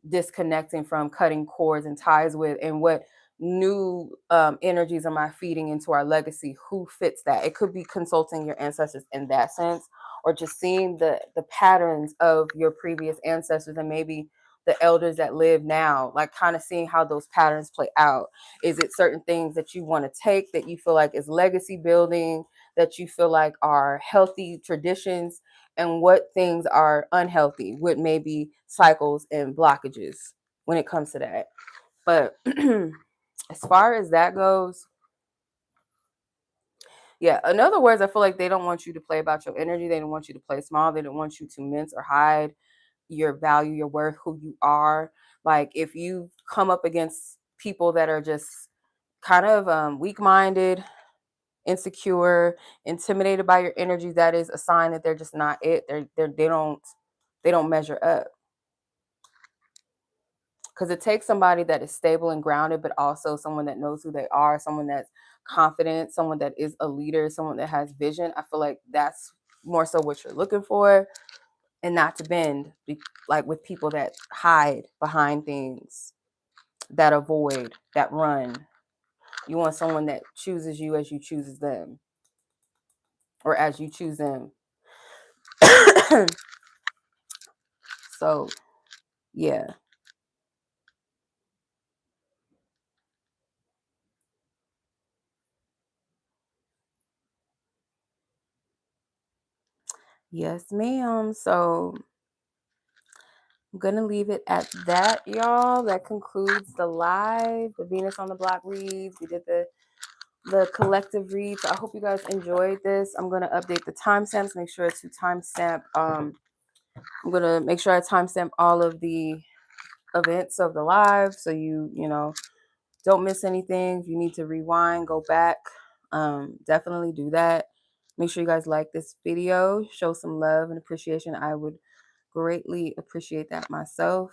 disconnecting from, cutting cords and ties with, and what new energies am I feeding into our legacy? Who fits that? It could be consulting your ancestors in that sense, or just seeing the patterns of your previous ancestors and maybe the elders that live now, like kind of seeing how those patterns play out. Is it certain things that you want to take that you feel like is legacy building, that you feel like are healthy traditions, and what things are unhealthy, what maybe cycles and blockages when it comes to that? But as far as that goes, yeah, in other words, I feel like they don't want you to play about your energy. They don't want you to play small. They don't want you to mince or hide your value, your worth, who you are. Like if you come up against people that are just kind of weak-minded, insecure, intimidated by your energy, that is a sign that they're just not it. They don't measure up. Because it takes somebody that is stable and grounded, but also someone that knows who they are, someone that's confident, someone that is a leader, someone that has vision. I feel like that's more so what you're looking for, and not to bend, like with people that hide behind things, that avoid, that run. You want someone that chooses you as you chooses them, or as you choose them. So, yeah. Yes, ma'am. So I'm gonna leave it at that, y'all. That concludes the live, the Venus on the Block reads. We did the collective reads. So I hope you guys enjoyed this. I'm gonna update the timestamps. Make sure to timestamp. I'm gonna make sure I timestamp all of the events of the live, so you don't miss anything. If you need to rewind, go back. Definitely do that. Make sure you guys like this video. Show some love and appreciation. I would greatly appreciate that myself.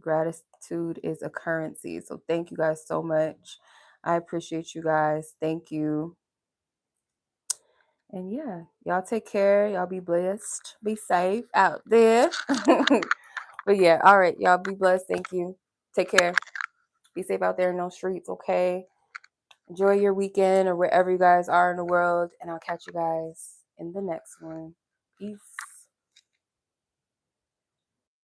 Gratitude gratitude is a currency. So thank you guys so much. I appreciate you guys. Thank you. And yeah, y'all take care. Y'all be blessed. Be safe out there. But yeah, all right. Y'all be blessed. Thank you. Take care. Be safe out there in those streets, okay? Enjoy your weekend or wherever you guys are in the world. And I'll catch you guys in the next one. Peace.